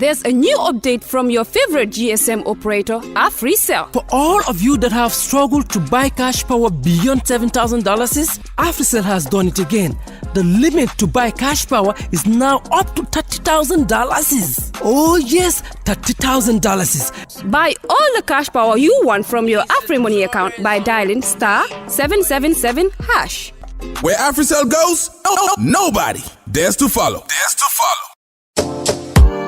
There's a new update from your favorite GSM operator, AfriCell. For all of you that have struggled to buy cash power beyond $7,000, AfriCell has done it again. The limit to buy cash power is now up to $30,000. Oh yes, $30,000. Buy all the cash power you want from your AfriMoney account by dialing *777#. Where AfriCell goes, nobody dares to follow.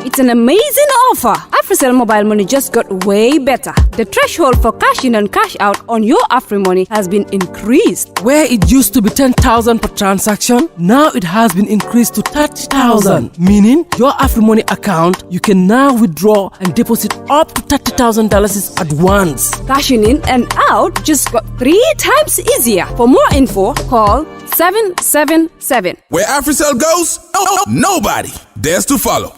It's an amazing offer. AfriCell mobile money just got way better. The threshold for cash in and cash out on your AfriMoney has been increased. Where it used to be 10,000 per transaction, now it has been increased to 30,000. Meaning, your AfriMoney account, you can now withdraw and deposit up to $30,000 at once. Cashing in and out just got 3 times easier. For more info, call 777. Where AfriCell goes, nobody dares to follow.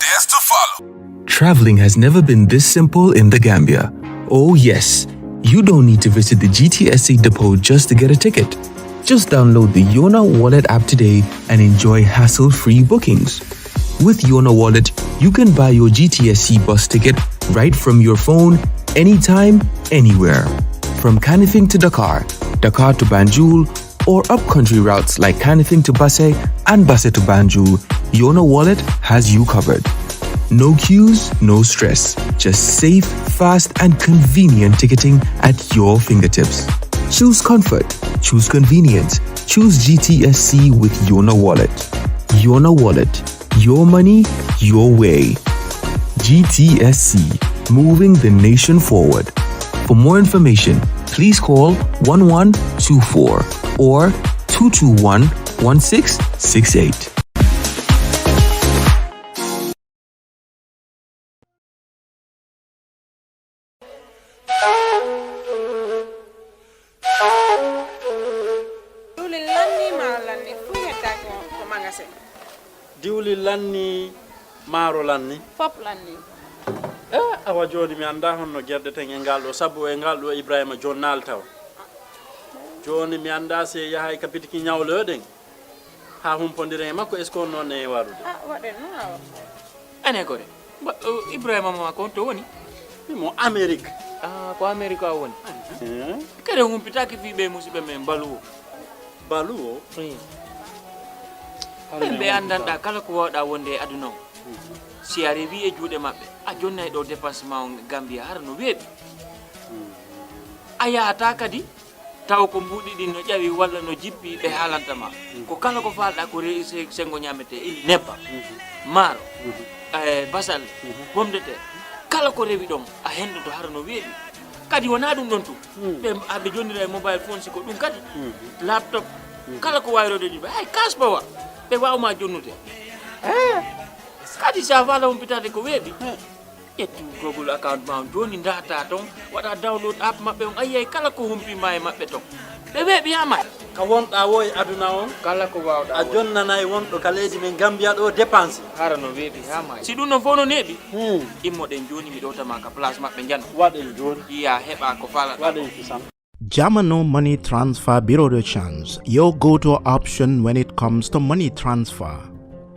Traveling has never been this simple in the Gambia. Oh yes, you don't need to visit the GTSC depot just to get a ticket. Just download the Yona Wallet app today and enjoy hassle-free bookings. With Yona Wallet, you can buy your GTSC bus ticket right from your phone, anytime, anywhere. From Kanifing to Dakar, Dakar to Banjul, or up-country routes like Kanifing to Basse and Basse to Banjul, Yona Wallet has you covered. No queues, no stress. Just safe, fast, and convenient ticketing at your fingertips. Choose comfort. Choose convenience. Choose GTSC with Yona Wallet. Yona Wallet. Your money, your way. GTSC. Moving the nation forward. For more information, please call 1124 or 221-1668. Diwli lanni maro lanni fop lanni awa joni mi anda honno gerde ten e ngaldo sabu e ngaldo Ibrahima jonnal taw joni mi anda se yahay kapitiki nyawloden ha humpondire e makko esko non e warude waden no awa ane ko de Ibrahima ma ko to woni mo Amerique ko America woni kare humpitaki fibe musibe men baluwo be andanda kala ko wada wonde aduna si arrivi e juude mabbe a jonnay do dépassement Gambia har no weebi ayata kadi taw ko mbudi din no jawi walla no jippi be halantama ko kala ko falda ko reise sengo nyamete ili nebba maro basal bomde te kala ko rewi dom a hendo to har no weebi kadi wona dum don tu be abbe jondira mobile phone siko dum kadi laptop kala ko wayrode ni ay kasbawa be wawma jonnude kadi sa vala umpitade ko weebi yetti Google account ma joni data ton wada download app mabbe on ayay kala ko humpi may mabbe ton be weebi ama ka wonda woy aduna on kala ko wawda a jonnanay wondo ka leydi men Gambia do dépense harano weebi hama si dum no fono nebi immoden joni mi dota ma ka place mabbe janno waden joni iya heba ko fala waden kisam Jamano Money Transfer Bureau de Change, your go-to option when it comes to money transfer.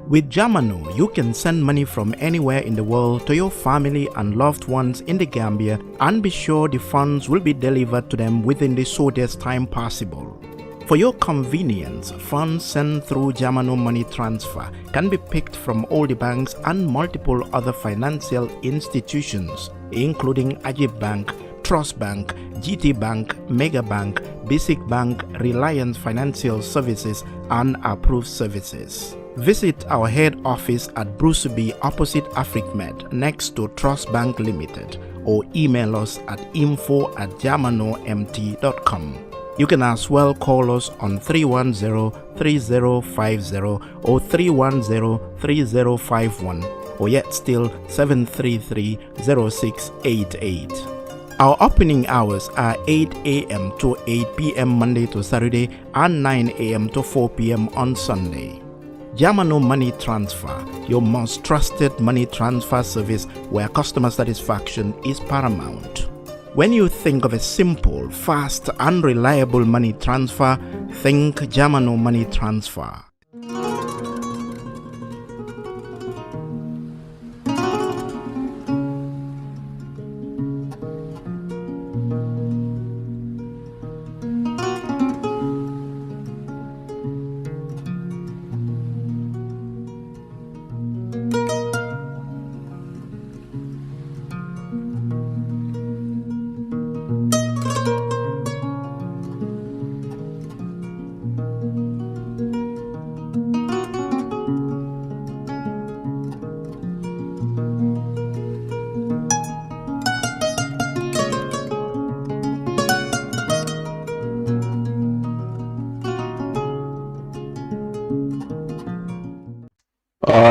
With Jamano, you can send money from anywhere in the world to your family and loved ones in the Gambia and be sure the funds will be delivered to them within the shortest time possible. For your convenience, funds sent through Jamano Money Transfer can be picked from all the banks and multiple other financial institutions, including Ajib Bank, Trust Bank, GT Bank, Mega Bank, Basic Bank, Reliance Financial Services, and Approved Services. Visit our head office at Bruceby opposite AfricMed next to Trust Bank Limited or email us at info@jamanomt.com. You can as well call us on 310-3050 or 310-3051 or yet still 733-0688. Our opening hours are 8 a.m. to 8 p.m. Monday to Saturday and 9 a.m. to 4 p.m. on Sunday. Jamano Money Transfer, your most trusted money transfer service where customer satisfaction is paramount. When you think of a simple, fast, and reliable money transfer, think Jamano Money Transfer.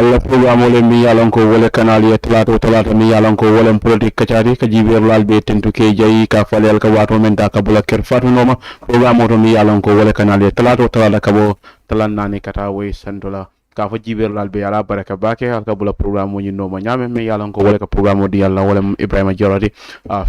la programme ole mi yalon ko wole canal ye talata mi yalon ko wole politique kacari ka jiber lal be tentu ke jayi ka falel ka wato men ta ka bula ker fatu noma programme to mi yalon ko wole canal ye talata ka bo talan nani kata way sandola ka fa jiber lal be ala baraka bake ka bula programme ni noma nyame mi yalon ko wole ka programme di yalla wole Ibrahima Jorati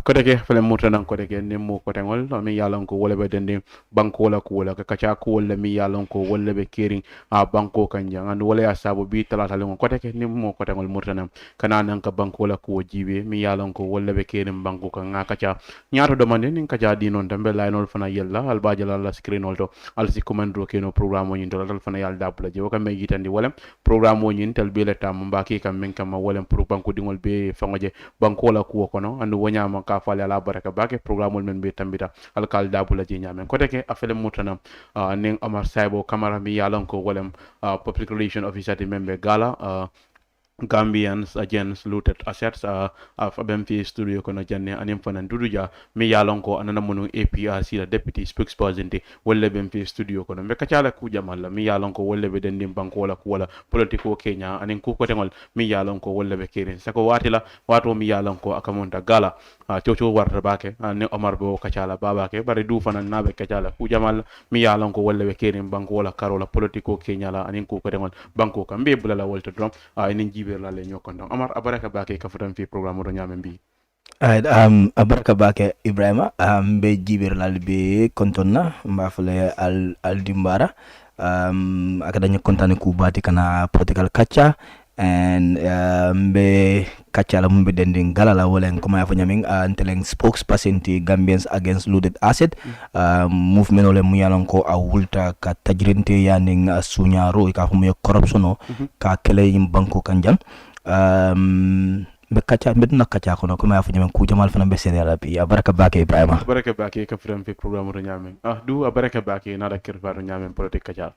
ko deke fele mutanan ko deke nemmo ko tengol mi yalon ko wole be dende banko la ko wala ka kacha ko wole mi yalon ko wole be kering banko kanja and wole ya sabo bi talata le ko teke nemmo ko tengol mutanan kana nan ka banko la ko jibe mi yalon ko wole be kering banko ka nga kacha nyaato domande nin kacha di non tambe lay nol fana yella al bajala la screen olto al si commando ke no programme ni dal fana yal dabla je ko me yitandi wala programme o nyin tel bele tam mbaki kam men kam wala pour banko dingol be fangoje banko la ko kono andu wonya ma ka fale ala baraka bake programme men be tambita al kal dabula je nyamen ko teke afele mutana nen Omar Saibo Camara mi yalon ko wala public relation officer de membe GALA Gambians against looted assets of BMP studio kono janne anim fanan Dodou Jah mi yalon ko anana monu APRC la deputy spokesperson de wolle BMP studio kono be kacala ku jamal la mi yalon ko wolle be dendim banko wala ku wala politiko Kenya anin ku ko tengol mi yalon ko wolle be keren sako watila wato mi yalon ko akamonta GALA coco warta bake ne Omar bo kacala babake bare du fanan nabe kacala ku jamal mi yalon ko wolle be keren banko wala karola politiko Kenya la anin ku ko tengol banko kambe bulala wolta drom inin la le ñokon Omar abaraka bake ka futan fi programme do ñame bi abaraka bake Ibrahima be jibir lal be kontonna mbafale al dimbara akada ñu kontane ku bati kana Political Kaacha and be Kaacha la mumbe dending GALA la wolen kuma ya fanyaming anteleng spokesperson ti Gambians against looted asset movement ole muyalon ko a wulta ka tajrinte yaning sunyaro ka fumu corruption ka kele yim banko kanjang be Kaacha medna Kaacha kono kuma ya fanyaming ku jamal fana be senela bi baraka bake Ibrahima baraka bake ka furan fi programme do ñame du baraka bake na da kirfa do ñame Politic Kaacha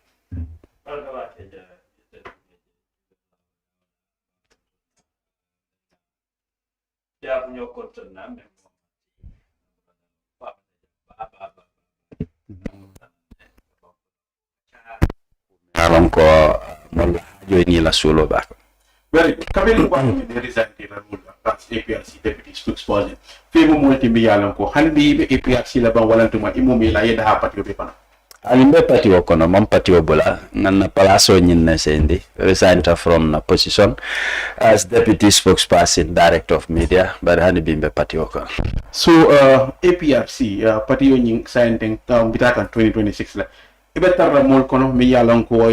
ya punya konten namanya alon ko mon joni la solo ba very kabel ko ni resign la rule as APRC deputy spokesperson fe mo multi bi yalon ko handi be APRC la ban walantuma imomi la yeda ha patio be pana alimbe pati wo kono mam pati wo bula nganna palaso nyinna sendi resigned from na position as deputy spokesperson director of media but hani bimbe pati wo kono so APRC pati yo nyin signing bitaka 2026 la ibe tarra mol kono mi yalon ko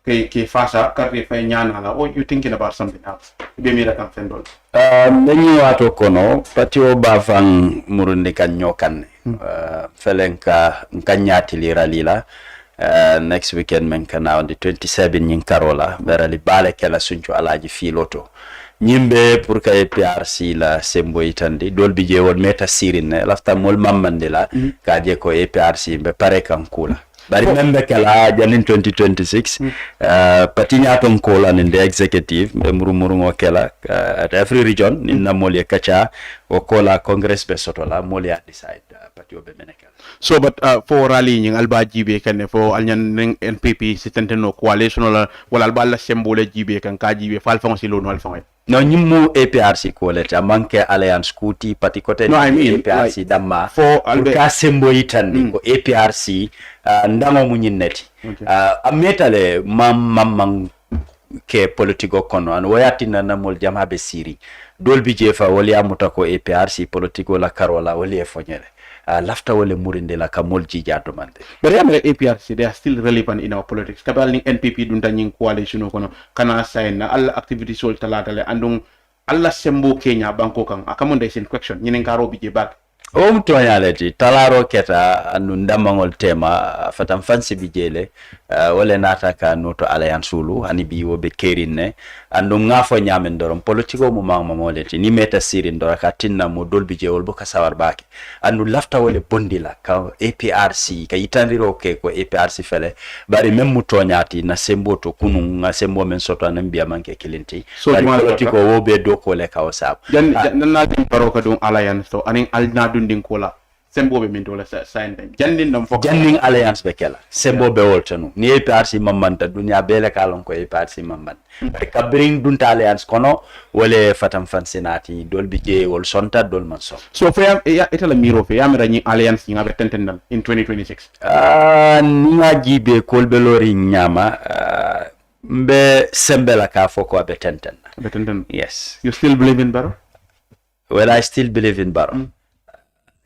ke fasa karri fay nyana la or you thinking about something else be mi rakam fendol nanyi wato kono pati wo ba fang murundi kan nyokan felenka nkanyati li rally la next weekend men kana on the 27 nyin karola berali bale kala sunju alaji filoto nyimbe pour ka APRC la sembo itandi dolbi je won meta sirine lafta mol mamande la ka je ko APRC be pare kankula bari membe kala janin 2026 patinya ton kola in the executive be murumuru kala at every region in na moli Kaacha o kola congress be sotola moli decide patio be menekal so but for rally nying alba jibe kan fo alnyan NPP sitenteno coalition wala albala symbole jibe kan ka jibe fal fon si lono alfon no nyimmu APRC ko leta manke alliance kuti pati kote no, I mean, APRC like, damma for ka sembo itandi ko APRC ndamo munyineti ametale mam ke politiko kono an wayatina namol jamabe siri dolbi jefa wali amuta ko APRC politiko la karola wali e fonyele lafta wale murinde la kamol jijato mande but APRC they are still relevant in our politics kabal ni NPP dunta nyin coalition kono kana sign na all activities sol talata le andung alla sembo Kenya banko kan akamonde sin question nyinen karo bije bag toyaleti talaro keta anu ndamangol tema fatam fansi bijele wale nataka noto alliance ulu hani biwo be kerine andu ngafo nyamen dorom politiko mu mangma moleti ni meta sirin dora katinna mo dolbi jewol bo kasawar bake andu lafta wale bondila ka APRC ka itandiro ke ko APRC fele bari memmu tonyati na sembo to kunu nga sembo men soto anambia manke kilinti so politiko wo be do ko le ka osab dan na din baro ka dum alliance to anin alna dundin kola sembo be min to la sign jandin dam fok janding alliance be kala sembo be woltanu ni APRC mamanta dunya bele kalon ko APRC mamman ka bring dunta alliance kono wole fatam fansinati dol bije wol sonta dol man so for ya itala miro fe ya mera ni alliance ni ngabe tentendal in 2026 ni ngajibe kolbe lori nyama mbe sembela ka foko abe tenten yes you still believe in Barrow? Well, I still believe in Barrow.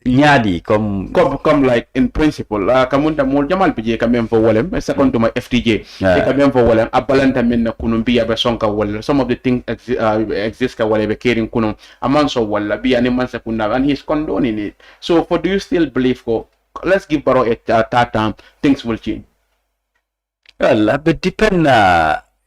Nyadi come like in principle kamunta mol jamal pije kamem fo wolem second to my FTJ kamem fo wolem abalanta men na kunum biya be sonka wol some of the things exist ka wole be caring kunum aman so wala biya ni man sekunda and he's condoning it. So for do you still believe let's give Barrow a time things will change? Well, but depend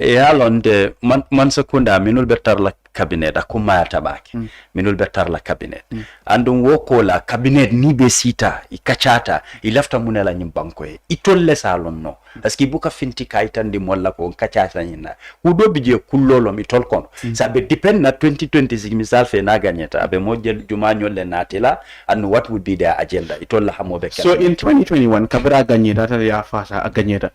alonde man sekunda minul betar la cabinet akuma tabaki minul betar la cabinet andun woko la cabinet ni be sita ikachata ilafta munela nyimbanko itolle salon no aski buka finti kaitandi molla ko kachata nyina udo bije kullolo mi tol kon sa be depend na 2026 misal fe na ganyeta abe model jumanyo le natila and what would be their agenda itolla hamobe so in 2021 kabra ganyeta ta ya fasa ganyeta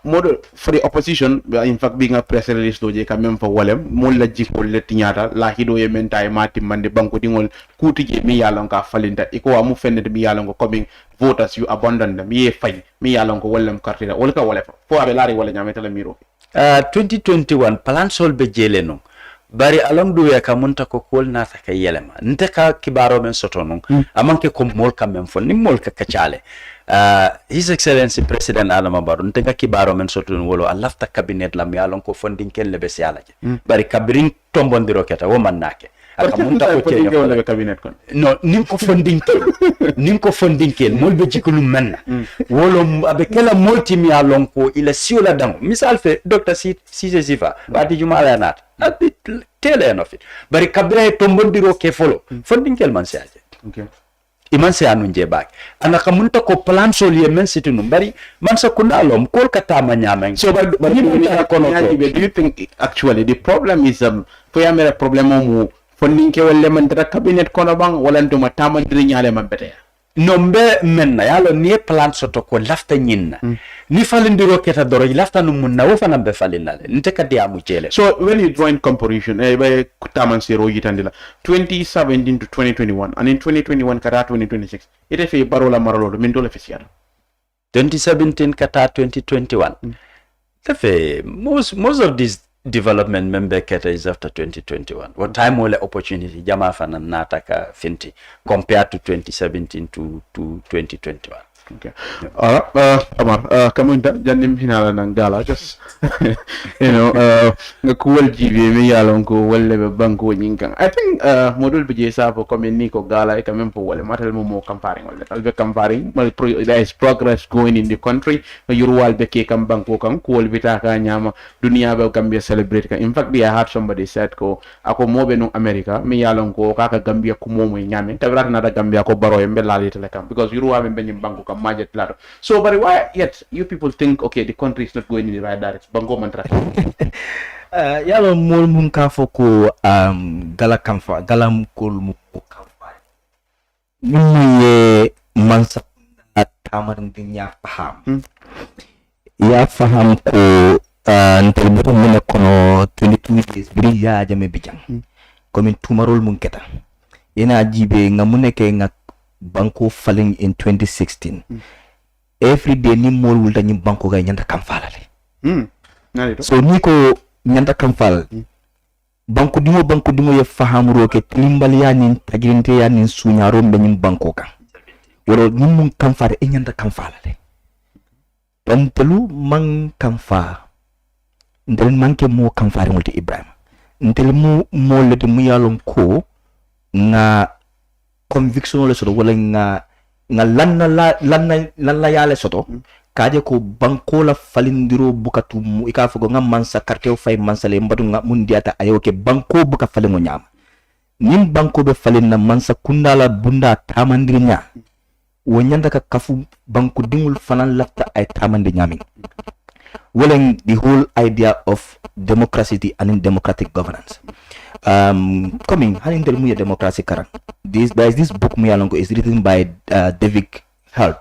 model for the opposition in fact being a press release doje quand même fa wolem mol la jikko le tinyata la hido ye mentay mati mande banko dingol kuti je mi yalon ka falinta iko amu fende mi yalon ko coming voters you abandon them ye fay mi yalon ko wolem kartira wol ka wole fo abe lari wala nyameta la miro 2021 plan sol be jele no bari along do ya kamunta ko kol na taka yelema nteka kibaro men sotonon amanke ko mol kamem fon ni mol ka kachale His Excellency President Adama Barrow nteka kibaro men sotonon wolo alafta cabinet lam yalon ko fondin ken lebe sialaje bari kabring tombondiro keta wo manake akamunta ko teño lebe cabinet kon no nim ko fondin kel mol be jikulu menna wolo abe kala multi yalon ko ila siola dang misal fe Dr. Cisse Sifa badi jumala nat tele enough bari kabira tombondiro ke folo fondin kel man siaje iman se anu nje bak ana kamunta ko plan sol ye men situnu bari man sa kunalom kol kata manyameng so but do you think actually the problem is for yamere problem mo fondin ke wala man tra cabinet kono bang wala nduma tamandiri nyale man bete nombe menna yalo ni plan soto ko lafta nyinna ni falindiro keta doro lafta no munna wo fana be falinale nteka diamu jele so when you join comparison by taman sero yitandila 2017 to 2021 and in 2021 kata 2026 ite fe barola marolo min dole fesiar 2017 kata 2021 tefe most of these development member keta is after 2021 what time wole opportunity jama fana nataka finti compared to 2017 to 2021 okay Omar kamunta jandim hinala nang gala just kuwal jibe mi yalon ko wolle be banko nyinkan I think modul be jesa fo comme ni ko gala e quand même fo wolle matal mo campaign wolle albe campaign mal there is progress going in the country yurwal be ke kam banko kan ko wol bita ka nyama dunia be Gambia celebrate ka in fact I had somebody said ko ako mobe no America mi yalon ko kaka Gambia ko momo nyame tabrata na da Gambia ko baro yembe lali tele kam because yurwa be nyim banko kam majet laro so but why yet you people think okay the country is not going in the right direction bango mantra yalo mol mun ka foko gala kamfa galam kol mu kamfa ni mansa tamarin din ya faham ko ntel boto mun kono 22 days bri ya jame bijang komin tumarol mun keta ina jibe ngamuneke ngak banko falling in 2016 every day ni mol wulta ni banko ga nyanda kamfalale so ni ko nyanda kamfal banko dimo ye fahamro ke timbali ya nin tagirinte ya nin sunyaro be nin banko ka woro ni mun kamfare e nyanda kamfalale don telu man kamfa ndel manke mo kamfare multi Ibrahim ndel mo lete mu yalon ko na conviction le soto wala nga lanna yale soto kaje ko banko la falindiro bukatu mu ika fogo ngam mansa karteo fay mansale mbadu nga mundiata ayo ke banko buka falingo nyama nim banko be falinna mansa kundala bunda tamandiri nya wonyanda ka kafu banko dingul fanan lafta ay tamandi nyami wala the whole idea of democracy and democratic governance coming hanintel muya democracy karang. There is this book muyalongo is written by David Held.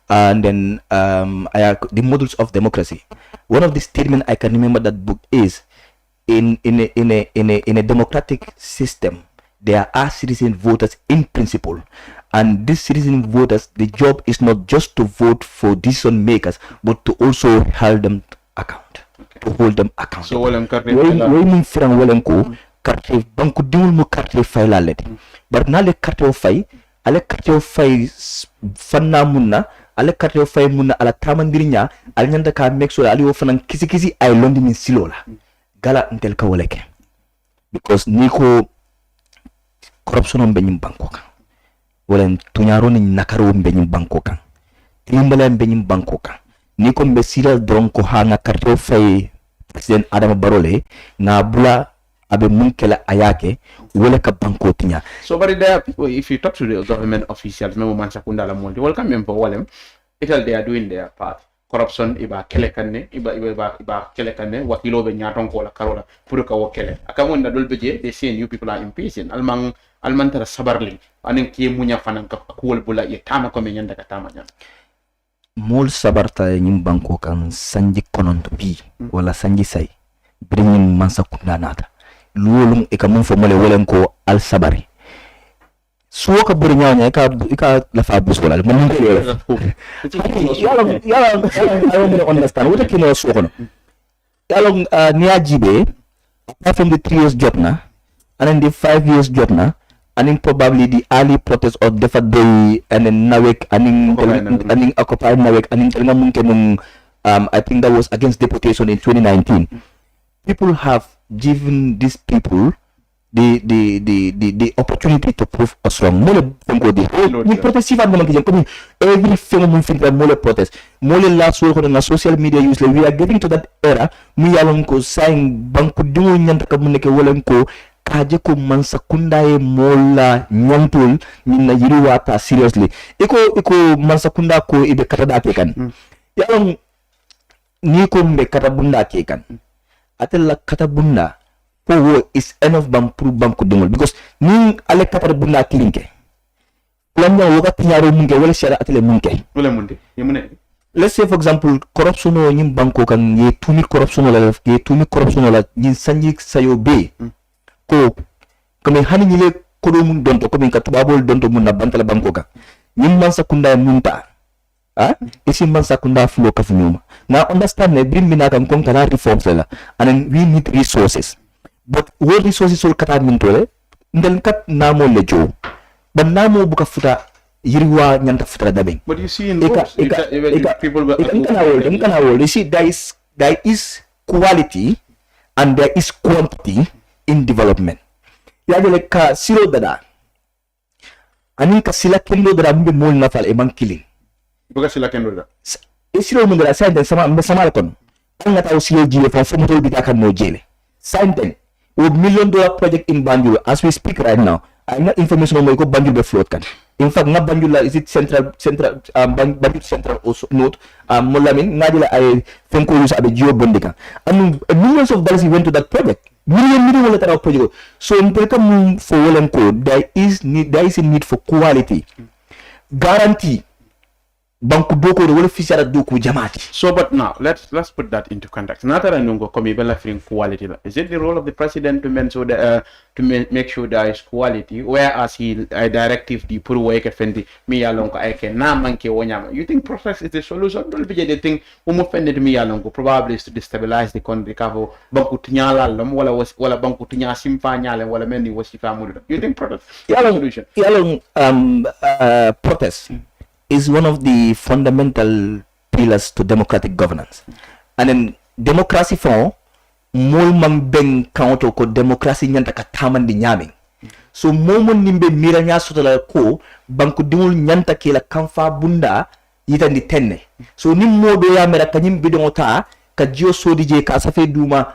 And then the models of democracy. One of the statements I can remember that book is in a democratic system there are citizen voters in principle, and these citizen voters, the job is not just to vote for decision makers but to also hold them account. To hold them account. So walam carte way firan walam ko carte banku dimul mu carte fay la leti bar na le carte fay ale carte fay fanna munna ale carte fay munna ala tamandirinya al nyanda ka make sure ali wo fanan kisi ay londi min silola gala ntel ka woleke because niko corruption on benyim banko kan wala tunyaro ni nakaro benyim banko kan timbala benyim banko kan niko mbe sila dron ko hanga carte fay president Adama Barole na bula abe munkela ayake wala ka banko tinya. So but there if you talk to the government officials memo man sakunda la monti welcome member walem ital they are doing their part. Corruption iba kelekanne iba kelekanne wakilo be nyaton ko la karola pour ka wokele akamon da dol beje they say you people are impatient alman tara sabarli anen ki munya fanan ka ko bula ye tama ko me nyanda ka tama nya mol sabarta nyim banko kan sanji kononto bi wala sanji say bringin man sakunda nata luolum e ka mun fo mole wolen ko al sabari so ka buri nyaanya ka la fa bus wala man ngi yala I don't understand what kino so kono yala niajibe apart from the 3 years job na and then the 5 years job na and then probably the early protest or the day and then nawek and then occupy nawek and then I think that was against deportation in 2019. People have given these people the opportunity to prove us wrong. Mole fungo di. Ni protest sifa mo ngi jëm every film mo fin mole protest. Mole last week on social media usually we are getting to that era mu yalon ko saying banku dingo nyanta ka mu nekk wolen ko kaje ko man sakunda e mola nyantol ni na yiri wata seriously. Iko man sakunda ko ibe katada ke kan. Yalon ni ko mbe katabunda ke kan. Atella katabunda ko is enough bam pour bam ko dingol because ni ale katabunda klinke lamnya wakati nyaro munge wala shara atele munke wala munde yemune. Let's say for example corruption o nyim banko kan ye tumi corruption la ni sanji sayo be ko comme hani ni le ko do mun donto comme ka tubabol donto mun na bantala banko kan nyim man sakunda munta isi man sakunda flow ka funyuma na understand ne bring mina kan kon kana reforms la and we need resources. But what resources will kata mintole ndel kat namo lejo but namo buka futa yiriwa nyanta futa dabeng. But you see in those people you see there is quality and there is quantity in development. Yagele ka silo dada anin ka sila kendo dada mbe mol nafal e man killing buka sila kendo dada silo mun dada sa sama kon anga taw silo jile fa fo motol bi kan no jele santen with $1 million project in Banjul as we speak right now. I'm not information on my Banjul be float kan. In fact, not Banjul is it central Banjul central also note Molamin Nadila I think use abe geo bondika. And millions of dollars went to that project. Million letter project. So in Pelka for Wolen Code there is a need for quality. Guarantee banku doko wala fisara doko jamati. So but now let's put that into context. Natara nungo komi bela feeling quality. Is it the role of the president to make sure there is quality, whereas he directive the put work fendi mi alongo eke na manke wonyama. You think process is the solution? Don't be the thing offended mi alongo probably is to destabilize the country kavo banku tinyala lom wala banku tinya simfa nyale wala mendi wasifa mudu. You think protest is the solution? Protest is one of the fundamental pillars to democratic governance. And then democracy for mol man ben counter ko democracy nyanta ka tamandi nyami. So momon nimbe miranya sotala ko banku dimul nyanta ke la kamfa bunda yitandi tenne. So nim modo ya mera kanyim bidongota ka jio sodi je ka safe duma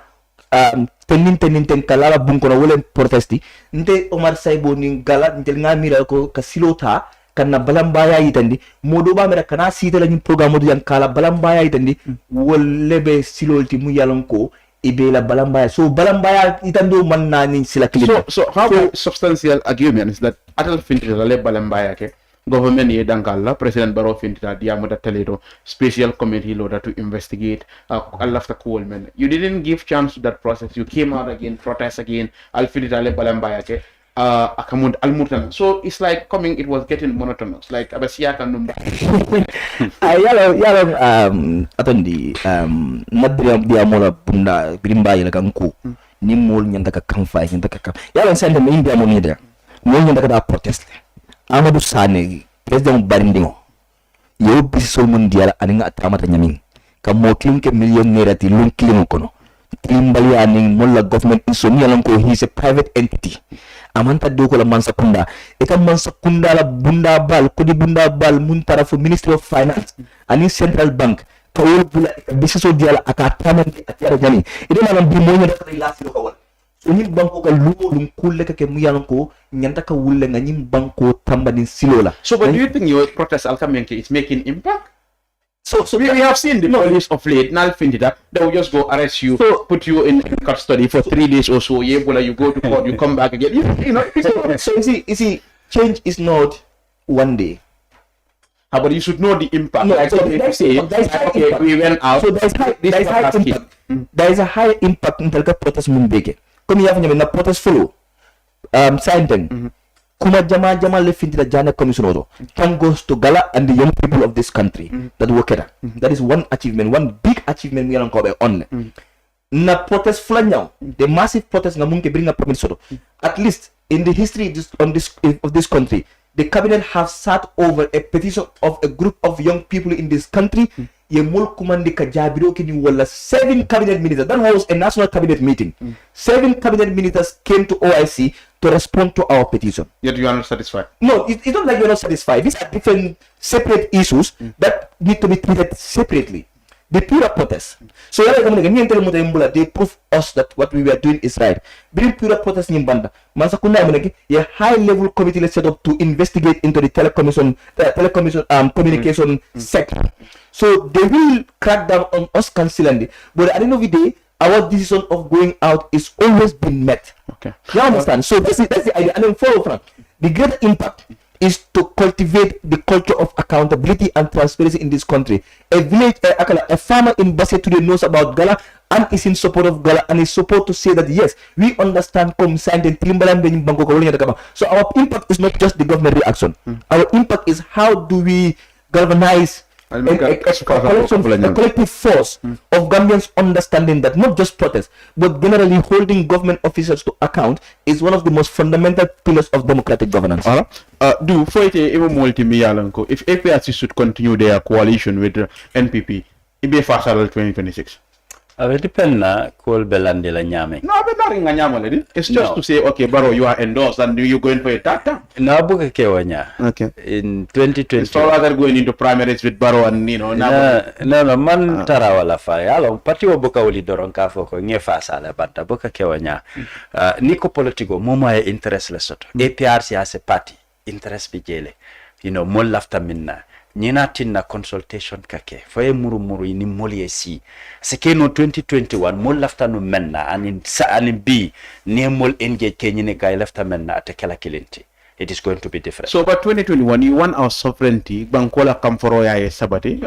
tenin kalala bunkono wolen protesti nte Omar Saibo ni gala ntel ngamira ko ka silota kana balambaya yitandi modo ba mera kana sita la nyim programme do yan kala balambaya yitandi wollebe silolti mu yalon ko ibela balambaya so balambaya itando man na ni sila kilin so how substantial arguments that atal fintita le balambaya ke government ye dankalla president baro fintita diamo da teledo special committee loader to investigate alafta coolmen you didn't give chance to that process you came out again protest again al fintita le balambaya ke akamund almurtan so it's like coming it was getting monotonous like abasiaka numba yalo atondi madria dia mola bunda birimba yela kanku ni mol nyanda ka kamfa nyanda ka kam yalo sende me india mo nida mo nyanda ka da protest Amadou Sane president barindingo yo bisol mondial aninga atamata nyamin ka mo klinke millionaire ti lun klimo kono klimbali aning molla government insomnia lanko he is a private entity amanta doko la mansa kunda e kam mansa kunda la bunda bal ko di bunda bal mun tarafu ministry of finance ani central bank to wol bula biso diala aka tamante atiyara jani ide manam bi mo nyata ko lasi ko wal so ni banko ka lumo dum kulle ka ke mu yalan ko nyanta ka wulle nga nyim banko tambani silola so but do you think your protest alkamenke is making impact so we have seen the police of late now findida they will just go arrest you put you in custody for 3 days or so you go to court you come back again you know so you see change is not one day but you should know the impact no, like so if you say okay we went out so there is a high impact in the protest mumbeke comme yafa nyame na protest follow sign kuma jama le findida jana commission oto can goes to GALA and the young people of this country that work at that is one achievement one big achievement we are ko on na protest flanya the massive protest nga munke bring up permission at least in the history of this country the cabinet have sat over a petition of a group of young people in this country ye mol kumandi ka jabiro kini wala 7 cabinet ministers that was a national cabinet meeting 7 cabinet ministers came to OIC to respond to our petition. Yet you are not satisfied? No, it's not like you're not satisfied. These are different separate issues that need to be treated separately. The pure protest. So they prove us that what we were doing is right. Bring pure protest in Banda. A high level committee set up to investigate into the telecommunication communication sector. So they will crack down on us constantly. But at the end of the day, our decision of going out is always been met. Okay. You understand? So that's the idea. And then follow from the great impact is to cultivate the culture of accountability and transparency in this country. A farmer in Basse today knows about GALA and is in support of GALA and is supposed to say that yes, we understand so our impact is not just the government reaction. Our impact is how do we galvanize a collective force of Gambians understanding that not just protest, but generally holding government officers to account is one of the most fundamental pillars of democratic governance. Do if APRC should continue their coalition with NPP, it be faster 2026. It depends na call belande la nyame. No, but nothing nga nyama lady. It's just to say, okay, Baro, you are endorsed and you're going for a tata. No, buka kewanya. Okay. In 2020. It's rather going into primaries with Baro and you know. No, man tara wala fa. Along party wa buka uli doron kafo ko nye fasa la bata buka kewanya. Niko politiko moma ya interest lesoto. APRC as a party interest bijele. You know, mol lafta minna. Nina tinna consultation kake faye muru ini moli esi sekeno 2021 mol lafta no menna anin b ne mol engage kenyine kay lafta menna atakela kilenti. It is going to be different. So but 2021 you want our sovereignty bankola kamforo ya sabati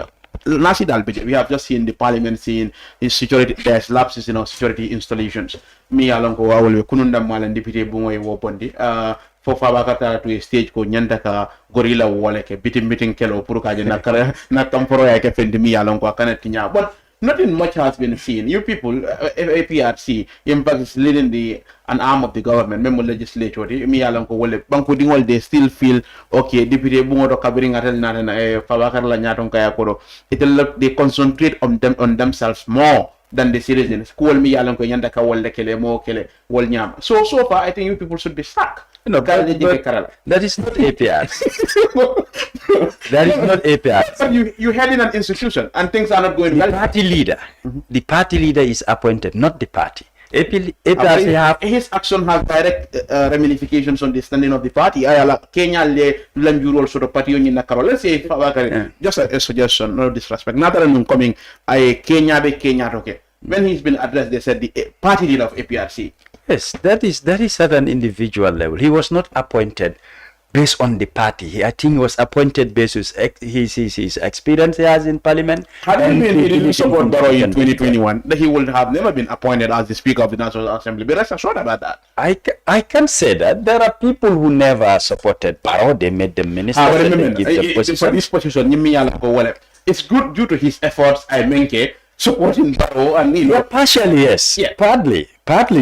nasi dalbe we have just seen the parliament seeing his security there's lapses in our security installations mi alonko wawol kununda malen député bu moy wopondi for Fabakata to a stage ko nyanda ka gorilla wole ke bitim kelo pour ka je na kamforo ya ke fendi alon ko kana tinya but nothing much has been seen. You people APRC impact is leading an arm of the government memo legislature mi alon ko wole banko dingol they still feel okay deputy bu ngodo kabiri ngatel na Fabakar la nyaton kaya ko they concentrate on themselves more than the citizens. School me alon ko nyanda ka wolle kele mo kele wol nyam. So far I think you people should be stuck. No, that is not APRC. That is not APRC. But you head in an institution and things are not going well. The party leader is appointed, not the party. APRC his action has direct ramifications on the standing of the party. Kenya le sort of party on Nakaro. Let's say just a suggestion, no disrespect. Not that I'm coming. Kenya be Kenya okay. when he's been addressed, they said the party leader of APRC. Yes, that is at an individual level. He was not appointed based on the party. I think he was appointed based on his experience he has in parliament. Had he been support Barrow in 2021, he would have never been appointed as the Speaker of the National Assembly. Be rest assured about that. I can say that there are people who never supported Barrow. They made them ministers. For this position, it's good due to his efforts. I mean, supporting Barrow and partially yes. Yeah. Partly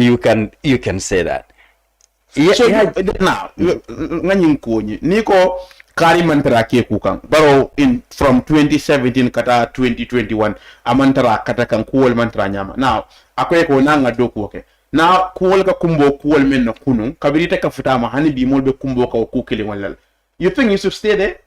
you can say that. Yeah, so now Niko Kari Mantara Kekukang Barrow in from 2017 kata 2021 Amantara kata kan kuol mantra nyama. Now akweko nanga doku okay. Now kuol ka kumbo kuol men no kunung kabirita ka futama hani bi molbe kumbo ka kukili walal. You think you should stay there?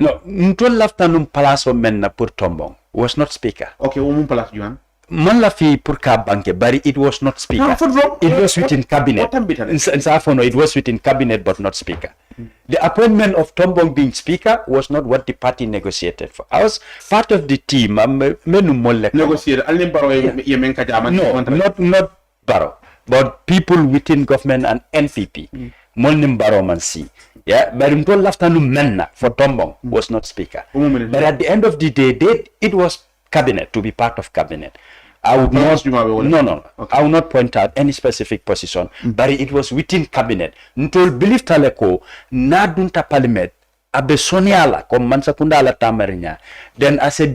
No, ntol laftanum palaso men na pur tombong was not speaker. Okay, palas juan. Man la fi pour ka banke, but it was not speaker. It was within cabinet. It was within cabinet, but not speaker. The appointment of Tombong being speaker was not what the party negotiated for. I was part of the team. Negotiated. No, not Barrow, but people within government and NPP. Molnim Barrow man see. Yeah, but until afternoon menna for Tombong was not speaker. But at the end of the day, it was cabinet, to be part of cabinet. I would not. No. Okay. I will not point out any specific position, but it was within cabinet. Until believe taleko na dunta parliament abe soniala kom mansakunda la tamarinya. Then as a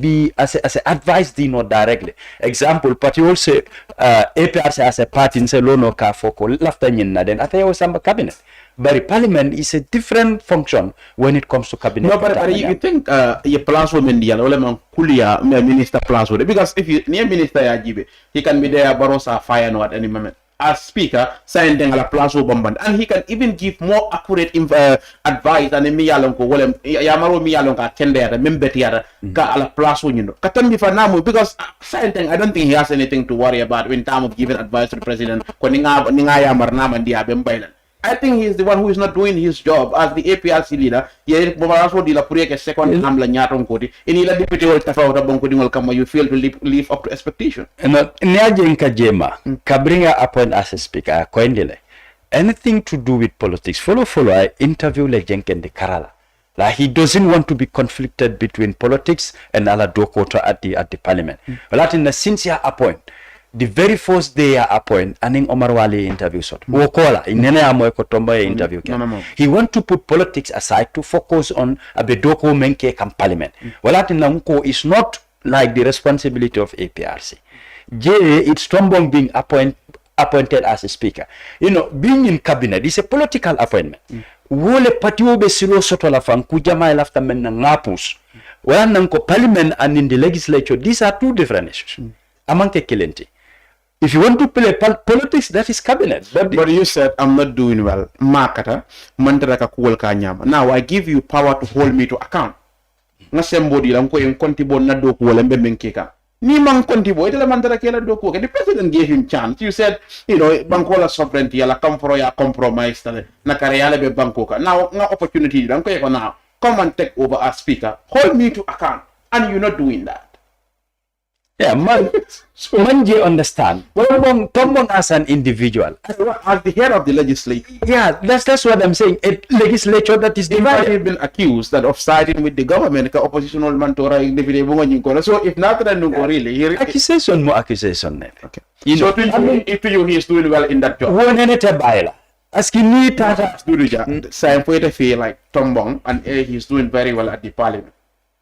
advice dino directly. Example, party also APRC as a party in Selono ka foko lafta nyinna then ate was some cabinet. But parliament is a different function when it comes to cabinet. No, but you think your plans women deal or kulia minister plans would because if you near minister Yajibe, he can be there Barossa fire no at any moment. As speaker, signing a plans bomban, and he can even give more accurate advice than Miyalonko, Yamaro Miyalonka, Kende, Membetiara, Gala Plaso, you know. Katambi Fanamu, because signing, I don't think he has anything to worry about in terms of giving advice to the president. Ningaya Marnam and Diabem. I think he's the one who is not doing his job as the APRC leader. You fail to live up to expectation. Kabringa appoint as a speaker, anything to do with politics, follow, I interview like Jenken de Karala. Like he doesn't want to be conflicted between politics and ala dokoto at the parliament. But in the sincere appoint, the very first day I appoint, aning Omar Wali interview sort. Wokola, inene amoy kotomba interview. He want to put politics aside to focus on abedoko menke kam parliament. Walatin namko is not like the responsibility of APRC. It's Tombong being appointed as a speaker. You know, being in cabinet is a political appointment. Wole patiobe silo soto la fan kujama lafta men ngapus. Wala nanko parliament and in the legislature, these are two different issues. Amanke kilenti. If you want to play politics, that is cabinet. But you said, I'm not doing well. Now, I give you power to hold me to account. The president gave him chance. You said, you know, Bankola sovereignty, compromise. Now, opportunity. Now, come and take over as speaker. Hold me to account. And you're not doing that. Yeah, Manje understand. Tombong as an individual. As the head of the legislature. Yeah, that's what I'm saying. A legislature that is divided. He's been accused of siding with the government, oppositional mantora. So if not really, accusation. Okay. So to you, he is doing well in that job. Asking me Tata Dodou Jah, same way to feel like Tombong, and he's doing very well at the parliament.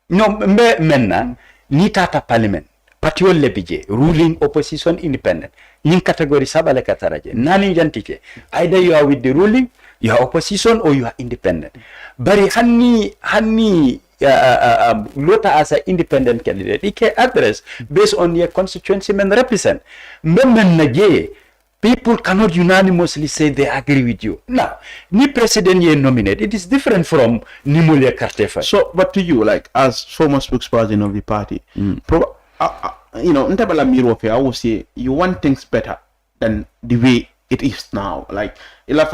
No, menna ni Tata parliament. Patiol lebije, ruling opposition independent. In category sabale kataraje. Nani jantike. Either you are with the ruling, you are opposition, or you are independent. Bari hani Lota as an independent candidate, he can address based on your constituency and represent. People cannot unanimously say they agree with you. Now, ni president ye nominate, it is different from Nimulia Kartefa. So, but to you, like as former spokesperson of the party, you know, I would say you want things better than the way it is now. Like, of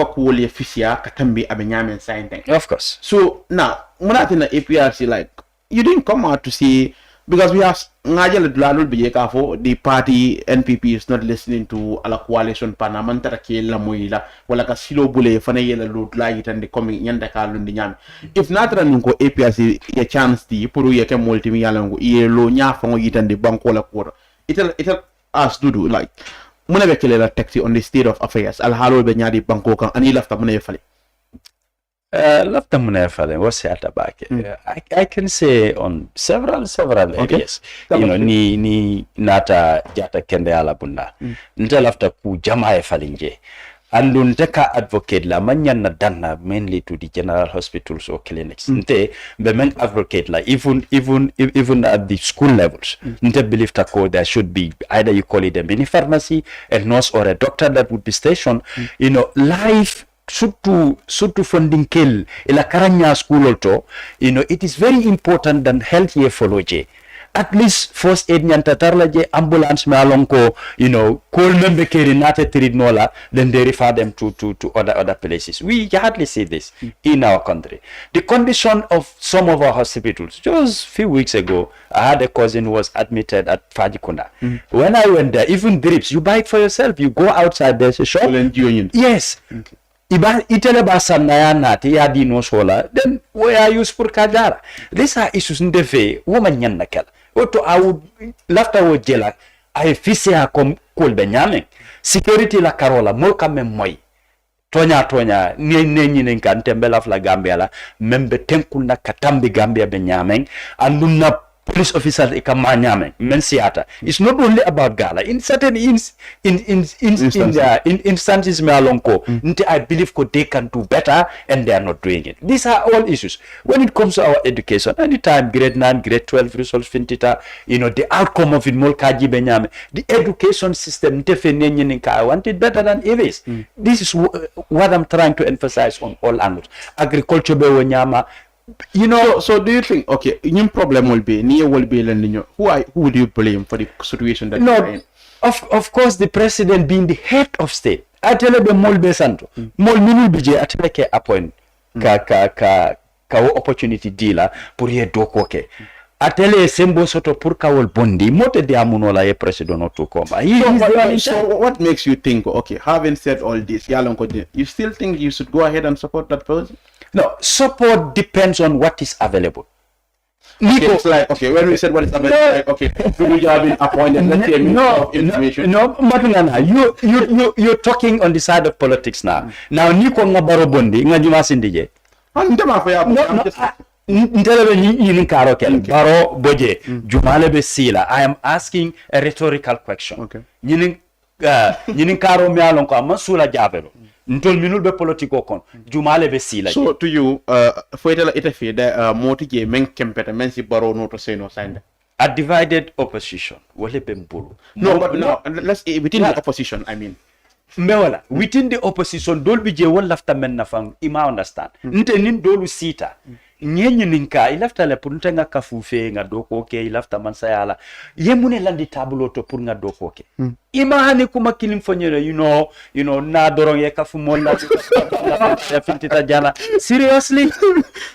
course. So now, when I think the APRC, like, you didn't come out to say because we have the party NPP is not listening to a coalition parliamentary ke la moila wala ka silo bule fana yela lot la yitande coming nyanda ka lundi nyam if not ran ko APRC a chance di pour ye ke multi mi yala ngo ye lo nya fa ngo yitande banko la ko it as do like muna be kele la taxi on the state of affairs al halo be nyaadi banko kan ani lafta muna ye fale lafta muna fale what's at back I can say on several areas ni nata jata kende ala bunda nta lafta ku jamaa fale nje andun deka advocate la manyan na danna mainly to the general hospitals or clinics nte be men advocate la even at the school levels nte believe that there should be either you call it a mini pharmacy, a nurse or a doctor that would be stationed life sutu funding kill ila karanya school also it is very important than health ye follow je at least first aid nyanta tarlaje ambulance me alonko call member keri nate treat nola then they refer them to other places. We hardly see this in our country. The condition of some of our hospitals, just a few weeks ago I had a cousin who was admitted at Fajikunda. When I went there, even drips you buy it for yourself, you go outside, there's a shop. Yes. Iba itele basa na ya nati ya dino sola then where use for kajara. These are issues ndefe woman nyan nakala. Oto I would lafta wo jela ay fisia kom kolbe nyame security la karola mo kame moy tonya ni kan tembela fla Gambia la membe tenkul na katambi Gambia be nyame anduna police officers ikamanyame mensiata. It's not only about Gala. In certain instances me alonko I believe they can do better and they are not doing it. These are all issues. When it comes to our education, anytime grade 9, grade 12 results fintita, the outcome of it molkaji benyame, the education system I want it better than it is. This is what I'm trying to emphasize on all angles. Agriculture be wanyama. So do you think, okay, your problem will be who would you blame for the situation that you're in? Of course, the president being the head of state. I tell you, mol besanto, mol minul bije atele ke appoint ka opportunity dealer pour ye dokoke. Atele sembo soto pour kawol bondi mote de amunola ye president otokoma. So what makes you think, okay, having said all this, you still think you should go ahead and support that person? No, support depends on what is available. Okay, it's like, okay, when we said what is available, like, okay, Dodou Jah have been appointed, let's say information. You're talking on the side of politics now. Now, Niko Ngabaro Bondi, Ngajima Sindije. Baro Boje, Jumalebe Sila. I am asking a rhetorical question. Okay. Karo Mealonko, Masula Javelo. Ntol minul be politiko kon jumale be sila. So to you for it itefe da motije men kempeta men si baro no to say no sign. A divided opposition wole be mbulu. No, but no, let's within the opposition, I mean. Mbewala within the opposition dolbi je won lafta men na fam ima understand. Nte nin dolu sita. Nyenyi ninka ilafta le pour ntenga kafufe nga doko ke ilafta mansayala yemune landi tableau to pour nga doko ke ima hani kuma kilim fonyere na dorong ye kafu monna ya fintita jana seriously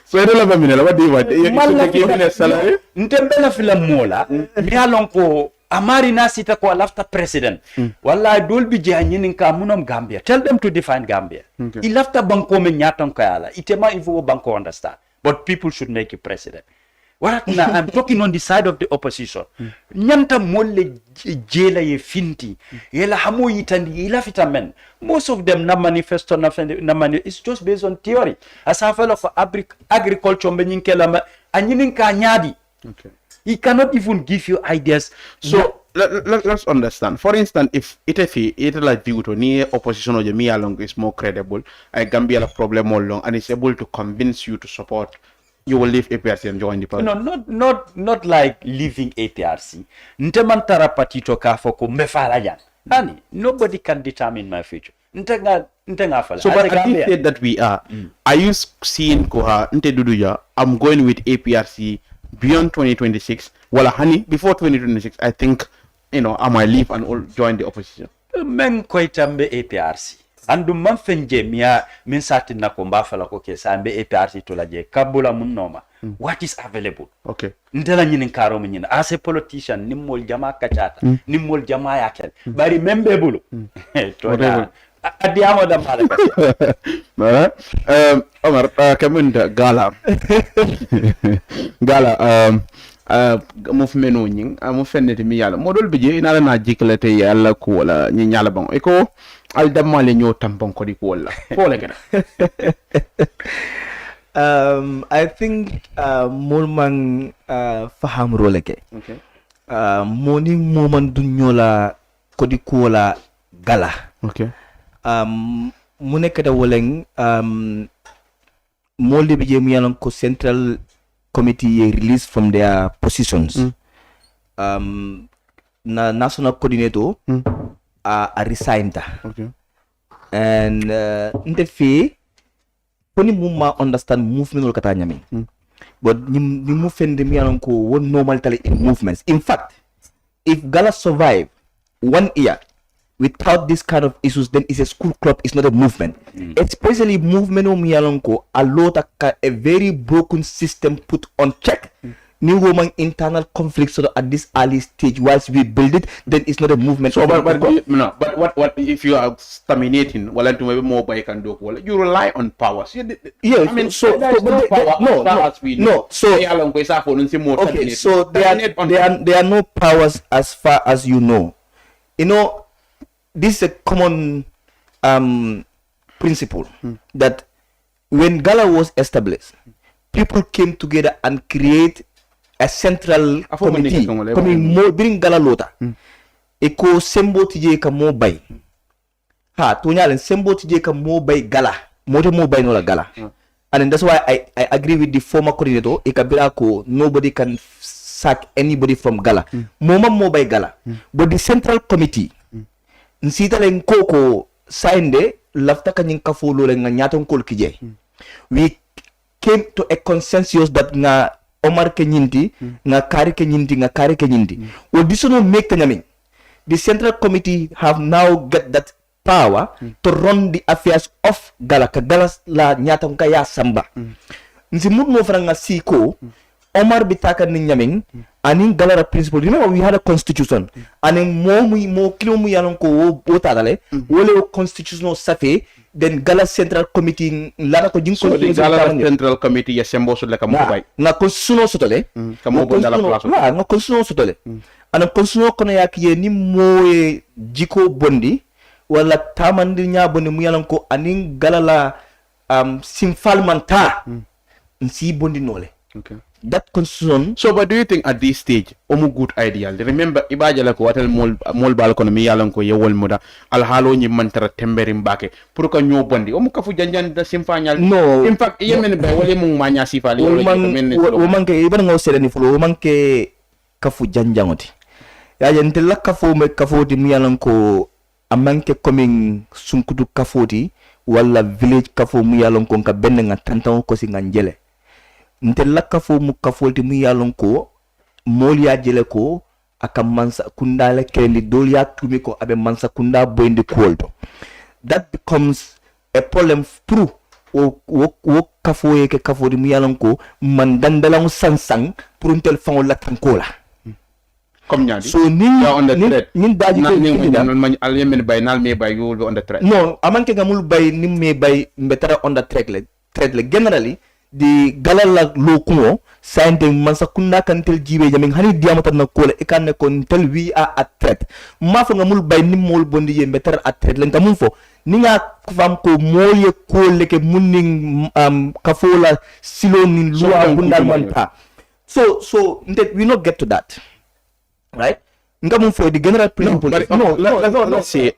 so I don't know what do you want you give me a salary ntembela fila mola mi alonko amari nasita ko lafta president walla dolbi je ninka munom Gambia, tell them to define Gambia. Ilafta banko me nyaton kayala itema ifu banko understand. But people should make a president. I'm talking on the side of the opposition. Nyanta molle jela ye finti. Yela hamo yitandi ila fitamen. Most of them na manifesto it's just based on theory. As a fellow for agriculture mbenyinkela anyininka nyadi. Okay. He cannot even give you ideas. So let's understand. For instance, if it like view to near opposition or Jamia long is more credible, Gambia a problem more long and is able to convince you to support, you will leave APRC and join the party. No, not like leaving APRC. Ntemantara patito kafoko mefalayan. Honey, nobody can determine my future. So but at this state that we are you seeing Koha Nte Dodou Jah, I'm going with APRC beyond 2026? Well, honey, before 2026, I think, I might leave and all join the opposition. Men koitambe APRC. andu man fenje miya min sati na ko mbafala ko ke sambe APRC to laje kabula mun noma what is available okay ndela nyinin karo mun nyina as a politician nimmol jama kachata nimmol jama yakel bari membe bulu to da adiamo da mala Omar kamunda gala movement o nying mo fennete mi yalla modol bije ina na jiklete yalla ko wala ni nyala bon e ko al damale ñoo tampon ko di ko wala fole gena I think mulman faham role ke okay moni moman du ñola ko di ko wala gala okay mu nekk da woleng molde bije mi yalla ko central committee released from their positions. Na national coordinator resigned. Okay. And in the fee, poni muma understand movement ol kata nyami. But ni movement de mi ko won normal tali in movements. In fact, if Gala survive 1 year without this kind of issues, then it's a school club, it's not a movement. Especially movement o miyalonko, a lot of a very broken system put on check. New woman internal conflicts so at this early stage, whilst we build it, then it's not a movement. So, but what if you are terminating? Well, to maybe more by can do. Well, you rely on powers. Yeah, I mean, so no power. No. So okay, so there are no powers as far as you know. You know, this is a common principle that when Gala was established, people came together and create a central committee coming more bring Gala lota. Eko sembo tije ka mo bay. Ha to nyalen sembo tije ka mo bay Gala. Mo bay no la Gala. And that's why I agree with the former coordinator. Ikabirako, nobody can sack anybody from Gala. Moma mo bay Gala. But the central committee nsita len koko sainde lafta kanyin kafolo len nyaton kol kije. We came to a consensus that nga Omar ke nyinti nga kari ke nyinti. Well, this no make kanyamin. The central committee have now got that power to run the affairs of Gala. Ka Gala la nyaton kaya samba. Nsi mudmo franga siko Omar bitaka ni nyaming aning Gala principle. Remember we had a constitution. Aning mo kilo mu yanon ko wo tadale. Wole constitutional safe. Then Gala Central Committee lana ko jing so the Gala Central Committee ya sembo so le ka mo bay. Na constitution sotole. Ka mo bo Gala place. Na constitution sotole. Ana constitution kono yakiye ni moye jiko bondi wala tamandi nya bondi mu yanon ko aning Gala la simfal manta. Nsi bondi nole. Okay. That constitution. So, but do you think at this stage, good idea? Remember, ibaja la ko watal mol bal kono mi yalan ko yewol muda al halo ni mantara temberim bake pour ko ñoo bondi omu kafu janjan da simfanyal. No. In fact, yemen be wala mu manya sifali o manke iban ngo sele ni fulo o manke kafu janjangoti. Ya jente la kafu me kafoti mi yalan ko amanke coming sunkudu kafoti wala village kafu mi yalan ko ka ben nga tantan ko si nganjele. Nte lakka fo mu kafolti mu yalon ko mol ya jele ko aka mansa kunda le kendi dol ya tumi ko abe mansa kunda boyndi kolto. That becomes a problem through wo kafo ye ke kafo di mu yalon ko man dandalang sansang pour ntel fangol la tankola. Comme nyadi. So nin daji ko man al yemen bay nal me bay you will be on the track. No, amanke ngamul bay nim me bay mbetara on the track le generally the galala lokumo sainte mansa kunda kantel jibe jamin hani diamata na kola e kan kon tel we are at threat ma fa ngamul bay nim mol bondi ye better at threat len tamum fo ni nga fam ko moye kole ke munning kafola silo nin loi bunda manta so we not get to that, right? For the general principle. Let's say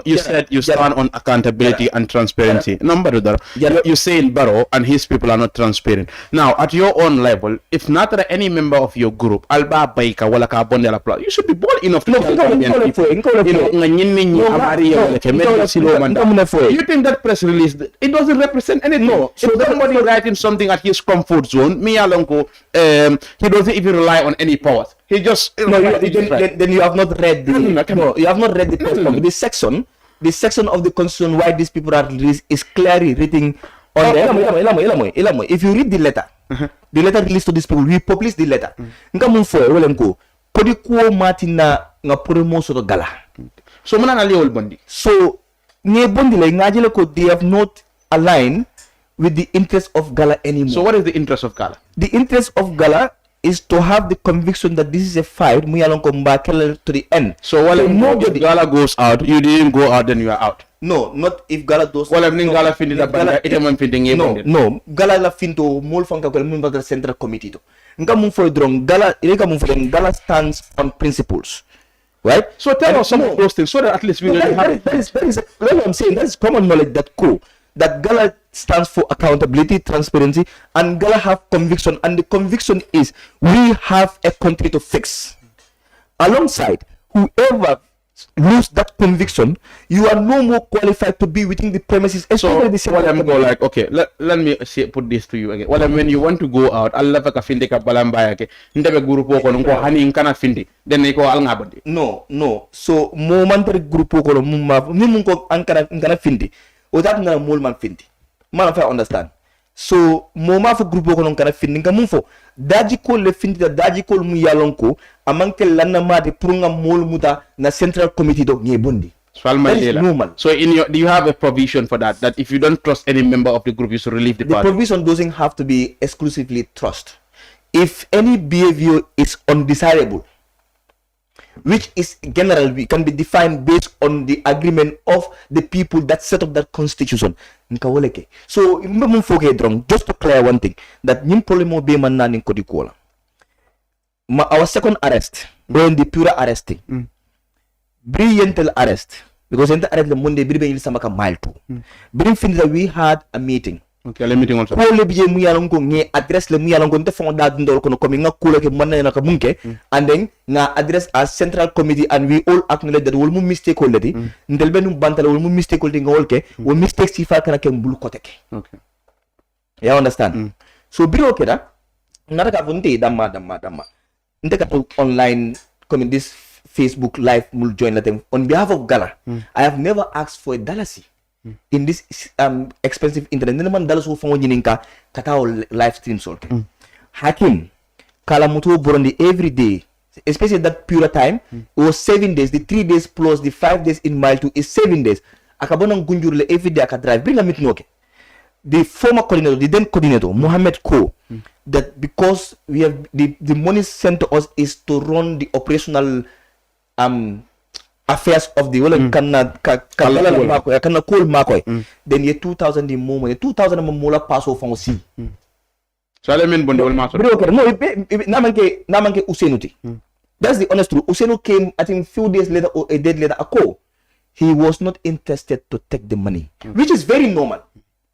you said you stand on accountability and transparency. Number that you say Barrow and his people are not transparent. Now, at your own level, if not any member of your group, Alba Baika wala ka bondela plus, you should be bold enough to you think that press release it doesn't represent anything? No. So somebody writing something at his comfort zone, me alonko, he doesn't even rely on any powers. He just then you have not read the you have not read the section the section of the constitution why these people are released is clearly written on the if you read the letter, the letter released to these people, we publish the letter. Nka mun fo welenko kodi ko matina nga promoso to gala. So muna na liol bondi. So ne bondi le ngajele ko they have not aligned with the interest of gala anymore. So what is the interest of gala? The interest of gala is to have the conviction that this is a fight to the end. So while if gala goes out, you didn't go out, then you are out. No, not if gala goes. Well, I'm gala findi da banda iteman findi no, gala la finto mol fanka ko mun badal central committee to. Nka mun fo drong gala ireka mun fo gala stands on principles. Right? So tell us some of those things so that at least we really have it. That is what I'm saying. That is common knowledge that gala stands for accountability, transparency, and gala have conviction, and the conviction is we have a country to fix. Alongside, whoever lose that conviction, you are no more qualified to be within the premises. So what I'm go like, okay, let me put this to you again. Well, when you want to go out, Allah ka finde ka balambaya ke ndebe grupo ko ngo hani nkana finde then ko al ngabodi. No. So momentary grupo ko mun ko ankara finde. O that na mol man finde. Man fa understand. So moma fo grupo ko non kana finde nga mun fo daji ko le finde daji ko mu yalonko amanke lanna made pour nga mol muta na central committee do ngi bondi. So do you have a provision for that if you don't trust any member of the group you should relieve the party? The provision doesn't have to be exclusively trust. If any behavior is undesirable, which is generally can be defined based on the agreement of the people that set up that constitution. So just to clear one thing, that our second arrest, when the pure arresting, brilliant arrest, because in the arrest the Monday mile two. Bring things that we had a meeting. Okay, let me think also. Ko le bije mu yalon ko nge address le mu yalon ko nte fon da ndol ko ko mi nga kula ke man na ka munke and then nga address as central committee and we all acknowledge that wol mu mistake ko lati ndel benu bantale wol mu mistake ko nga wol ke wo mistake si fa kana ke mbulu ko teke. Okay. You understand? So biro ke da ngata ka funte damma nte ka online comme this Facebook live mul join latem on behalf of Gala. I have never asked for a dalasi. In this expensive internet, man dalas wo fango nyininka katao live stream sol. Hakim kala mutu Burundi every day, especially that pure time, it was 7 days. The 3 days plus the 5 days in mile 2 is 7 days. Akabona ngunjurle every day aka drive. Bring a meeting okay. The former coordinator, the then coordinator, Mohammed Ko, that because we have the money sent to us is to run the operational affairs of the world kana cool makoy then ye 2000 the moment 2000 mola pass off on si so I mean bondi wol maso no namanke usenuti that's the honest truth. Usenu came I think few days later or a day later he was not interested to take the money which is very normal,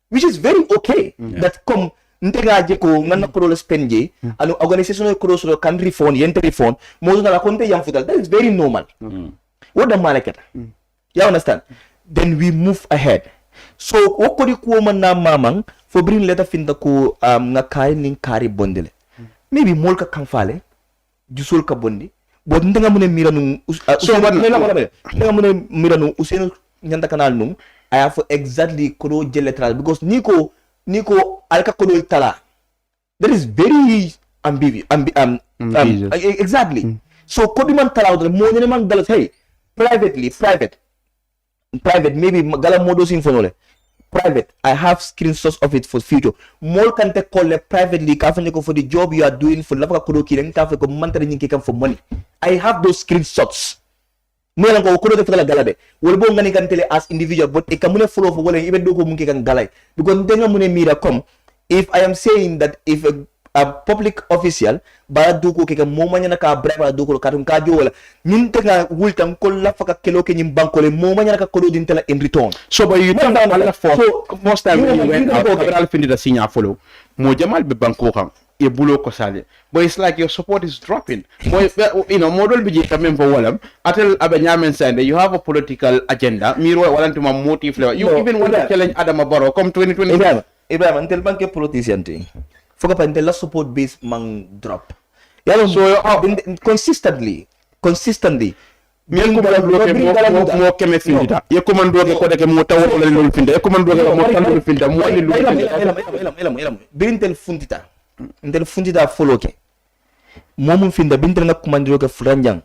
which is very okay. That come ntega je ko ngana ko spend je anu organisation ko so can refund yente refund mo na la konte yang futal. That is very normal. What the malaketa? You understand? Then we move ahead. So okori ko man na mamang for bring letter finda ko nga kay ning kari bondele. Maybe mol ka kamfale jusul ka bondi. But nga mune mira nung nga mune mira nung useno nyanda kanal nung I have exactly kodo jeletral because niko alka kodo tala. That is very ambiguous. Exactly. So kodi man tala odre mo ne man dalat hey private maybe gala modos infonole private. I have screenshots of it for future. More can take call privately for the job you are doing for lava kudoki and for monthly for money. I have those screenshots. More than go kudo for gala de. We'll go ngani can tell as individual, but a kamune follow for even do munki can gala because then mune mira come. If I am saying that if a public official ba duko ke momanya na ka brava duko ka tum ka jola ninte nga wultam ko la faka kelo ke nyim banko le momanya na ka ko din tela in return. So but you don't know so most time when you went out I'll finish the senior follow mo jamal be banko kam e bulo ko sale but it's like your support is dropping. You know model bi quand même for walam atel abenyamen sande you have a political agenda miro walantuma motive you even want to challenge Adama Barrow come 2020 Ibrahim until banke politician thing foka pa la support base mang drop. So consistently mi commando ke mo keme findita ye commando ke ko de ke mo tawo la lol finda ye commando ke mo tan lol finda mo ani elam bintel fundita foloke momum finda bintel na commandiro ke furanjang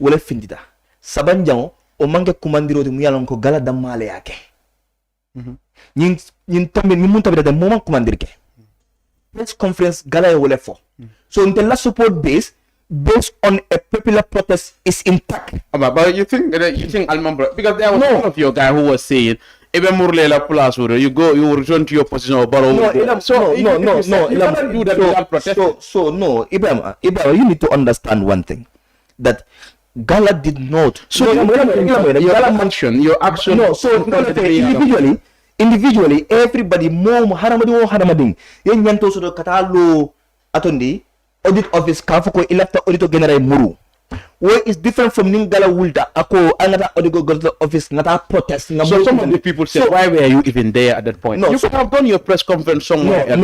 wala findita sabanjang o manke commandiro de mu yalon ko gala damale yake ñin tambe ni mun tabe da moment commandir ke press conference gala e wala fo so until la support based on a popular protest is intact. But you think Almambra, because there was one of your guy who was saying, even Murlela Plus, you return to your position of Barrow. No, you cannot do that without protesting. So no, Ibrahim, you need to understand one thing, that Gala did not. So your action, your action. No, so individually, everybody more haramading. Yen yanto so katalo atondi. Audit office kafuko ilafta auditor general muru where is different from Ningala Wulta ako another auditor office nata protest. So some of the people said, why were you even there at that point? You could have done your press conference somewhere. In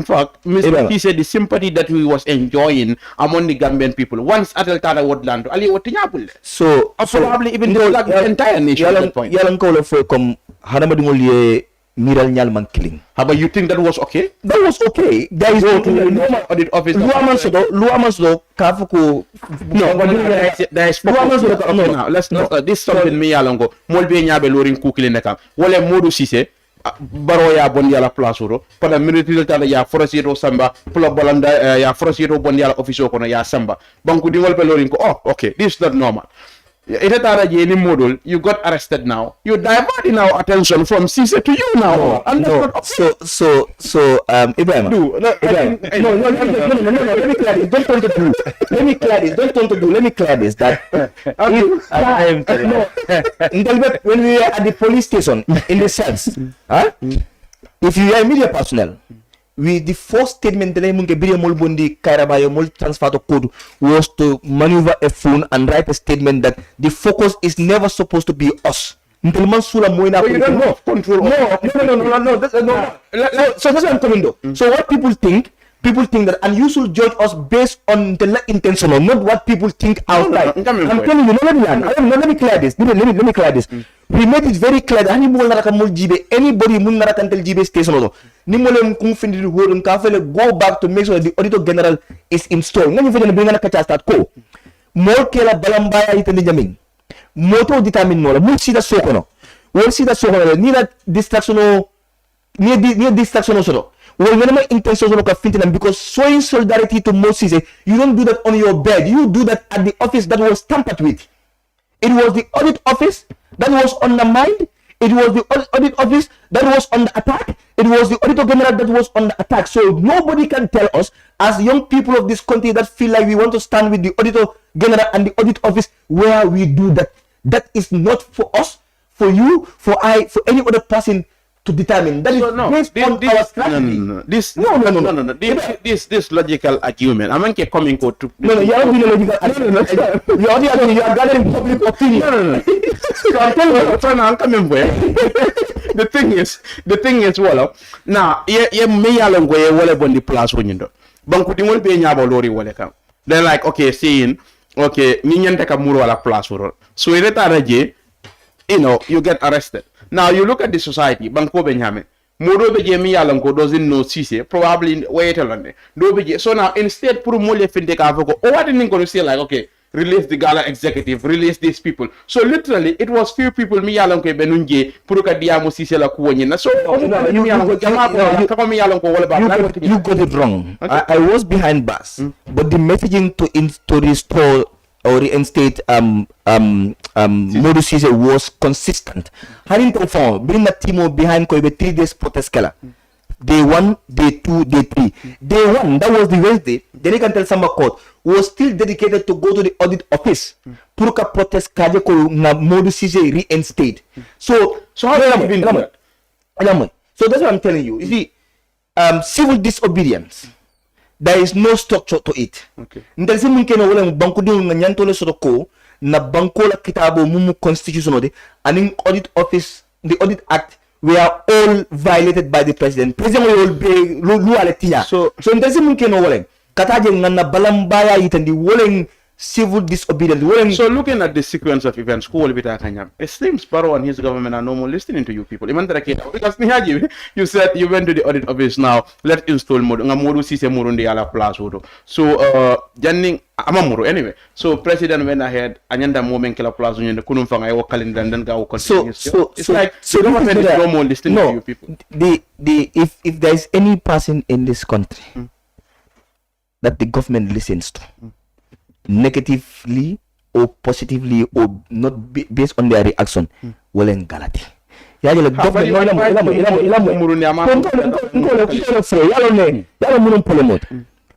fact, he said the sympathy that he was enjoying among the Gambian people once Adeltana would land ali wotinyapul. So probably even the entire nation at that point. Yalan ko for come haramadingoliye Miral Nyalman killing. But you think that was okay? That was okay. There is no normal audit office. Luamansodo, Kafuku. No, there is no. Let's not. This something me alongo. Molbe nyabe lorin kukile neka. Wale modu sise. Baro ya bondi ala place oro. Pada military tala ya forestiero samba. Pula bolanda ya forestiero bondi ala office kono ya samba. Banku dingol pe lorin ko. Oh, okay. This is not normal. You got arrested now. You diverting our attention from Cisse to you now. And no. So Ibrahim. No. Let me clear this. Don't turn to do. Let me clear this. That when we are at the police station, in the sense, if you are media personnel, the first statement that transfer to code was to maneuver a phone and write a statement that the focus is never supposed to be us. So that's what I'm coming though. So what people think that, and you should judge us based on the intentional, not what people think outside. I'm telling you, let me clear this. Let me clear this. We made it very clear that anybody can tell GB station. Go back to make sure that the auditor general is installed. More kela balambaya itendi jamin. Moto determine no. Mul sida sokono. Wol sida sokono. Ni na distraction ni distraction soro. Well, whenever intentions of finting because showing solidarity to Moses, you don't do that on your bed. You do that at the office that was tampered with. It was the audit office that was undermined. It was the audit office that was on the attack. It was the auditor general that was on the attack. So nobody can tell us, as young people of this country that feel like we want to stand with the auditor general and the audit office, where we do that. That is not for us, for you, for any other person to determine. That is based on our strategy. This logical argument. I'm not coming to. No, you are not logical argument. You are gathering public opinion. So I'm telling you, I'm coming where. The thing is, well, now, me along where wale bondi plus window. Banku di wole be nyaba lori wale kam. They're like, okay, saying, okay, ni nyante ka muru wala plus woro. So it raje, you get arrested. Now you look at the society, Banko Benjamin. Modo beje mi yalanko doesn't know Cisse, probably wait alone. So now instead put mole finte ka avoko. Oh, what didn't going to say like, okay, release the Gala executive, release these people. So literally it was few people mi yalanko benunje puruka diamo Cisse la kuonye. So you got it wrong. Okay. I was behind bars, but the messaging to restore or reinstate Modu Cisse was consistent. Harrington Fong, bring the team behind Kobe 3 days protest kala. Day 1, day 2, day 3. Day 1, that was the Wednesday. Then you can tell Samba Court was still dedicated to go to the audit office. Puruka protest kaje ko na Modu Cisse reinstate. So how have you been doing that? So that's what I'm telling you. You see, civil disobedience. There is no structure to it. Okay. Ndalisi mungkeno wala banku di nganyantole sotoko na banko la kitabo mumu constitution de and audit office the audit act were all violated by the president. President will be lu aletia. So ndalisi mungkeno wala kataje ngana balambaya itandi wala civil disobedience. So looking at the sequence of events, it seems Barrow and his government are no more listening to you people. Because you said you went to the audit office now, let's install Modu Sise Murundi ala Plaza. So Janning Amamuru anyway. So President went ahead Anyanda moment Kila Plaza and the Kunumfang I walk calendar and then go continue. So the government is no more listening to you people. If there is any person in this country that the government listens to negatively or positively or not based on their reaction, well in Galati.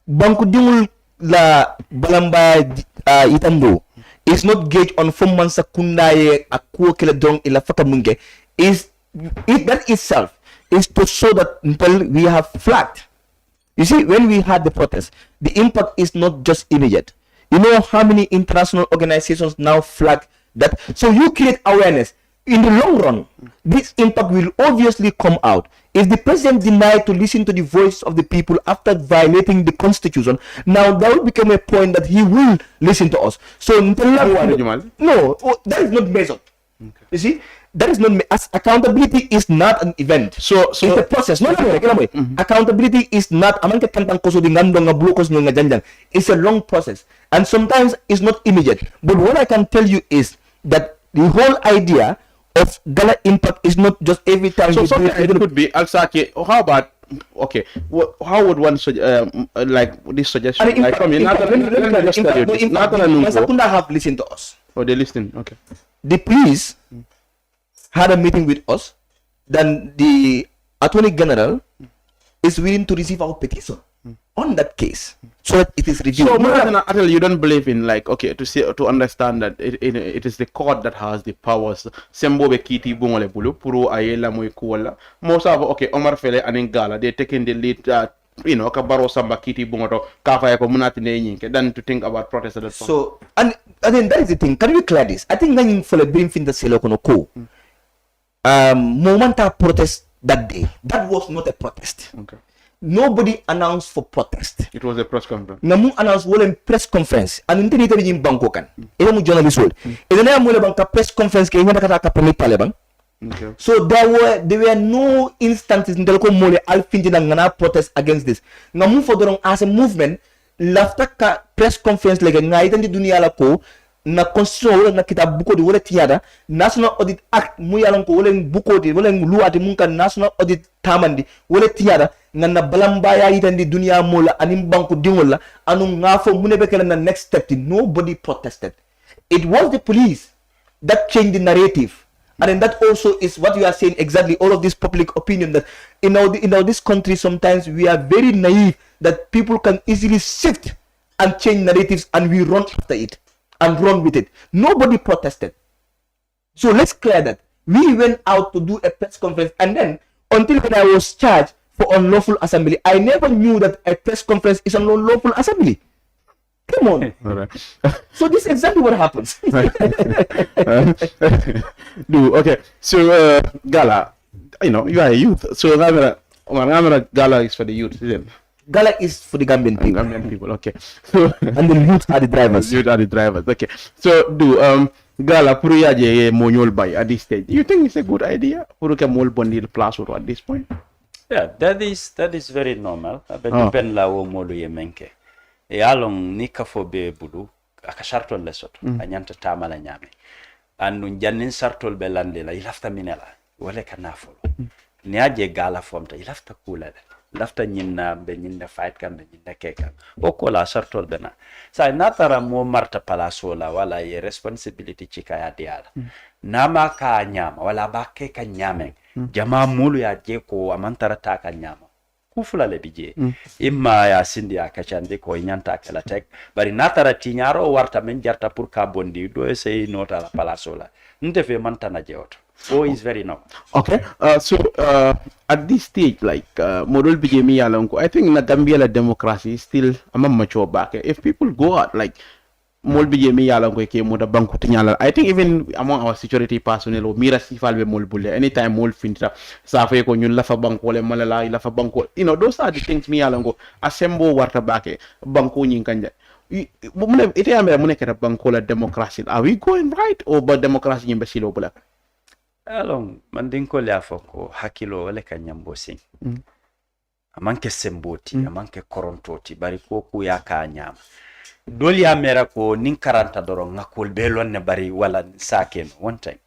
Banku dingul la balamba itambo is not gauge on forman sakunda ye akuo kila dong ila faka munge is it that itself is to show that we have flagged. You see, when we had the protest, the impact is not just immediate. You know how many international organizations now flag that? So you create awareness. In the long run, this impact will obviously come out. If the president denied to listen to the voice of the people after violating the constitution, now that will become a point that he will listen to us. So no, that is not measured. Okay. You see, that is not accountability is not an event. So it's a process. Accountability is not. It's a long process, and sometimes it's not immediate. But what I can tell you is that the whole idea of GALA impact is not just every time. So it could be Alsaki. How about how would one like this suggestion? Like from not have listened to us. Oh, they listen. Okay. The police had a meeting with us. Then the Attorney General is willing to receive our petition on that case, so that it is reviewed. So, you don't believe in to understand that it is the court that has the powers. Sembo be kiti bungole bulu puru ayela moy kuwala. Most of Omar Fele and GALA they taking the lead. Kabaro samba kiti bungoto kafa ko munati ne nyinke than to think about protest at that point. So and then that is the thing. Can we clear this? I think nanging for the bring fin the selo kono ko. Momenta protest that day. That was not a protest. Okay. Nobody announced for protest. It was a press conference. Namu announced a press conference. And in the in Bangkokan. Ila mu journalist world. Ila na mo banka press conference ke hinda kata ka permit palebang. Okay. So there were no instances in the local mole alfinji na ngana protest against this. Namu for dorong as a movement lafta ka press conference like nga itandi dunia la ko na constitution wala na kita buko di wala tiada National Audit Act mu yalan ko wala buko di wala luati munka National Audit tamandi wala tiada na balamba ya itandi dunia mola anim banku dingola anu ngafo munebekela na next step. Nobody protested. It was the police that changed the narrative. And then that also is what you are saying exactly, all of this public opinion that in this country sometimes we are very naive that people can easily shift and change narratives and we run after it and run with it. Nobody protested. So let's clear that. We went out to do a press conference and then until when I was charged for unlawful assembly, I never knew that a press conference is an unlawful assembly. Come on. All right. So this is exactly what happens. Okay. So GALA, you are a youth. So GALA is for the youth, isn't it? GALA is for the Gambian people. Gambian people, okay. So and the youth are the drivers. Youth are the drivers, okay. So GALA Puruyaje Monyol by at this stage. You think it's a good idea? Puruka Mol Bondil Plus at this point? Yeah, that is very normal. Depend la wo modu yemenke. E along nika fo be bulu akashartol lesot anyanta tamala nyame anu jannin sartol be lande la ilafta minela wala kanafolo ni aje GALA fomta ilafta kula lafta nyinna be nyinna fight kan be nyinna keka o kola sartol bena sa natara mo marta palaso la wala ye responsibility chika ya diala nama ka nyama wala bakke ka nyame jama mulu ya je ko amantara ta ka nyama kufula le bije imma ya sindi akachande ko nyanta kala tek bari natara tinyaro warta men jarta pour ka bondi do essayer nota la palasola ndefe mantana jeoto is very normal. Okay. So at this stage, like model bije mi yalonko, I think na Gambia la democracy is still mature back. If people go out like mol bije mi yalonko ke moda banku tinyala, I think even among our security personnel o mira sifal be mol bulle anytime mol finta sa fe ko ñun la fa banko le malala la fa banko, those are the things mi yalonko asembo warta back banko ñin kanja. ite amera mu nekk bankola democracy. Are we going right or but democracy nyimbe silo bula? Alors, man dinko le afoko hakilo wale kanyambo sing. Amanke semboti, amanke korontoti, bari ko ku ya kanyama. Doli amera ko nin karanta doro ngakol belon ne bari wala saken one time.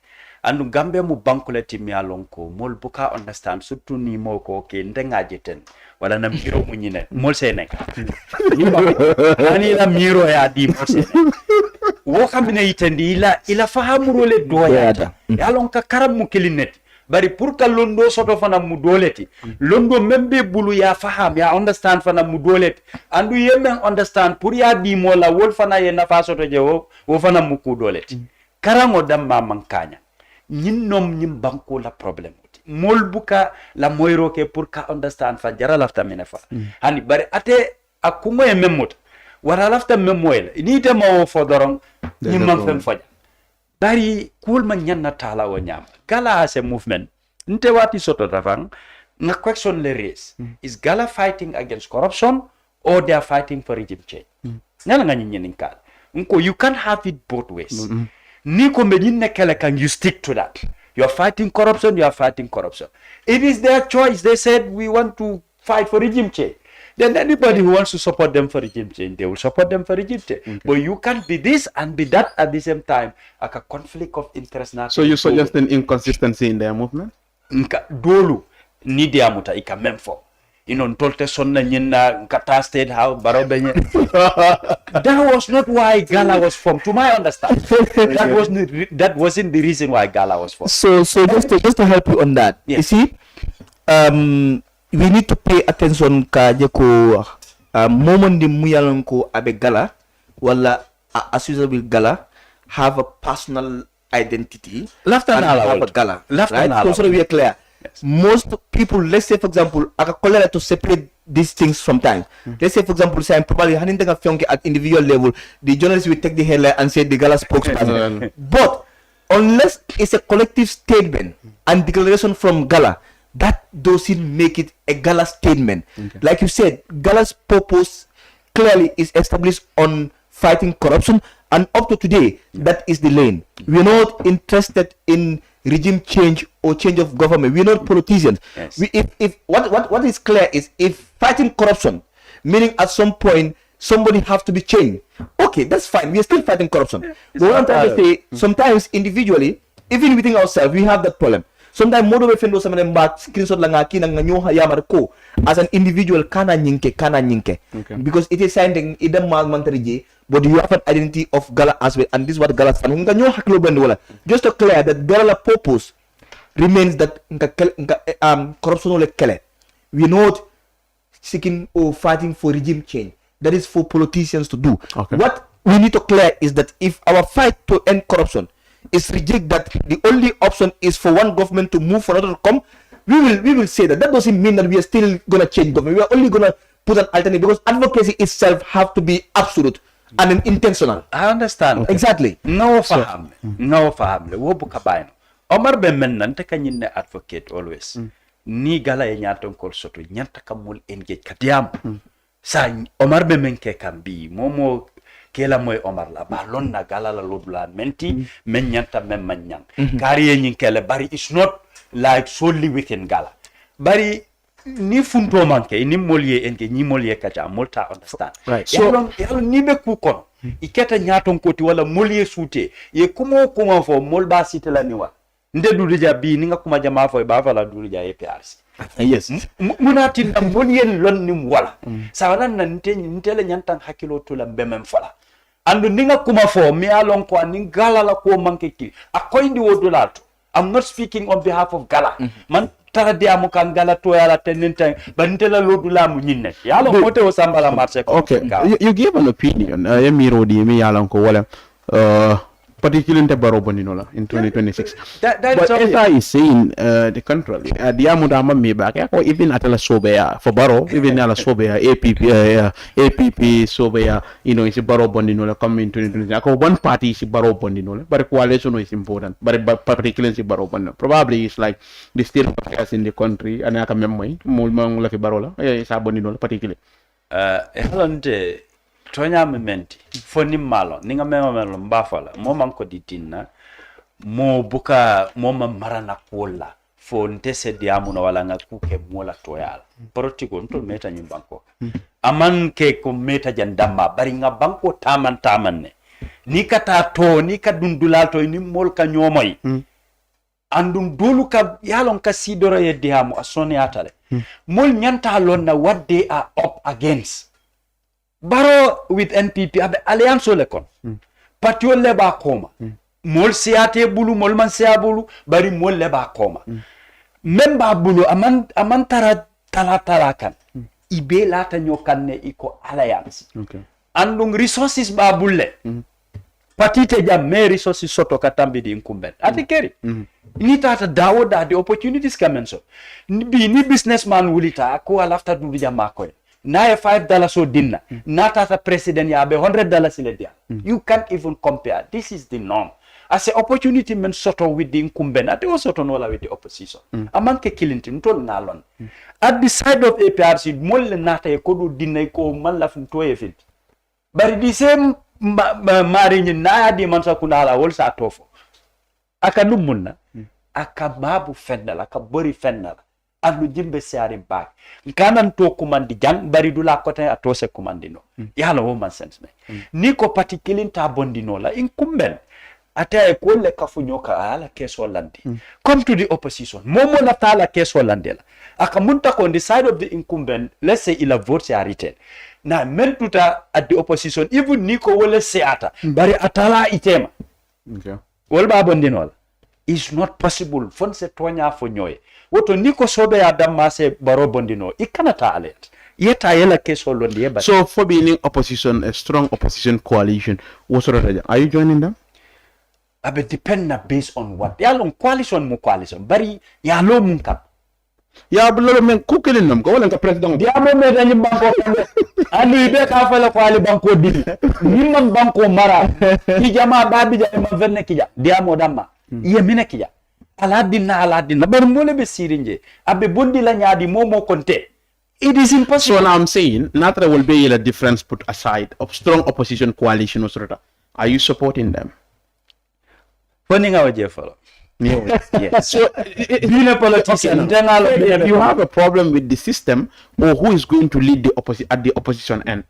Andu Gambia mu bankole timi alon ko mol buka understand surtout ni mo ko ke ndenga jeten wala na miro mu nyine mol se nek. Ani la miro ya di mol se. Wo kamine yitendi ila fahamuro le doyata. Alon ka karam mu kilinet. Bari pour ka londo soto fana mu doleti. Londo membe bulu ya faham ya understand fana mu doleti. Andu yemen understand pour ya di mola wol fana ye nafa soto je wo fana mu ku doleti. Karango damma mankanya. Ñin nom ñim banko la problème mol buka la moyro ke pour ka understand fa jara lafta mena fa hani bari ate akungo e memot wara lafta memoel ni te mo fodoron ñim man fem faja bari kul ma ñanna tala wo ñam gala as a movement nte wati soto tafang na question le race is gala fighting against corruption or they are fighting for regime change ñala nga ñin kal nko you can't have it both ways Niko medine kele can you stick to that? You are fighting corruption, you are fighting corruption. It is their choice. They said we want to fight for regime change. Then anybody who wants to support them for regime change, they will support them for regime change. Okay. But you can't be this and be that at the same time. Like a conflict of interest now. So you suggest an inconsistency in their movement? Dolu ni dia muta ika memfo. Tolte sonna nyina kata state house barobenye. That was not why Gala was formed, to my understanding. That wasn't the reason why Gala was formed. So just to help you on that, you see, we need to pay attention ka jeko moment di muyalanko abe Gala wala associated with Gala have a personal identity. Left and have a Gala. Left right? and so we are clear. Yes. Most people, let's say for example, I can to separate these things sometimes. Let's say for example, say I'm probably handing at individual level, the journalist will take the headline and say the Gala spokesperson. But unless it's a collective statement and declaration from Gala, that doesn't make it a Gala statement. Okay. Like you said, Gala's purpose clearly is established on fighting corruption, and up to today, that is the lane. We're not interested in regime change or change of government. We're not politicians. Yes. If what is clear is if fighting corruption, meaning at some point somebody have to be changed. Okay, that's fine. We are still fighting corruption. But what I'm trying to say, sometimes individually, even within ourselves, we have that problem. Sometimes modo be fendo sama nemba screenshot la ngaki na nganyo hayamar ko as an individual kana nyinke. Okay. Because it is something idam mantarije, but you have an identity of Gala as well, and this is what Gala stand. Nganyo haklo bend wala. Just to clear that Gala purpose remains that corruption ole kele. We are not seeking or fighting for regime change. That is for politicians to do. Okay. What we need to clear is that if our fight to end corruption is reject that the only option is for one government to move for another to come, we will say that. That doesn't mean that we are still gonna change government. We are only gonna put an alternative, because advocacy itself have to be absolute and intentional. I understand. Okay. Exactly. No faham. No faham. Wo buka bayno. Omar be men nan te kanyine advocate always. Ni Gala e nyaton kol soto nyanta kamul engage kadiam. Sa Omar be men ke kambi momo kela moy Omar la balon na Gala la lodula menti men nyanta men manyang. Kariye nyin kele bari is not like solely within Gala. Bari ni funto manke ni molye enke ni molye kacha molta understand. Right. So yalo ni be ku kon iketa nyaton koti wala molye sute ye kumo fo molba sitela niwa nde Dodou bi ni nga kuma jama fo ba fala Dodou Jah APRC. Yes. Munati na molye lon nim wala sawana na ntele nyantan hakilo to la bemem fala andu ni nga kuma fo mi alon ko ni Gala la ko manke ki akoyndi wodulato. I'm not speaking on behalf of Gala. Man tara dia mo kan Gala to yala tenenten bantela lodula mu nyinne yalo mote o sambala marché ko. Okay, you gave an opinion yamiro di mi yalan ko wala particularly in Baro Boninola in 2026. But SI is saying the contrary. Diamudama me back or even at la Sobea for Baro, even at la Sobea, APP Sobea, it's a Baro Boninola coming in 2026. One party is Baro Boninola, but a coalition is important, but particularly Baro Boninola. Probably it's like the state of affairs in the country, and I can remember, Mulmang like Barola, Saboninola, particularly. tonya mementi foni malo ninga melo mbafala mo manko ditinna mo buka mo marana kola fo ntese diamu na wala nga kuke mola toyala protiko ntol meta nyim banko aman ke ko meta jandamba bari nga banko taman ne ni kata to ni ka dundula to ni mol ka nyomoy andum dolu ka yalon ka sidoro ye diamu asoni atale mol nyanta lon na what they are up against baro with NPP abe alliance le kon patio le ba koma mol siate bulu mol man sia bulu bari mol le ba koma memba bulu aman tala kan ibe lata nyokanne iko alliance andung resources ba bulle patite jam me resources soto katambi di incumbent ati keri ni tata dawo da the opportunities kamen so ni businessman wulita ko alafta du jama ko na $5 so dinna na tata president ya be $100 ile dia you can't even compare. This is the norm. As an opportunity men soto with the incumbent at also soto no with the opposition among ke kilinti ntol nalon at the side of APRC mol nata e kodu dinna ko man la fum toye fit bari the same mari ni na di man sa kunala wol sa tofo aka dumunna aka babu fennala aka bori fennala anu jimbe siari back kanan to kumandi jang bari dula kote atose kumandino yala woman sense me niko particularly ta bondino la incumbent ata e ko le kafunyoka ala keso landi come to the opposition momo la tala keso landela aka munta on the side of the incumbent, let's say ila vote ya written na mentuta at the opposition even niko wole seata bari atala itema wol ba bondino is not possible fonse tonya fo nyoy woto niko sobe ya damase baro bondino ikanata alet yeta yela keso londi ba. So for being opposition, a strong opposition coalition, what sort of are you joining them? Abe depend na based on what ya long coalition mo coalition bari ya lo mun kap ya bulo men kukelin nam ko wala ka president dia mo me dañu banko ani be ka fa la kwali banko dili ni man banko mara ki jama babi ja ma verne ki ja dia mo damma ye mine ki ja ala dinna bar mo le be sirinje abe bondi la nyaadi momo konte. It is impossible. So now I'm saying Natra will be a difference put aside of strong opposition coalition or sort of. Are you supporting them? Funding our JFL. Yes. So, being a politician, if you have a problem with the system, or who is going to lead the at the opposition end?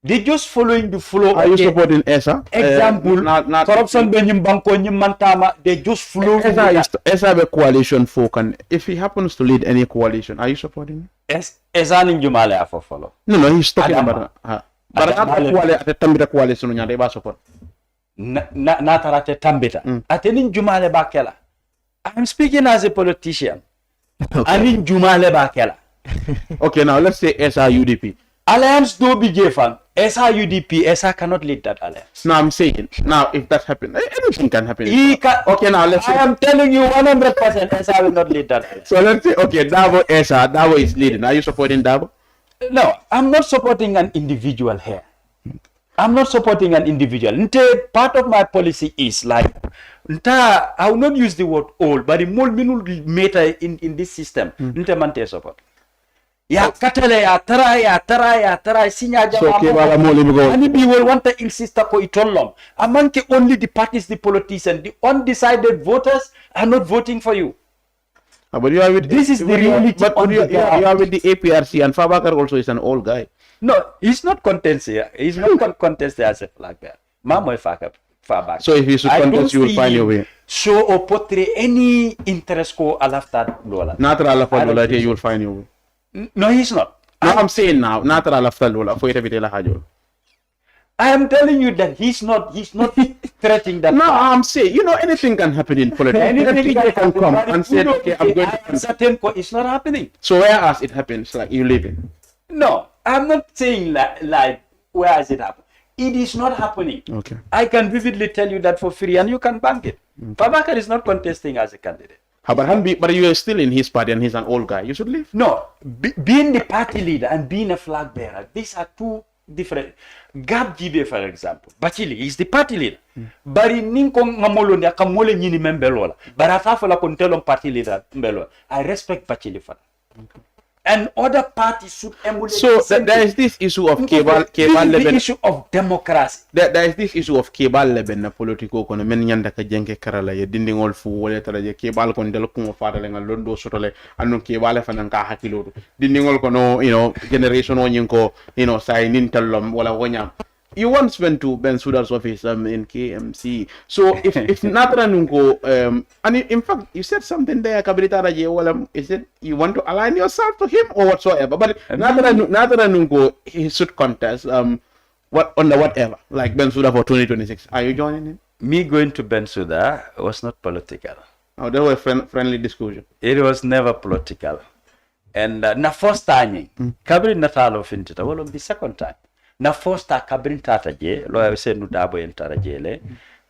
They just following the flow. Are you supporting ESA? Example, corruption benyim banko nyimantama. They just flow. ESA be coalition folk, and if he happens to lead any coalition, are you supporting him? ESA ninjumale afo follow. No, he's talking about. But at Tambita coalition, they were support. Natarate Tambita. Atenin Jumale Bakela. I'm speaking as a politician. Anin Jumale Bakela. Okay, now let's say SRUDP. Alliance do be Jefan. SRUDP, SR cannot lead that alliance. No, I'm saying, now if that happens, anything can happen. Okay, now let's say. I am telling you 100% SR will not lead that alliance. So let's say, okay, Davo is leading. Are you supporting Davo? No, I'm not supporting an individual here. I'm not supporting an individual. Part of my policy is like, I will not use the word all, but the more matter in this system. Mante support. Ya katale ya tara sinya jama. So kebala mo libo. Ani bi will want to insist ko itolom. Amanke only the parties, the politicians, the undecided voters are not voting for you. But you are with this is the reality. But you are with the APRC, and Fabakar also is an old guy. No, he's not contest here. He's not contest as a flag bearer. Mama Fabakar. So if you should contest, you will find your way. Show or portray any interest ko alafta Lola. Not alafta Lola, you will find your way. No, he's not. No, I'm saying now, not alafta Lola. For it, I am telling you that he's not threatening that. No, I'm saying, anything can happen in politics. Anything can come and say, okay, I'm going to. Certain it's not happening. So whereas it happens, like you live in. No, I'm not saying like where is it happen. It is not happening. Okay. I can vividly tell you that for free, and you can bank it. Fabakar is not contesting as a candidate. But you are still in his party, and he's an old guy. You should leave. No, being the party leader and being a flag bearer, these are two different. Gab Gibe, for example, Bachili is the party leader. Bari ninko ngamolo ni akamole nyini membelola. Baratafa la kontelon party leader membelola. I respect Bachili for that. and other parties should emulate. So there is this issue of cable the issue of democracy. There is this issue of cable leben na politiko kono men nyanda ka jenke karala ye dindingol fu wala tara je cable kon del ko faatale ngal londo sotole annon cable fa nan ka hakilo dindingol kono generation on yinko say nintallom wala wonyam. You once went to Bensouda's office in KMC. So if Natara Nungo, and in fact, you said something there, is it you want to align yourself to him or whatsoever? But Natara Nungo, he should contest under whatever, like Bensouda for 2026. Are you joining him? Me going to Bensouda was not political. Oh, there was friendly discussion. It was never political. And na first time, Kabri Natalo Fintita, well, the second time. Na fosta kabrin tata je lo ya se nu dabo en tara jele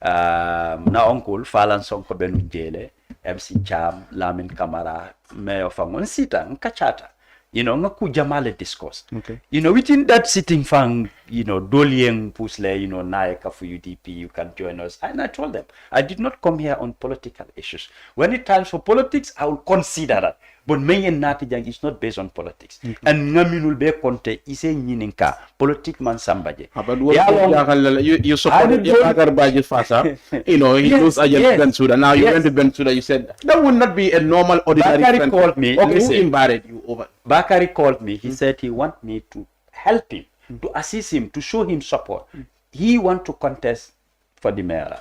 na onkul falan sonko benu jele MC Cham Lamin Camara mayor fangon sita nkachata ngaku jamale discourse okay within that sitting fang dolien pusle naika for UDP you can join us, and I told them I did not come here on political issues. When it times for politics I will consider that, but mayen natijang is not based on politics. And ngaminul be konte ise nyininka politic man sambaje. You supported Agarbaji Fasa. He goes against Bensouda. Now you went to Bensouda, you said that would not be a normal ordinary Bakari friend. called me. Okay, who invited you over? Bakari called me. He said he want me to help him, to assist him, to show him support. He want to contest for the mayor.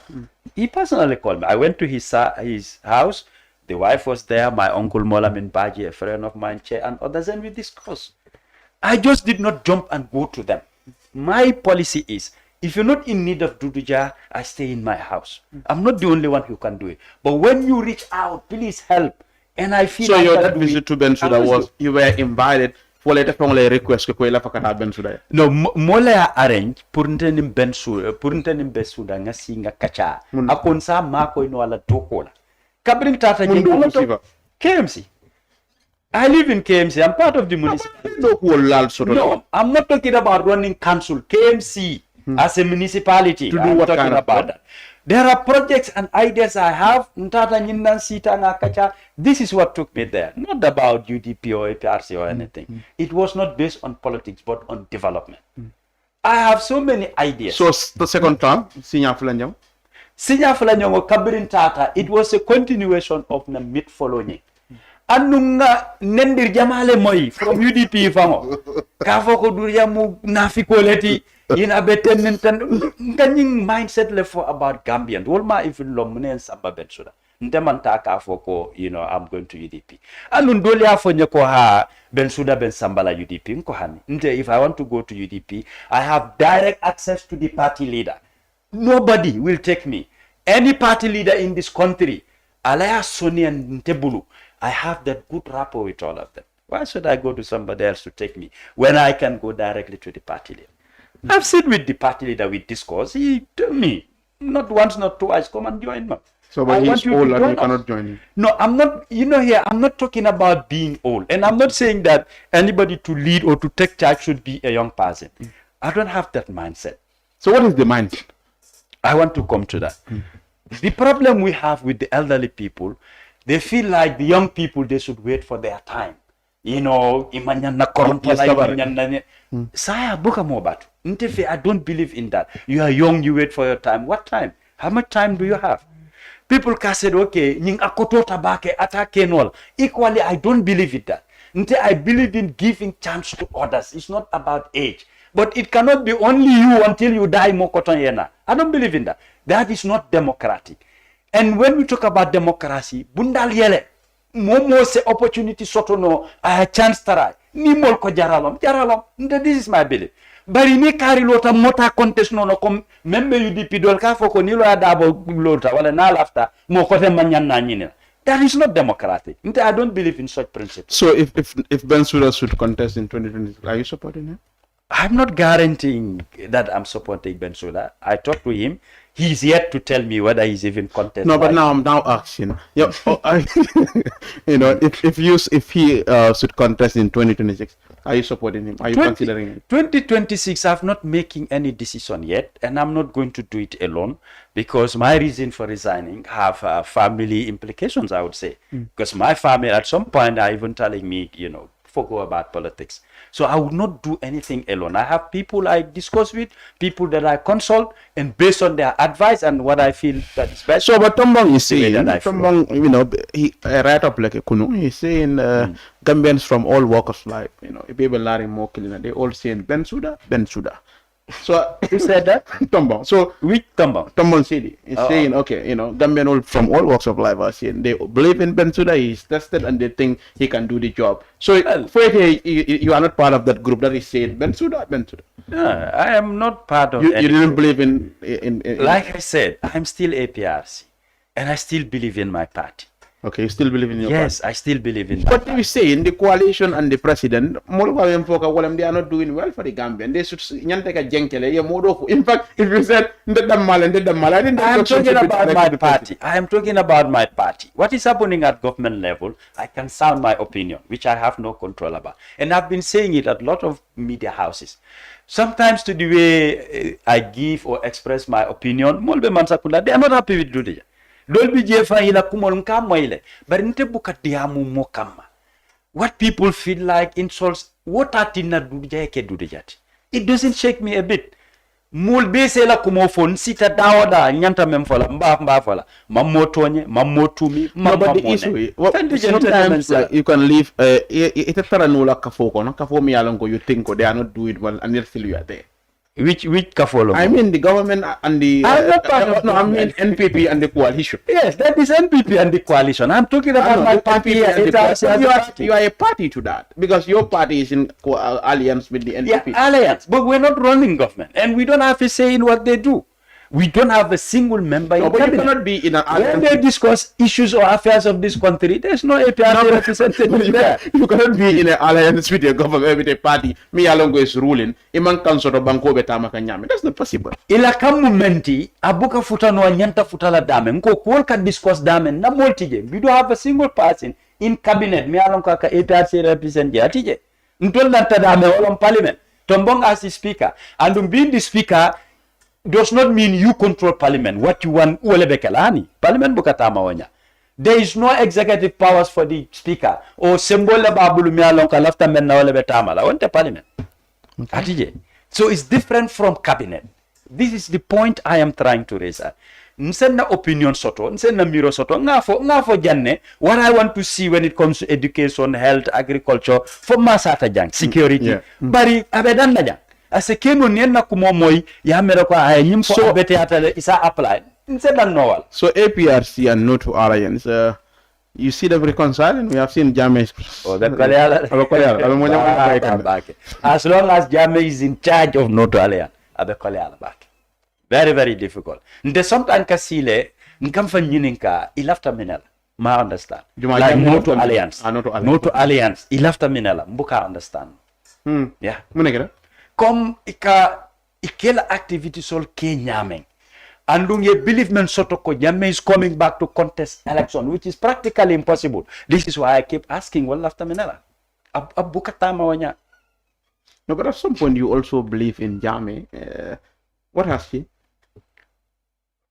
He personally called me. I went to his house. The wife was there, my uncle Molamin Baji, a friend of mine, and others, and we discussed. I just did not jump and go to them. My policy is, if you're not in need of Dodou Jah, I stay in my house. I'm not the only one who can do it. But when you reach out, please help. And I feel so that visit to Bensouda was, you were invited for later from a request ko ila fakata Bensouda. No, mola arrange pour ntenim Bensouda nga singa kacha. Akon sa mako ino ala tokola. Kabring Tata KMC. I live in KMC. I'm part of the municipality. No, I'm not talking about running council. KMC as a municipality. To do what kind of about that. There are projects and ideas I have. This is what took me there. Not about UDP or APRC or anything. It was not based on politics, but on development. I have so many ideas. So the second term, Sinya Fulanjam? Sinya Fulanyongo Kabirin Tata, it was a continuation of the myth following. Anunga nendir jamale moi from UDP fango. Kafoko duriamu nafikoleti in a better kanying mindset left for about Gambian. Wolma even lomune and Samba Bensouda. Ndemanta kafoko, I'm going to UDP. Anundolia for Nyokoha Bensouda Ben Sambala UDP. Nkohani. If I want to go to UDP, I have direct access to the party leader. Nobody will take me. Any party leader in this country, Alaya Soni and Ntebulu, I have that good rapport with all of them. Why should I go to somebody else to take me when I can go directly to the party leader? I've sat with the party leader with discourse. He told me, not once, not twice, come and join me. So, but he's old and you cannot join him. No, I'm not, I'm not talking about being old. And I'm not saying that anybody to lead or to take charge should be a young person. I don't have that mindset. So what is the mindset? I want to come to that. The problem we have with the elderly people, they feel like the young people, they should wait for their time. I don't believe in that. You are young, you wait for your time. What time? How much time do you have? People can say, okay, equally, I don't believe in that. I believe in giving chance to others. It's not about age. But it cannot be only you until you die Mokotonyena. I don't believe in that. That is not democratic. And when we talk about democracy, Bundal yele, momo se opportunity sotono, I had chance tarai. Ni mol ko jaralom. This is my belief. Bari ni kari lota mota contest no kom membe UDP dol ka foko ni lo adabo lota wala na lafta mo kote manyan na nyina. That is not democratic. I don't believe in such principles. So if Bensouda should contest in 2020, are you supporting him? I'm not guaranteeing that I'm supporting Bensouda. I talked to him. He's yet to tell me whether he's even contesting. No, but now I'm asking. Yeah, if he should contest in 2026, are you supporting him? Are you considering him? 2026, I'm not making any decision yet, and I'm not going to do it alone because my reason for resigning have family implications, I would say. Because my family, at some point, are even telling me, forgo about politics. So I would not do anything alone. I have people I discuss with, people that I consult, and based on their advice and what I feel that is best. So, but Tombong is saying, Tombong, you know, he right up like a kunu. He's saying Gambians from all walks of life, you know, people learning more killing, they all saying Bensuda. So who said that? Tombong. So which Tombong? Tombong City is saying, okay, you know, Gambian all from all walks of life are saying they believe in Bensuda. He's tested and they think he can do the job. So you are not part of that group that is saying Bensuda. No, I am not part of. You didn't believe in. Like I said, I'm still APRC, and I still believe in my party. Okay, you still believe in your party? Yes, I still believe in. But you say in the coalition and the president, they are not doing well for the Gambian. They should in fact, if you said I am talking about my party. I am talking about my party. What is happening at government level, I can sound my opinion, which I have no control about. And I've been saying it at a lot of media houses. Sometimes to the way I give or express my opinion, they are not happy with Dodou Jah. Dolbi jefa ila kumol nkama ile but nte buka diamu mokama. What people feel like insults what atina Dodou Jah ke Dodou Jah. It doesn't shake me a bit. Mul bese la kumofon sita dawoda nyanta memfola mba fola mamotonye mamotumi but the issue sometimes you can leave it taranula kafoko no kafo mi alongo you think they are not doing well and yet still you are there. Which kafolo? I mean the government and the I mean NPP and the coalition. Yes, that is NPP and the coalition. I'm talking about my party. You are a party to that because your party is in alliance with the NPP. Yeah, alliance, but we're not running government, and we don't have a say in what they do. We don't have a single member in cabinet. You cannot be in an alliance. When they discuss issues or affairs of this country, there's no APRC representative there. You cannot be in an alliance with your government, with a party. Me alongo is ruling. Iman kanso banko betama kanyame. That's not possible. Ila kamumenti abuka futa no anyanta futala dame. Nko kuol ka discuss dame na multije. We don't have a single person in cabinet. Me alongo ka APRC representative atije. Ntol nanta dame olon parliament. Tombong as the speaker. And being the speaker does not mean you control parliament. What you want, parliament bukatama wanya. There is no executive powers for the speaker. Or symbol babulu mialonka lafta menna wale betama la wante parliament. So it's different from cabinet. This is the point I am trying to raise. Nsenna opinion soto, nsenna miro soto, ngafo janne. What I want to see when it comes to education, health, agriculture, for masata jang, security. Bari abedan na jang. As a kenu nienna kumomoy ya meroko ay nyimpo abete atale isa apply instead of no. So APRC and no to alliance you see them reconciling. We have seen Jammeh. As long as Jammeh is in charge of no to alliance back. Very very difficult. Nde sometimes kasile nkamfa nyininka ilafta minela ma understand like no to alliance. No to alliance ilafta minela mbuka understand. Yeah. Munekera Comme ikela activity sol ke nyameng. Andung ye believe men soto ko Jammeh is coming back to contest election, which is practically impossible. This is why I keep asking, well, after Menela. Abukatama wanya. No, but at some point you also believe in Jammeh. What has he?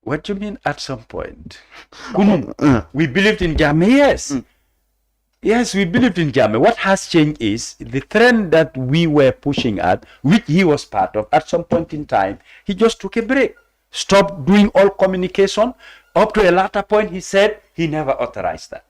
What do you mean at some point? We believed in Jammeh, yes. Yes, we believed in Jammeh. What has changed is the trend that we were pushing at, which he was part of, at some point in time, he just took a break. Stopped doing all communication. Up to a later point, he said he never authorized that.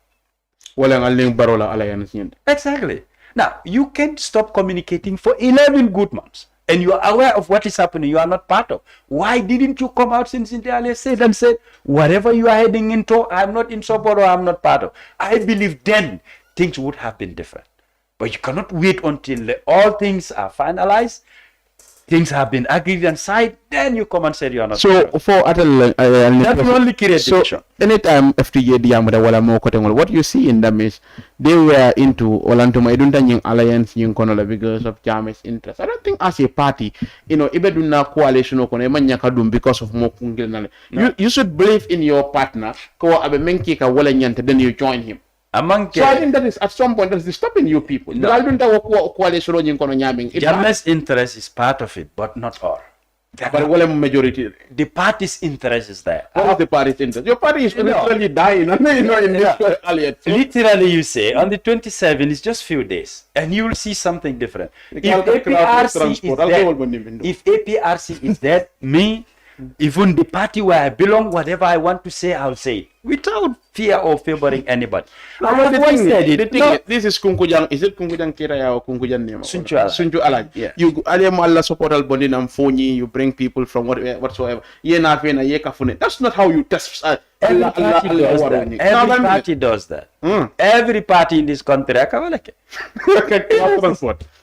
Exactly. Now, you can't stop communicating for 11 good months. And you are aware of what is happening. You are not part of. Why didn't you come out since the earlier said and said, whatever you are heading into, I'm not in support or I'm not part of. I believe then things would have been different. But you cannot wait until all things are finalized, things have been agreed and signed, then you come and say you are not. So for Atal, that will only create division. Anytime FTA diamuda wala mo kotengol, what you see in them is they were into Olantuma idunta nying alliance nying konola because of Jammeh's interest. I don't think as a party, you know, ibeduna coalition okono emanyakadum because of mo kungilnale. You should believe in your partner. Ko abe menki ka wala nyante, then you join him. So I think that is at some point that is stopping you people. Jammeh's interest is part of it, but not all. But what majority? The party's interest is there. What is the party's interest? Your party is literally dying. In this alliance. Literally, you say on the 27th, it's just few days, and you will see something different. If APRC is dead, me, even the party where I belong, whatever I want to say, I'll say it without fear of favoring anybody. This is Kunkujang. Is it Kunkujang Kiraya or Kunkujang Name? Sunju Alaj. Yeah. You Aliam Allah support al Bondin and Foni, you bring people from whatsoever. That's not how you test. Every party does that. Every party in this country.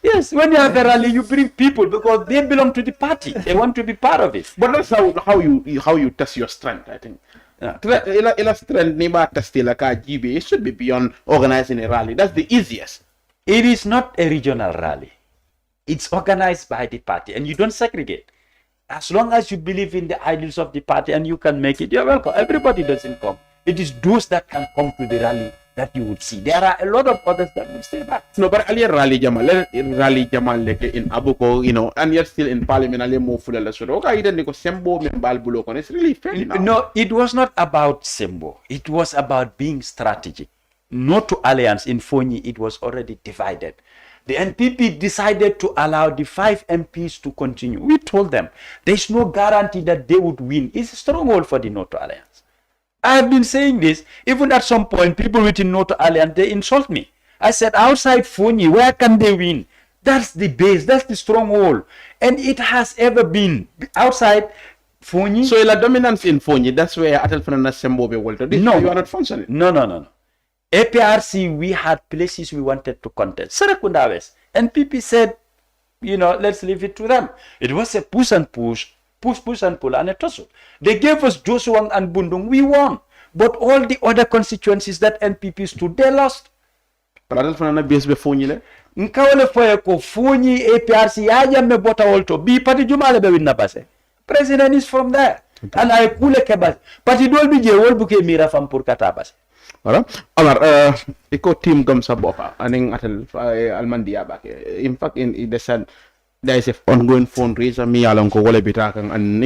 Yes, when you have a rally, you bring people because they belong to the party. They want to be part of it. But that's how you test your strength, I think. It should be beyond organizing a rally. That's the easiest. It is not a regional rally. It's organized by the party, and you don't segregate. As long as you believe in the ideals of the party and you can make it, you're welcome. Everybody doesn't come. It is those that can come to the rally that you would see. There are a lot of others that will stay back. No, but earlier rally Jamal in Abuko, and you're still in parliament. It's really fair now. No, it was not about Sembo. It was about being strategic. Not to alliance in Fonyi, it was already divided. The NPP decided to allow the 5 MPs to continue. We told them there's no guarantee that they would win. It's a stronghold for the Noto Alliance. I have been saying this. Even at some point, people within Noto Alliance, they insult me. I said, outside Fonyi, where can they win? That's the base. That's the stronghold. And it has ever been outside Fonyi. So, the dominance in Fonyi, that's where Atal Fernandez Sembo be Walter. No, you are not functioning. No. APRC, we had places we wanted to contest. Serekunda West. NPP said, let's leave it to them. It was a push and pull, and a tussle. They gave us Joshua and Bundung. We won. But all the other constituencies that NPP stood, they lost. Pradal Fernandez base be Fonyi le? Nkawale foye ko Fonyi APRC aja me bota wolto. Bi pati jumale be winna base. President is from there. Okay. And I kule kebas. Pati dol bi je wol buke mira fam pour kata base. Voilà. Omar, iko team Gamsa Bopa, aning atel Almandia back. In fact, they said there is an ongoing fundraiser. Me along ko wale bitakang, and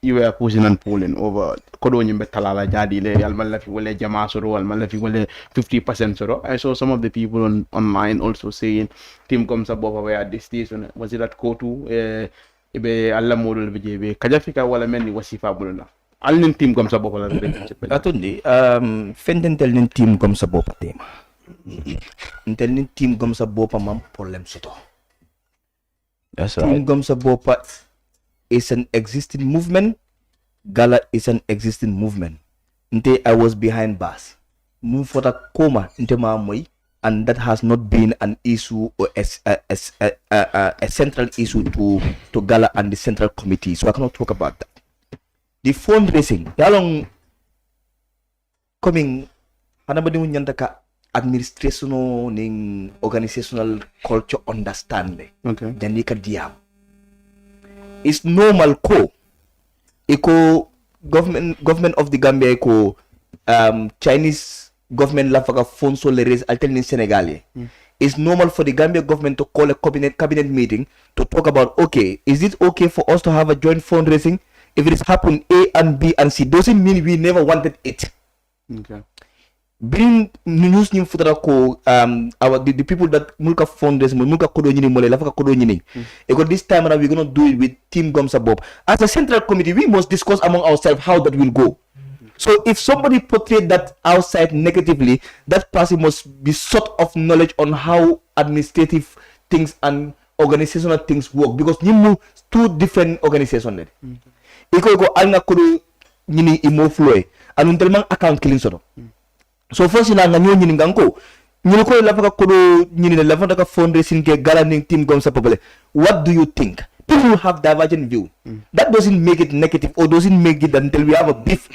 you were pushing and pulling over. Kodonyi betalala jadi le almalafi wale jamasoro, almalafi wale 50% soro. I saw some of the people online also saying team Gamsa Bopa were at this station. Was it at Kotu? Ibe alla modul bejebe. Kajafika wala meni wasifa buluna. Alin team comme ça bopa la relationship. Attendez, fenden tel nin team comme ça bopa tema. Tel nin team comme ça bopa mam problème soto. That's right. Team comme ça bopa is an existing movement. GALA is an existing movement. Nte I was behind bars. Move for the coma nte ma moy, and that has not been an issue or a central issue to GALA and the central committee. So I cannot talk about that. The fundraising, yalong coming hanabadi mo nyanta ka administrational ning organizational culture understand le. Okay. Then ka diam. It's normal ko. Iko government of the Gambia ko Chinese government la faka fonso le res altel in Senegal. It's normal for the Gambia government to call a cabinet meeting to talk about, okay, is it okay for us to have a joint fundraising? If it is happened A and B and C, doesn't mean we never wanted it. Okay. Bring news new for the people that mulka fundraising, mulka kodo nyini mole, lafaka kodo nyini. Because this time around we're gonna do it with Team Gamsa Bob. As a central committee, we must discuss among ourselves how that will go. So if somebody portrayed that outside negatively, that person must be sort of knowledge on how administrative things and organizational things work, because you two different organizations. Iko alna kodo nyini imo flow anu telmang account killing soto. So first ina nga nyoni nganko nyini ko lafaka kodo nyini na lafaka ka fundraising ke GALA ning Team Gamsa Popole. What do you think? People have divergent view. That doesn't make it negative or doesn't make it until we have a beef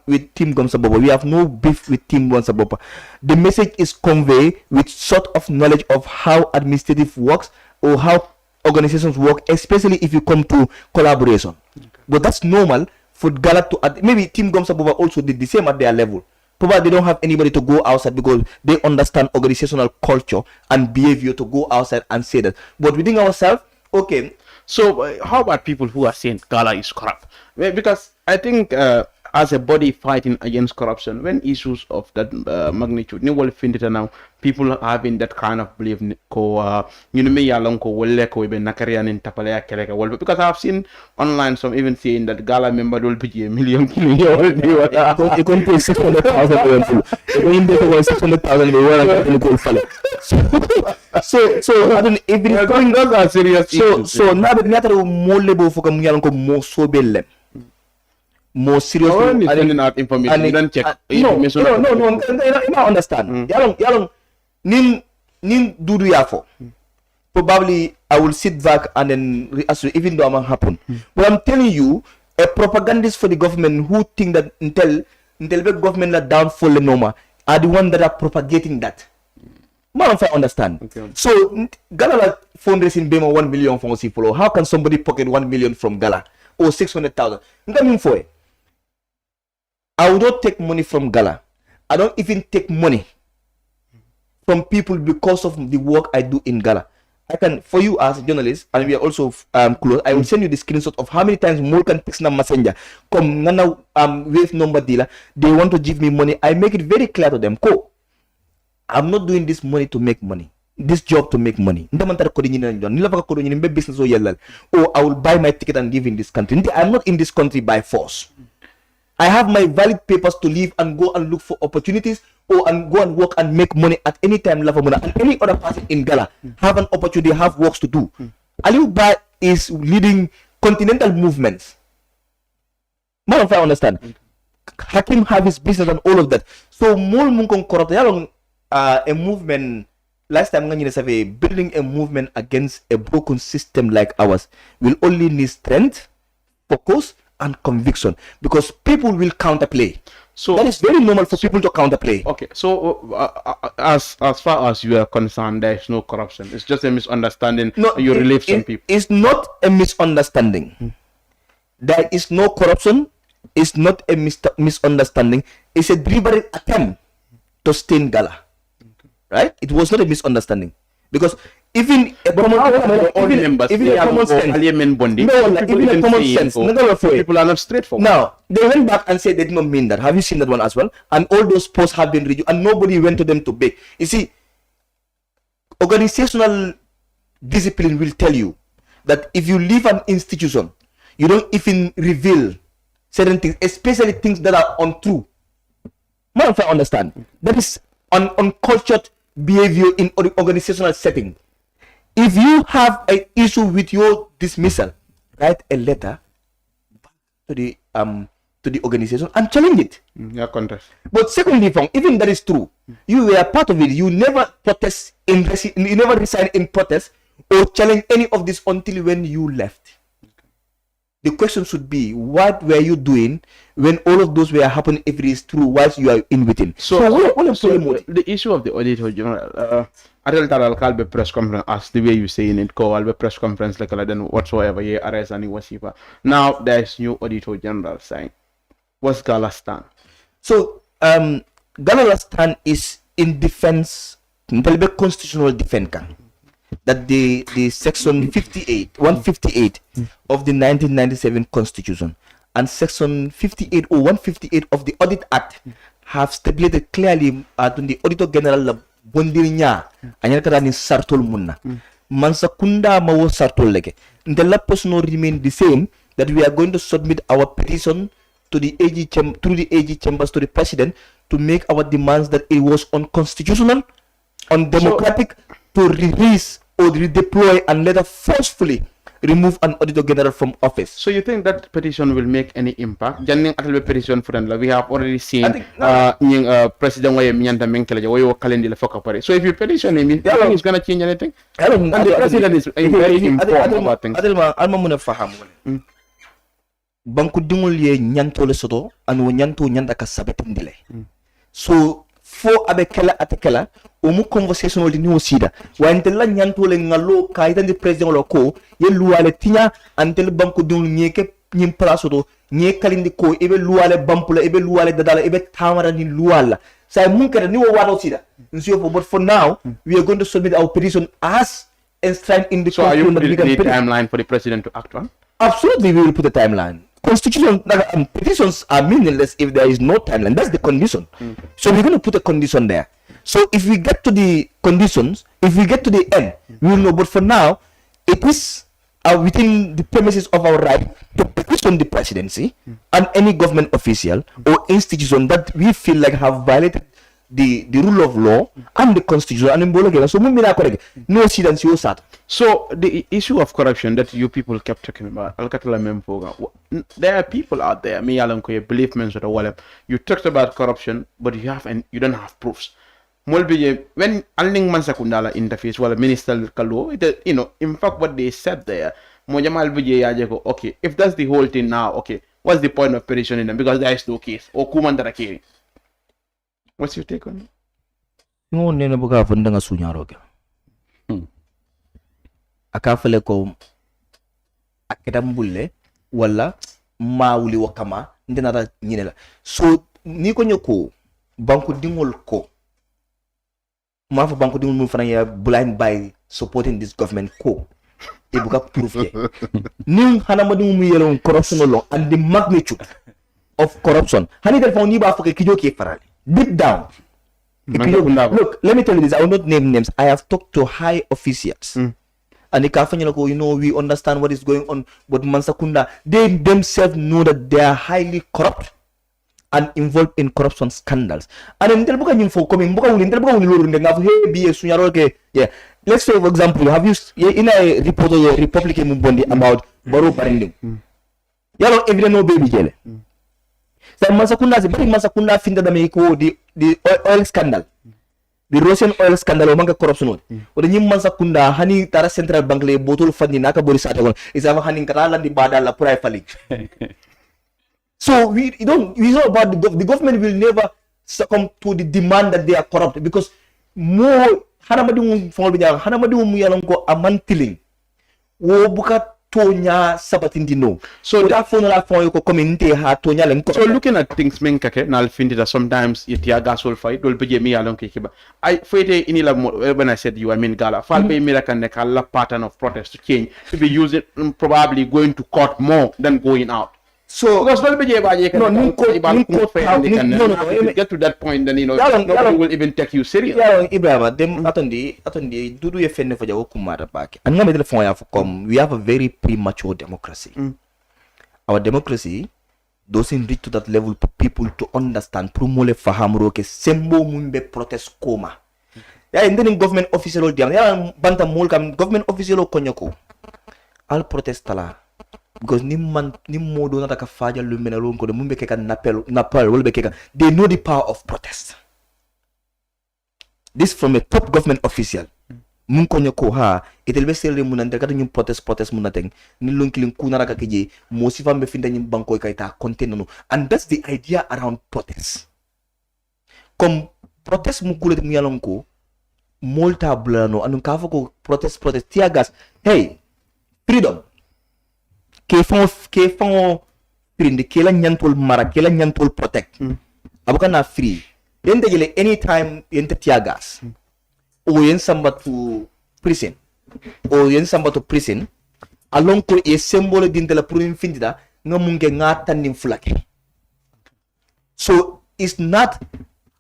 with Team Gamsa Bopa. We have no beef with Team Gamsa Bopa. The message is conveyed with sort of knowledge of how administrative works or how organizations work, especially if you come to collaboration. But that's normal for GALA to maybe Team Gamsa Bopa also did the same at their level. Probably they don't have anybody to go outside because they understand organizational culture and behavior to go outside and say that. But within ourselves, okay, So how about people who are saying GALA is corrupt? Well, because I think as a body fighting against corruption, when issues of that magnitude, new world find it now, people having that kind of belief, because I've seen online some even saying that GALA member will be $1 million. You can pay 600,000. So I don't even those are serious issues. So now the matter more label for more so belle. More serious sending out information. You don't check no, I understand. Yalong nin dudu yafo. Probably I will sit back and then even though it happen. But I'm telling you, a propagandist for the government who think that until the government la downfall norma are the one that are propagating that. Man, if I understand. Okay. So GALA fundraising Bema 1 million from follow. How can somebody pocket 1 million from GALA or 600,000? I mean for it. I would not take money from GALA. I don't even take money from people because of the work I do in GALA. I can, for you as a journalist, and we are also close, I will send you the screenshot of how many times more can text na messenger come nana wave number dealer. They want to give me money. I make it very clear to them. Ko, I'm not doing this money to make money. This job to make money. Business or I will buy my ticket and live in this country. I'm not in this country by force. I have my valid papers to leave and go and look for opportunities or and go and work and make money at any time. And any other person in GALA have an opportunity, have works to do. Aliou Ba is leading continental movements. Man, if I understand. Hakim have his business and all of that. So more munkong corrupt. A movement. Last time building a movement against a broken system like ours will only need strength, focus, and conviction, because people will counterplay. So that is very normal for people to counterplay. Okay, so as far as you are concerned, there is no corruption. It's just a misunderstanding. No, you relieve some people. It's not a misunderstanding. There is no corruption. It's not a misunderstanding. It's a deliberate attempt to stain GALA. Right? It was not a misunderstanding, because even a common sense, people are not straightforward. Now they went back and said they did not mean that. Have you seen that one as well? And all those posts have been reviewed, and nobody went to them to beg. You see, organizational discipline will tell you that if you leave an institution, you don't even reveal certain things, especially things that are untrue. Man, if I understand, that is uncultured behavior in organizational setting. If you have an issue with your dismissal, write a letter to the organization and challenge it. Yeah, contest. But secondly, even that is true, you were part of it. You never protest you never resign in protest or challenge any of this until when you left. The question should be, what were you doing when all of those were happening if it is true whilst you are in with him? So the issue of the Auditor General, I'll call the press conference as the way you say in it, call the press conference like then whatsoever, yeah, arrest and whatever. Now there's new Auditor General saying, what's GALA's stand? So GALA's stand is in defense, constitutional defense. That the section 158 of the 1997 Constitution and section 58 or 158 of the Audit Act have stipulated clearly the Auditor General Bondirinya anyakara ni sartol munna mansa kunda mawo sartol leke. The la person remain the same, that we are going to submit our petition to the AG through the AG chambers to the President to make our demands that it was unconstitutional, undemocratic, to release or redeploy and later forcefully remove an Auditor General from office. So you think that petition will make any impact? Petition we have already seen President So if you petition him, you think he's going to change anything? And the President is very informed about things. Banku dingul ye nyanto le soto anu nyanto nyanda ka sabetindile. So fo abekela atekela omu conversation di ni sida wa intella nyanto le ngalo kaitan di president lo ko ye luale tinya antel banku dingul nyeke nyim place do nye kalindi ko ebe luale bampula ebe luale dadala ebe tamara ni luala sai munkere ni wo wado sida but for now we are going to submit our petition as enshrined in the So are you constitution. putting a timeline for the president to act on? Absolutely, we will put a timeline. Constitution petitions are meaningless if there is no timeline. That's the condition. So we're going to put a condition there. So if we get to the conditions, if we get to the end, we will know. But for now, it is within the premises of our right to petition the presidency and any government official or institution that we feel like have violated the rule of law and the constitution. And so So the issue of corruption that you people kept talking about, there are people out there, me believe men sort of whatever. You talked about corruption, but you don't have proofs. When Aling Mansakundala interface, well, Minister Kalo, in fact, what they said there, okay, if that's the whole thing now, okay, what's the point of petitioning them? Because there is no case. Or Kumandarakiri. What's your take on it? No, nene buka fundanga sunyaroga. Akafale ko akedambulle wala mauli wakama ndenata nyinela. So niko nyoko banku dingol ko mafa banku dingol mu fana blind by supporting this government ko ibuka proof ye. Ning hanama dingu mu yelon corruption law and the magnitude of corruption. Hani telefon ni ba fuke kijo ke farali. Deep down. Look, let me tell you this. I will not name names. I have talked to high officials. And we understand what is going on. But Mansakunda, they themselves know that they are highly corrupt and involved in corruption scandals. And then let's say, for example, have you in a report of the Republican movement about Baro Barinding? Yellow evident no baby jelly. So Mansakunda finda da meiko the oil scandal, the Russian oil scandal omanga corruption or the Mansakunda honey tara central bank le bottle fund in Nakaboris is our honey Karala the Badala Prai. So we know about the government will never succumb to the demand that they are corrupt because more Hanamadu Muyalongo amantiling Wobuka Tonya Sabatindino. So that so looking at things menkake nal findi that sometimes it ya gasol fight will be me along kiba. I fete inila when I said you I mean Gala Falbe Mirakan Nekala pattern of protest to change to be using probably going to court more than going out. So because get to that point then nobody will even take you serious. Ibrahim them atondi do you fend for your kumara back. And now we have a very premature democracy. Our democracy doesn't reach to that level for people to understand promole fahamro ke sembo mumbe protest koma. And then in government official banta molkam government official konyoko. Al protest tala. Because they know the power of protest. This from a top government official. It will be said that protest munateng nilunkiling kunara kakije mosifa mefinda banko kaita content. And that's the idea around protest. Come protest mukule muyalonko molta blano anun ko protest tear gas. Hey, freedom. Kefon prinde kela nyantol mara kela nyantol protect abuka na free yende jele anytime yente tiagas o yen samba to prison along ko e symbole dinte la pour infindida ngamunge ngata nim fulake. So it's not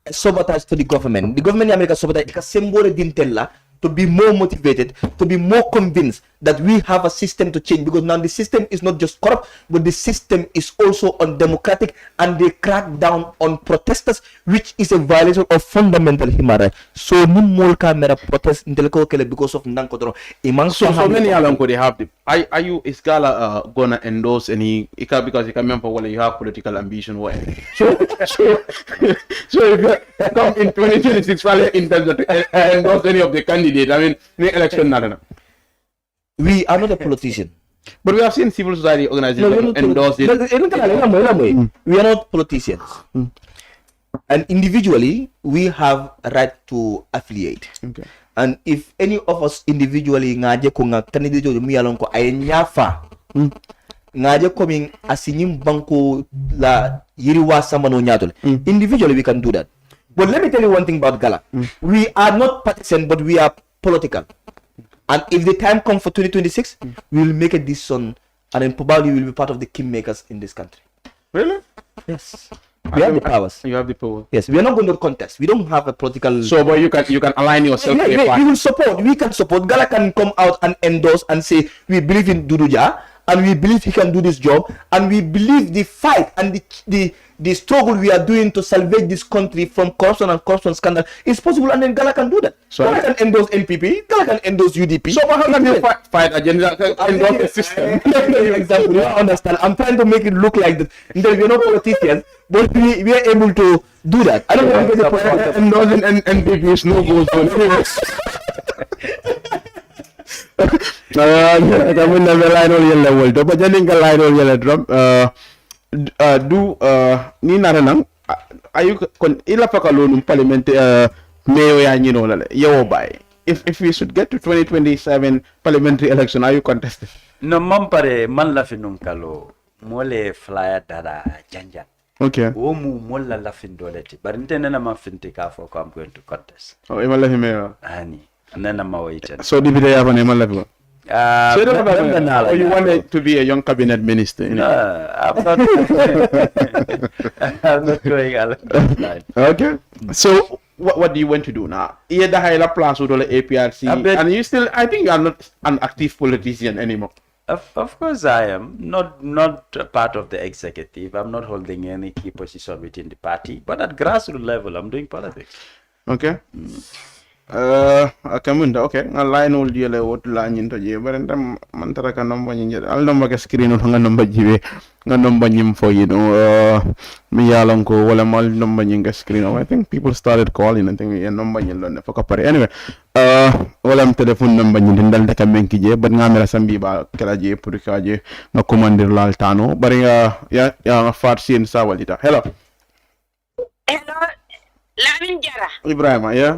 a sabotage to the government America sabotage ka symbole dintella to be more motivated, to be more convinced that we have a system to change, because now the system is not just corrupt, but the system is also undemocratic, and they crack down on protesters, which is a violation of fundamental human rights. So no more camera protest because of Nankotoro. So many Alanko they have is Gala gonna endorse any because you can remember when you have political ambition so if you come in 2026 in terms of endorse any of the candidates, I mean the election nada. We are not a politician. But we have seen civil society organizations endorse it. We are not politicians. And individually, we have a right to affiliate. Okay. And if any of us individually ngaje ko nga candidate mi yalon ko ay nyafa ngaje coming asinyim banko la yiriwa samano nyatol, individually we can do that. But let me tell you one thing about Gala. We are not partisan, but we are political. And if the time comes for 2026, we will make a decision, and then probably we will be part of the kingmakers in this country. Really? Yes. We have the powers. You have the power. Yes, we are not going to contest. We don't have a political. So, but you can align yourself. Yeah, we will support. We can support. Gala can come out and endorse and say we believe in Dodou Jah and we believe he can do this job, and we believe the fight and the struggle we are doing to salvage this country from corruption and corruption scandal is possible, and then Gala can do that. So Gala can endorse NPP. Gala can endorse UDP. So, how can you fight agenda? Endorse the system. Example, you understand? I'm trying to make it look like that. We are not politicians, but we are able to do that. I don't know if the point. Endorsing NPP is no go zone. Kami na line all yellow world. But janing ka line all yellow drum. Ni naranang ayu kon ila pa kalunum parliament mayo ya nyino lale yo bay. If we should get to 2027 parliamentary election, are you contesting? No, mampare man la finum kalo mole flyer dada janja. Okay. Omu mola la fin doleti. But intene na ma finti ka for I'm going to contest. Oh, ema la mayo. Ani. Nana ma waited. So did they have an ema la? So you wanted to be a young cabinet minister? No, I'm not. I'm not going along that line. Okay. So what do you want to do now? You the higher plans with the APRC, and you still. I think you are not an active politician anymore. Of course, I am not a part of the executive. I'm not holding any key position within the party, but at grassroots level, I'm doing politics. Okay. Akamunda okay line old yele wot la nyinto je barenta man taraka nomba nyinje al nomba ka screen nga nomba jibe nga nomba nyim fo you know mi yalon ko wala mal nomba nyinga screen. I think people started calling. I think nomba nyel lon fa ko pare anyway wala am telephone nomba nyinde dal de ka menki je ban nga mera sambi ba kala je pour ka je nga commander lal tano bari ya nga fat sin sa walita. Hello Lamin Jara Ibrahima yeah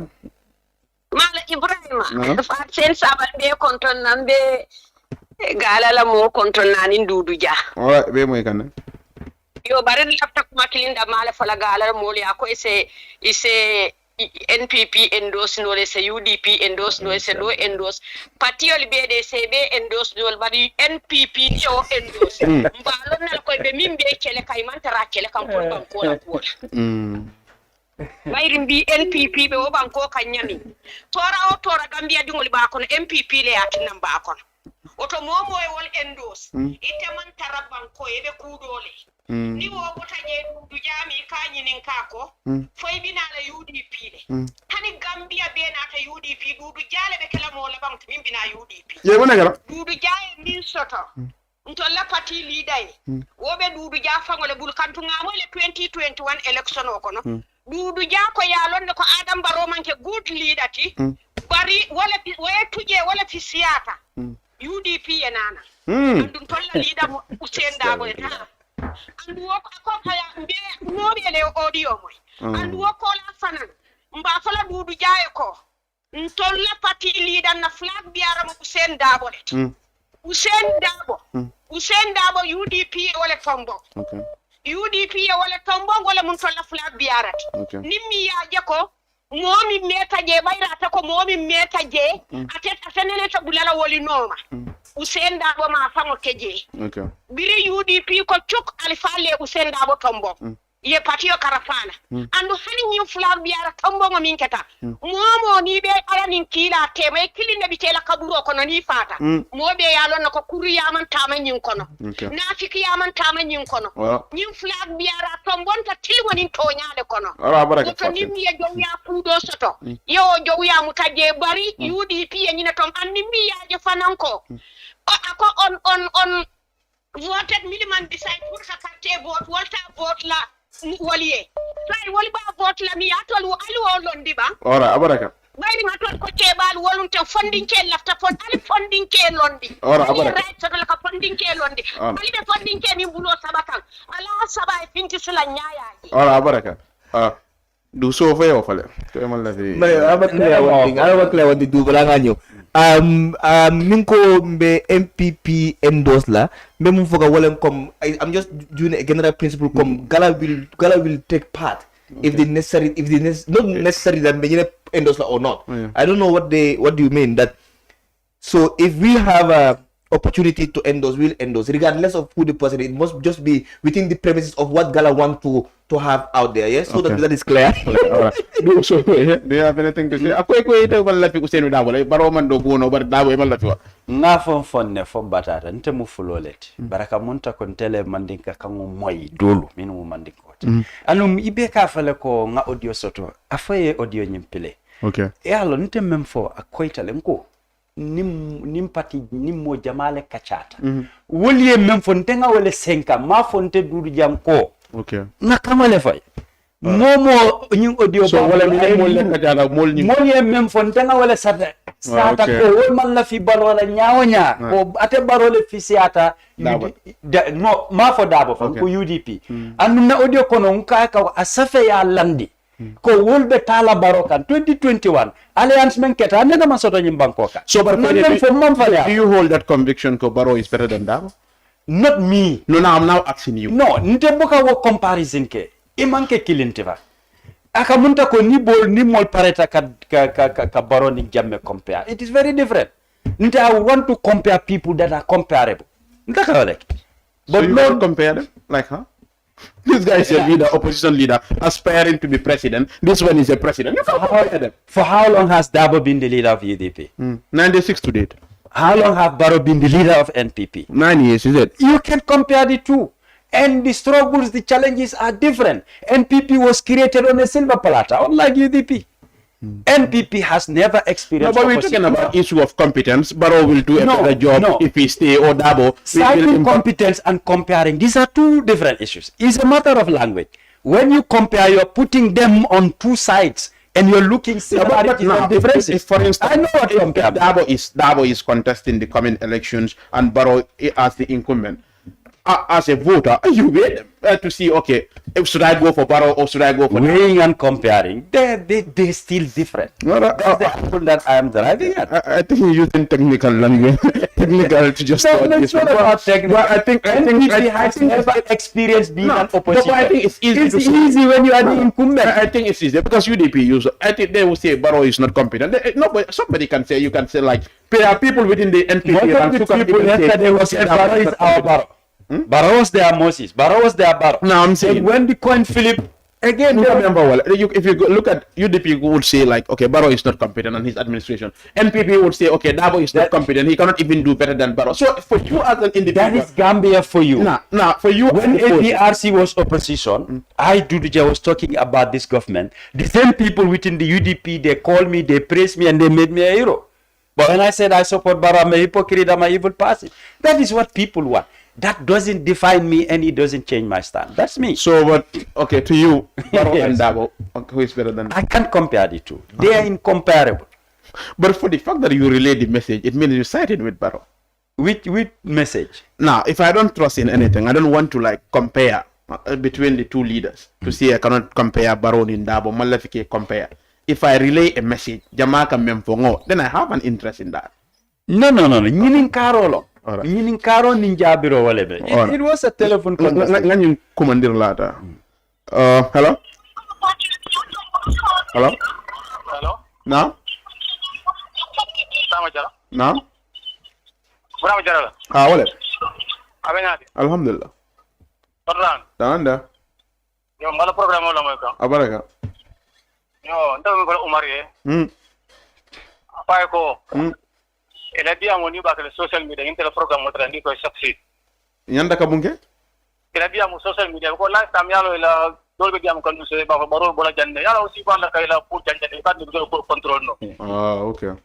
Mala Ibrahima fat sen sabal be konton nan be gala la mo konton nan Dodou Jah. All right, be moy kan Yo bare laptop makilinda mala fala gala mo li ako ise NPP endorse no le se UDP endorse no se do endorse parti ol BDCB endorse no bari NPP yo endorse mbalon na ko be min be kele kay man tara kele kan pour banko la ko Mayrim bi NPP be o banko kanyami tora Gambia dingol ba kono MPP le atinam ba kono oto momo e wol endorse ite man tara banko e be kudole ni wo botaje Dodou Jah mi kanyinin kako foy binala UDP le hani Gambia Bena ta UDP Dodou Jah le be kala mo la bank min bina UDP ye wona gara Dodou Jah min soto ntolla party leader wobe Dodou Jah fangole bul kantu ngamo le 2021 election o kono Dodou Jah ko yalon ko Adam Barrow manke good leader ti bari wala tuje wala fi siyata UDP enana andum tolla leader mo usenda bo ta andu woko ko kaya mbe no be le audio moy andu woko la fanan mba fala Dodou Jah ko ntolla party leader na flag biara mo usenda bo usenda bo UDP wala tombo okay UDP wala tombo wala mun tolla flag biarat nimmi ya ko momi meta je bayrata ko momi meta je atenene to bulala woli noma usenda bo ma fango keje okay biri UDP ko chuk alifale usenda bo tombo ye patio karafana andu hani nyi flag biara tombo ngo minketa momo ni be ala nin kila teme kilinde bi tela kaburo kono ni fata mobe yalo nako kuru yaman tama nyin kono nafiki yaman tama nyin kono nyin flag biara tombon ta tilmo nin toñade kono to nimmi ye jow ya fudo soto yo jow ya mutaje bari UDP ye nyina tom andi mi yaje fananko ako on voted miliman decide pour sa carte vote volta vote la waliye sai wali ba vote la mi atol alu londi ba ora abaraka bayri ma ton ko tebal wolunte fondinke lafta fon ali fondinke londi ora abaraka right so la fondinke londi ali be fondinke mi bulo sabakan ala saba e finti sila nyaayaji ora abaraka du so fe o fale to e malla fi abakle wadi du bala nganyo minko mbe MPP endorse la mbe mum foga wolem comme I'm just doing a general principle comme Gala will take part if not necessary that mbe endorse la or not. I don't know what do you mean that So if we have a opportunity to endorse, we'll endorse, regardless of who the person is. It must just be within the premises of what GALA want to have out there. Yes, so that is clear. All right. So, do you have anything to say? Ako ito wala fi kusenu da wala baro man do gono bar da we wala fi wa. Nga fonne fo batata nte mu fulolet baraka munta kon tele mandinka kango moy dolu min mu mandinko anum ibe ka fale ko nga audio soto afaye audio nyimpile Okay. e alo nte mem fo akoitale nko nim pati nim mo jamale kachata woliye mem fo ntenga wala 5 ma fo nte dudu jam ko Okay. na kamale fay momo nyin audio so wala ni mo le kachata mol ni moliye mem fo ntenga wala sata ko wol man la fi baro la nyaawonya ko ate baro le fi siata no ma fo dabo fo ko UDP andu na audio kono nka ka asafe ya landi ko wolbe tala barokan 2021 alliance men keta nena masoto nyimbanko ka so but do you hold that conviction ko Barrow is better than Dabo? Not me. No, I'm now asking you. No, nte boka wo comparison ke imanke kilintiva aka munta ko ni bol ni mol pareta ka Barrow ni jamme compare. It is very different. Nte I want to compare people that are comparable. Nta ka like but so you don't compare them like this guy is a leader, opposition leader, aspiring to be president. This one is a president. You can't compare them. For how long has Dabo been the leader of UDP? 96 to date. How long have Barrow been the leader of NPP? 9 years, is it? You can compare the two. And the struggles, the challenges are different. NPP was created on a silver platter, unlike UDP. NPP has never experienced. No, but we're talking about issue of competence. Barrow will do a better job if he stay, or Dabo. Citing competence and comparing, these are two different issues. It's a matter of language. When you compare, you're putting them on two sides, and you're looking similarities and differences. For instance, I know what Dabo is contesting the coming elections, and Barrow as the incumbent. As a voter, you wait to see, okay, should I go for Barrow or should I go for weighing and comparing? They're still different. That's the apple that I am driving at. I think you're using technical language, technical to just. No, it's not about technical. I think has never experienced being an opposition. But I think it's easy. It's easy when you are the incumbent. I think it's easy because UDP use. I think they will say Barrow is not competent. Nobody, somebody can say. You can say like there are people within the NPP. Most of the people yesterday was Barrow is our Barrow. Barrow was there, Moses. Barrow was there, Barrow. No, I'm saying when the coin flip again. Remember well. If you look at UDP, would say like, okay, Barrow is not competent and his administration. NPP would say, okay, Dabo is not competent. He cannot even do better than Barrow. So for you as an individual, that is Gambia for you. Nah, for you. When APRC was opposition, Dodou Jah was talking about this government. The same people within the UDP, they called me, they praised me, and they made me a hero. But when I said I support Barrow, I'm a hypocrite, I'm an evil person. That is what people want. That doesn't define me and it doesn't change my stand. That's me. So, but okay, to you, Barrow and Dabo, who is better than? I can't compare the two. They are incomparable. But for the fact that you relay the message, it means you sided with Barrow. With message? Now, if I don't trust in anything, I don't want to like compare between the two leaders to see I cannot compare Barrow and Dabo. Malafike compare. If I relay a message, Jamaica Memfongo, then I have an interest in that. No. Nyinin Karolo. Meaning Karo Ninja Biro Walebe. It was a telephone conversation. Commander Lata. Hello? Hello? Hello? Now? Now? Wallet. Alhamdulillah. Tanda. Yo, mala program wala mo ka. Abaraka. Yo, ndo ko Omar ye. Apa ko? Ela dia mo ni ba ke social media inte la program mo tra ni ko succeed. Nyanda ka bunke? Ela dia mo social media ko last time yalo ila dolbe dia mo kan so ba ko baro bola jande. Yalo si ba la kay la pour jande ka ni ko control no. Okay.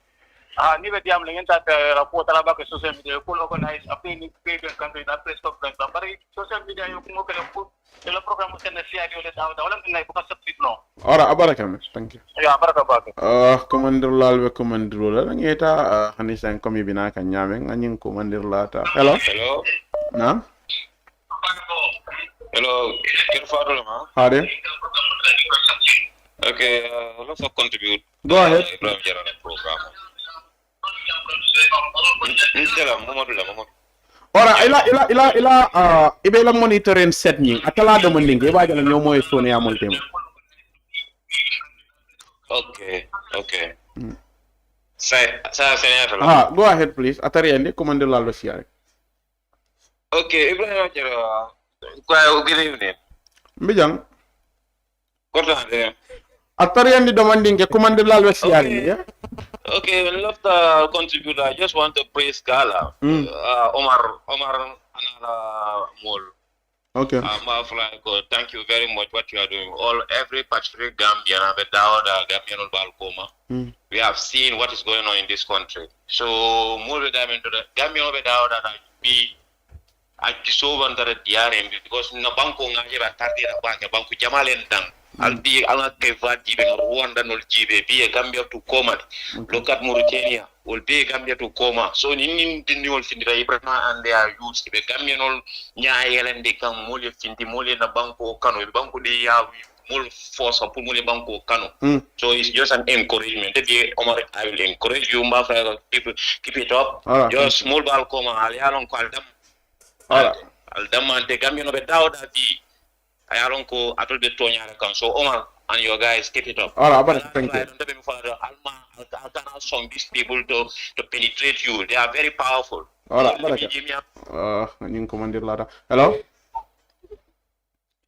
Ni be dia mo ngenta ka rapport la ba ke social media ko organize apni ni page country na press conference ba bari social media yo ko ke la pour el program mo sen na sia yo le da wala ni ko succeed no. Ora abaraka mes. Thank you. Ya baraka ba. Commander Lalwe Commander la ngeta hanisa komi bina ka nyame ngani Commander Lata. Hello. Na? Hello, Kirfado ma. Hade. Okay, let's contribute. Go ahead. Program. Ora ila ibela monitoring set ni atala do mandinge ba jala nyomo e sone amol tem. Okay. Go ahead, please. Atariende, commande la losiare. Okay, Ibrahim, good evening. Mbijang. Good Atariende demanding ke commande la losiare, yeah? Okay, we love the contributor. I just want to praise Gala. Omar Anala Mol. Okay. Thank you very much what you are doing. Every patriotic Gambian, Gambian Balcoma. We have seen what is going on in this country. So more time into the Gambian that I be I dissolve under the DRM because na banko ngaje ba tardi da banko jamalen dang. Albi ala keva jibe Rwanda no jibe be Gambia to coma. Look at Mauritania will be Gambia to coma. So in the findira Ibrahima and they are used be Gambia no nya yelende kan mole findi mole na banko kano banko de ya mole force pour mole banko kano. So it's just an encouragement. Omar, I will encourage you mafra people keep it up. Just small ball coma alialon ko aldam. Aldam ante Gambia no be dawda bi ayalon ko atol be tonya kan. So Omar and your guys keep it up. All right, thank you. I'll song these people to penetrate you. They are very powerful. All right, hello?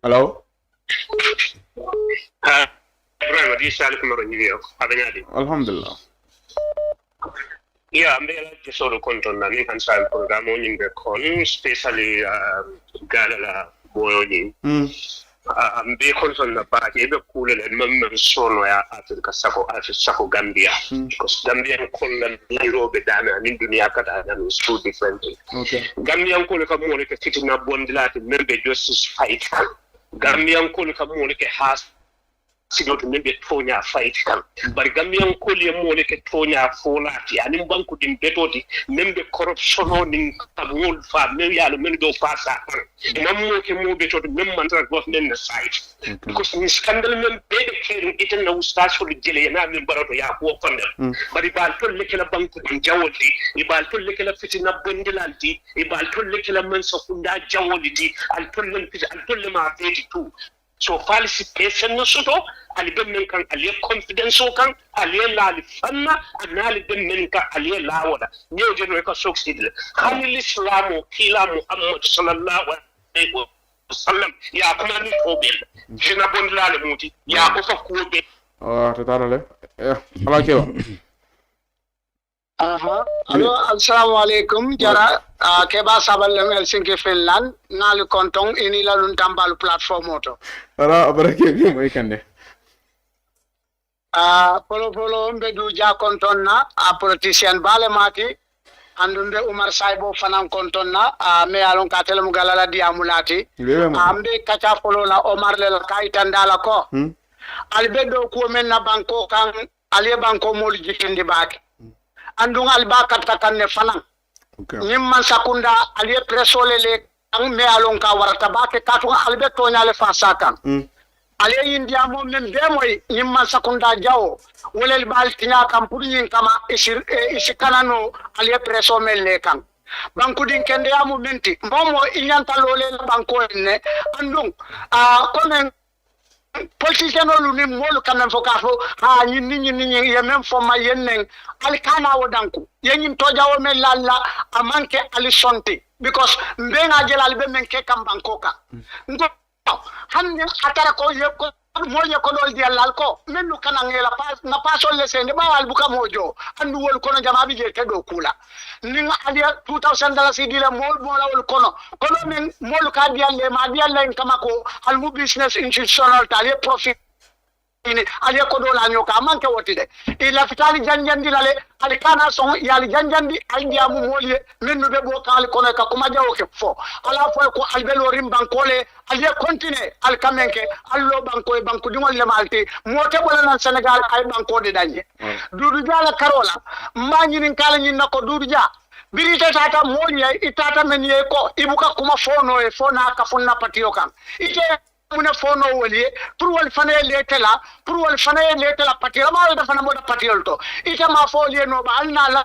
Hello? Alhamdulillah. Yeah, I'm there to sort of control the Nikan style program in the con, especially Gala Boy. I'm very concerned about the cool and members son after the Sako Gambia. Because Gambian Colon, Nairobi, Dana, and Induniaka, and it's two different. Okay. Gambian Kolika Molika sitting up one dilat, member justice fight. Gambian Kolika Molika has signal to maybe Tonya fight. But Gambian Kolia Molika Tonya Folati, and in Banku in Betoti, member corruption in Kabul for Million Mendo Fasa. And I'm working more better to member government the site. Because in scandal, men pay the care it and no starts for the jelly and I'm in Baroya walk on them. But if I'll put Likela Banku in Jawati, if I'll put Likela fitting up Bundelanti, if I'll put Likela Mensofunda Jawati, I'll put them out 82. So participation no soto ali be men kan ali confidence o kan ali la ali fanna anali be men kan ali la wala ñew je no ko succeed khani l'islam kila Muhammad sallallahu alaihi wasallam ya kuma ni ko be jina bon la le muti ya ko fa ko be tatale ala kewa Hello, assalamu alaikum. Jara keba sabal Helsinki Finland nalu kontong ini la luntambalu platform auto. Ara abarake bi moy kande. Polo mbedu ja konton na politician bale mati andunde Umar Saibo fanan konton na me alon katele mugalala diamulati. Ambe kacha polo la Omar le kai tandala ko. Albedo ko men na banko kan ale banko mol jikindi baki. Andung alba katakanne fanan nyimman sakunda aliye presole le ang me alon ka warata bake katu albe tonyale fasakan aliye india mom nem demoy nyimman sakunda jawo wolel bal tinya kam pudin kama isikanano aliye presome le kan banku din kende amu menti momo inyanta lole banko ne andung komen politician olu ni molu kanam fokafo ni ye même forma yenen alikana wodanku yenin toja wo men lalla amanke alisonte because mbenga jelal be men ke kam bankoka ngo hande atara ko ye ko moye ko dol di Allah ko menu kana ngela pas na pasol le sende bawal buka mojo andu wol kono jama bi je tedo kula ninga adia $2000 sidila mol bola wol kono men mol ka di alle ma di alle kama ko al mu business institutional tale profit ini aliya ko dola nyoka manke wotide ila fitali janjandi lale alikana son yali janjandi aldiya mu molye mennu be bo kali kono ka kuma jawo ke fo ala fo ko albelo rim bankole aliya continue alkamenke allo banko e banko dimol le malti mote bola nan Senegal ay banko de danje dudu jala karola mani nin kala nyin nako dudu ja birite tata molye itata menye ko ibuka kuma fono e fona ka fonna patio kan ite mune fono woli pour wal fane letela patira ma da fana moda patiol to ita ma fo le no ba alna la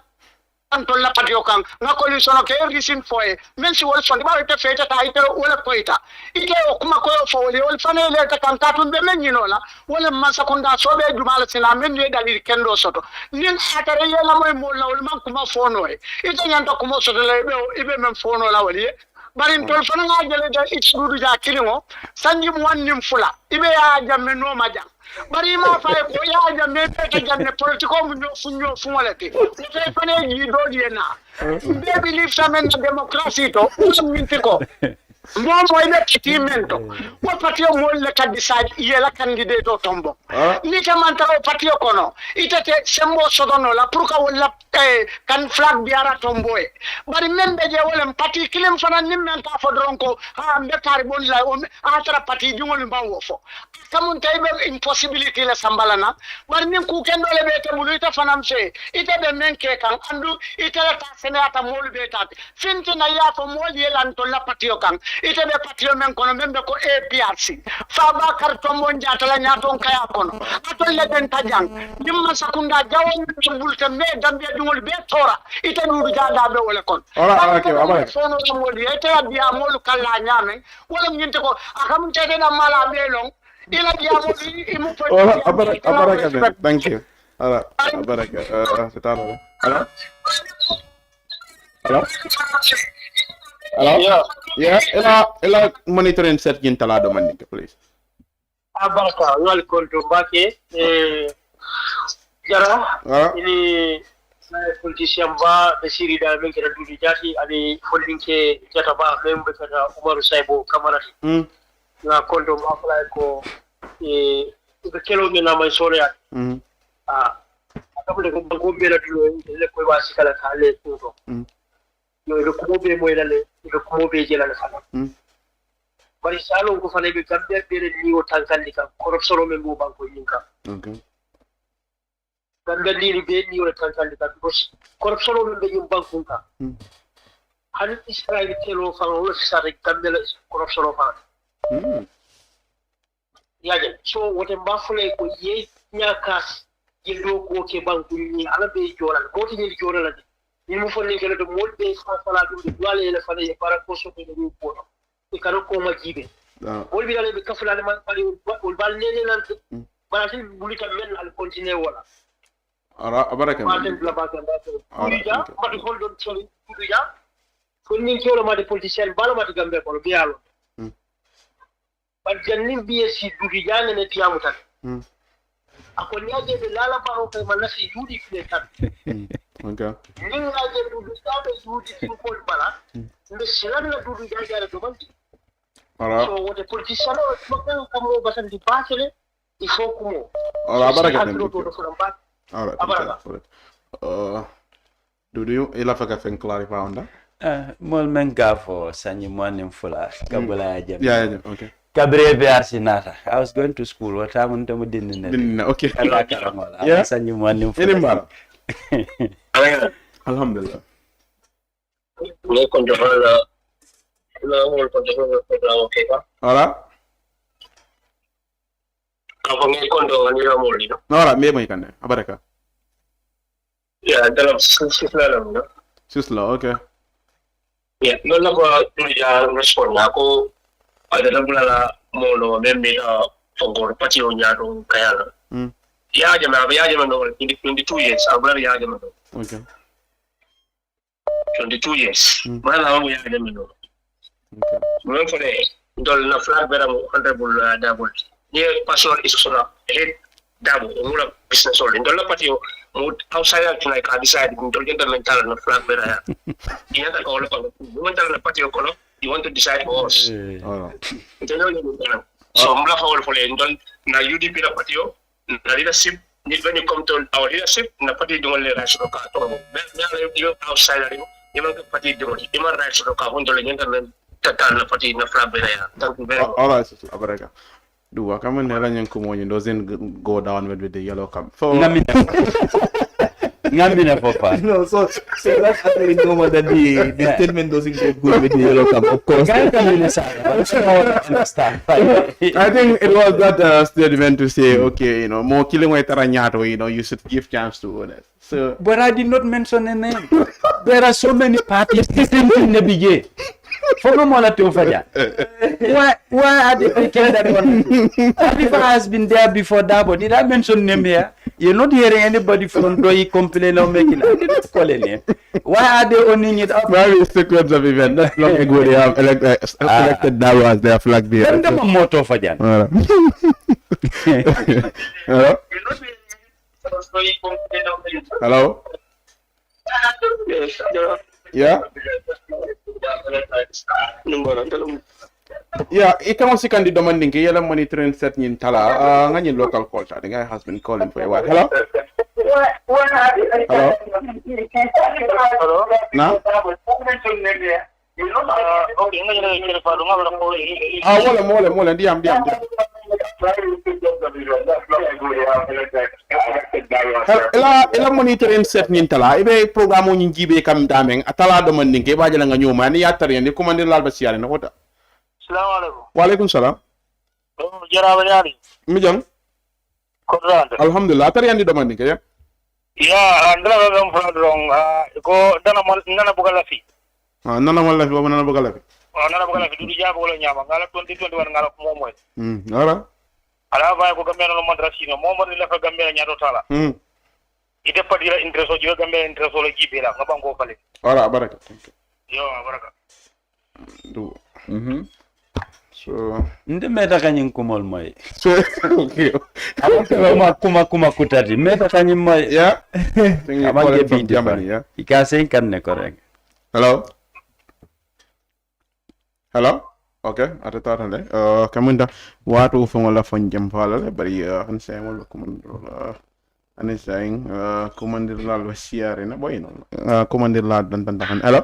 antol la patio kan nga coalition ke risin foye men si wol son ba te feta ta ite wala koita ite o kuma ko fo wol fane le ta kan katun be men nyino la wala man sakunda sobe jumala sina men ne dalil kendo soto nin atare ye la moy mo la wol man kuma fono e ite nyanta kuma soto le be ibe men fono la wali barin tol fana nga jele da itsuru ja kilimo sanji mo wannim fula ibe ya jamme no maja bari ma fay ko ya jamme pete jamme politiko mu no funyo fumolete te fane yi do diena be believe samen democracy to mintiko Momo ile kitimento wa patio molle ka decide yela candidate o tombo ni tamanta o patio kono itete sembo sodono la pour ka wala kan flag biara tombo e bari membe je wala pati kilim fana nimmen ta fodronko ha mbe kar bon la o atra pati jungol mbawo fo kamun taybe impossibility la sambalana bari nin ku kendo le bete mulu ita fanam se ite be menke kan andu ite la ta senata molu beta finti na ya fo moli yelan to la patio kan ite be patio men kono membe ko APRC fa ba karto mon jatala nyaton kaya kono atol le den tajang dimma sakunda jawon bulte me Gambia dungol be tora ite du jada be wala kon okay fono moli ite biya molu kala nyame wala nyinte ko akam tede na mala be long ila biya moli imu abaraka thank you ala abaraka setalo ala hello yeah ela monitoring set kin tala do manike please abaraka wal konto bake jara ini politician ba be siri da men kera dudi jati ani foldinke jata ba membe kata Omar Saibo Camara na konto ba fly ko be kelo me na man sore ya akabule ko be la dulo le ko wasi kala kale ko yo ko be moy dale ko be jela la fala bari salo ko fane be Gambia bere ni o tankandi ka corruption men bo banko yinka okay Gambia ni be ni o tankandi ka because corruption men be yim banko ka han Israel telo fa o sa re Gambia corruption fa yaje so wote mbafule ko ye nyakas yeldo ko ke banko ni ala be joral ko ti ni joral ni mu fonni kele to molbe fa fala dum de wala ele fala e para ko so be ni ko e karo ko ma jibe wol bi dale be kafula le man fali wol bal lele lan bara tin bulita men al continue wala ara abaraka ma den la ba ganda to ja ma di holdon soli ja fonni kelo ma de politicien bala ma di gambe ko be yalo par jannim biye si dugi jane ne tiamu tan ako nyaje be lala ba o man nasi yudi fle tan okay ni ngaje dugi tabe yudi fi ko bala mbe silan la dugi jajare do banti so wote politician o ko mo basan di basele il faut ko mo ala baraka Dudu ila faka fen clarify on that mol men gafo sanyi morning fula kabula jam yeah okay Kabre APRC nata. I was going to school. What time until we didn't okay. Yeah. Send you morning. Alhamdulillah. No control. No control program. Okay. Alright. Kamu ni control ni ramai ni. Alright, me mai kan. Abaraka. Yeah, dalam sisla lah. Sisla, okay. Yeah, no ko dia respond aku. Ada dalam molo member for party on yaro kaya ya jama no 22 years abra ya jama okay 22 years mana mo ya jama no okay mo ko le dol na flag bera mo honorable double ni personal issue na head double mo business holding dol la party mo outside tonight I decide dol mental na flag bera ya ina ta ko lo ko mental na party ko you want to decide for us. So mla for ndon na UDP na patio na leadership when you come to our leadership na party do le rights ka to you outside you know party do human rights ka hondo le nyanda men tata na party na flabe ya thank you very much. All right, abaraka. Do I come and nela nyen kumo doesn't go down with the yellow card. So Ngambina for fun. No, so that's actually normal that the statement doesn't go good with the yellow cab. Of course. I understand. I think it was that statement to say, okay, you know, more killing way taranyato, you know, you should give chance to others. So, but I did not mention a name. There are so many parties in the BJ. Why are they picking that one? Khalifa has been there before that, but did I mention name here? You're not hearing anybody from Doi complain or making. I did not call a name. Why are they owning it up? Very sequence of events. That's long ago they have elected Dawa as their flag bearer. Send them a motto for them. Hello? Hello? Yeah? Yeah, ikaw si kandi demanding ke yala monitoring set nyin tala nga nyin local culture. The guy has been calling for a while. Hello? Hello? Na? Mole, diam. Ela monitoring set nyin tala ibe programo nyin jibe kam dameng atala demanding ke bajala nga nyoma ni yatar yende commander lal basiare na hota. Assalamualaikum. Waalaikumsalam. Jarabe nyari. Mi jang? Kodran. Alhamdulillah tar yandi demanding ke ya. Ya, andra gam fadrong ko nana bugala fi. Nana wala fi nana bugala fi. Nana bugala fi dudu jabo wala nyama ngala 2021 ngala ko momoy. Ara. Ala va ko gambe no madrasino momo ni la fa gambe nyaado tala. Ite padira intereso jiga gambe intereso la jibela ngabango fale. Ara baraka. Yo baraka. Do. So nde meta kanyin kumol moy. So okay. Kuma kutati. Meta kanyin moy. Yeah. Abange bi Germany, yeah. Ikase kan ne correct. Hello? Hello? Okay, ata tatale. Kamunda watu fongola fonjam fala bari han say mo commander ani saying commander la lo siare na boy no. Commander la dan tan. Hello?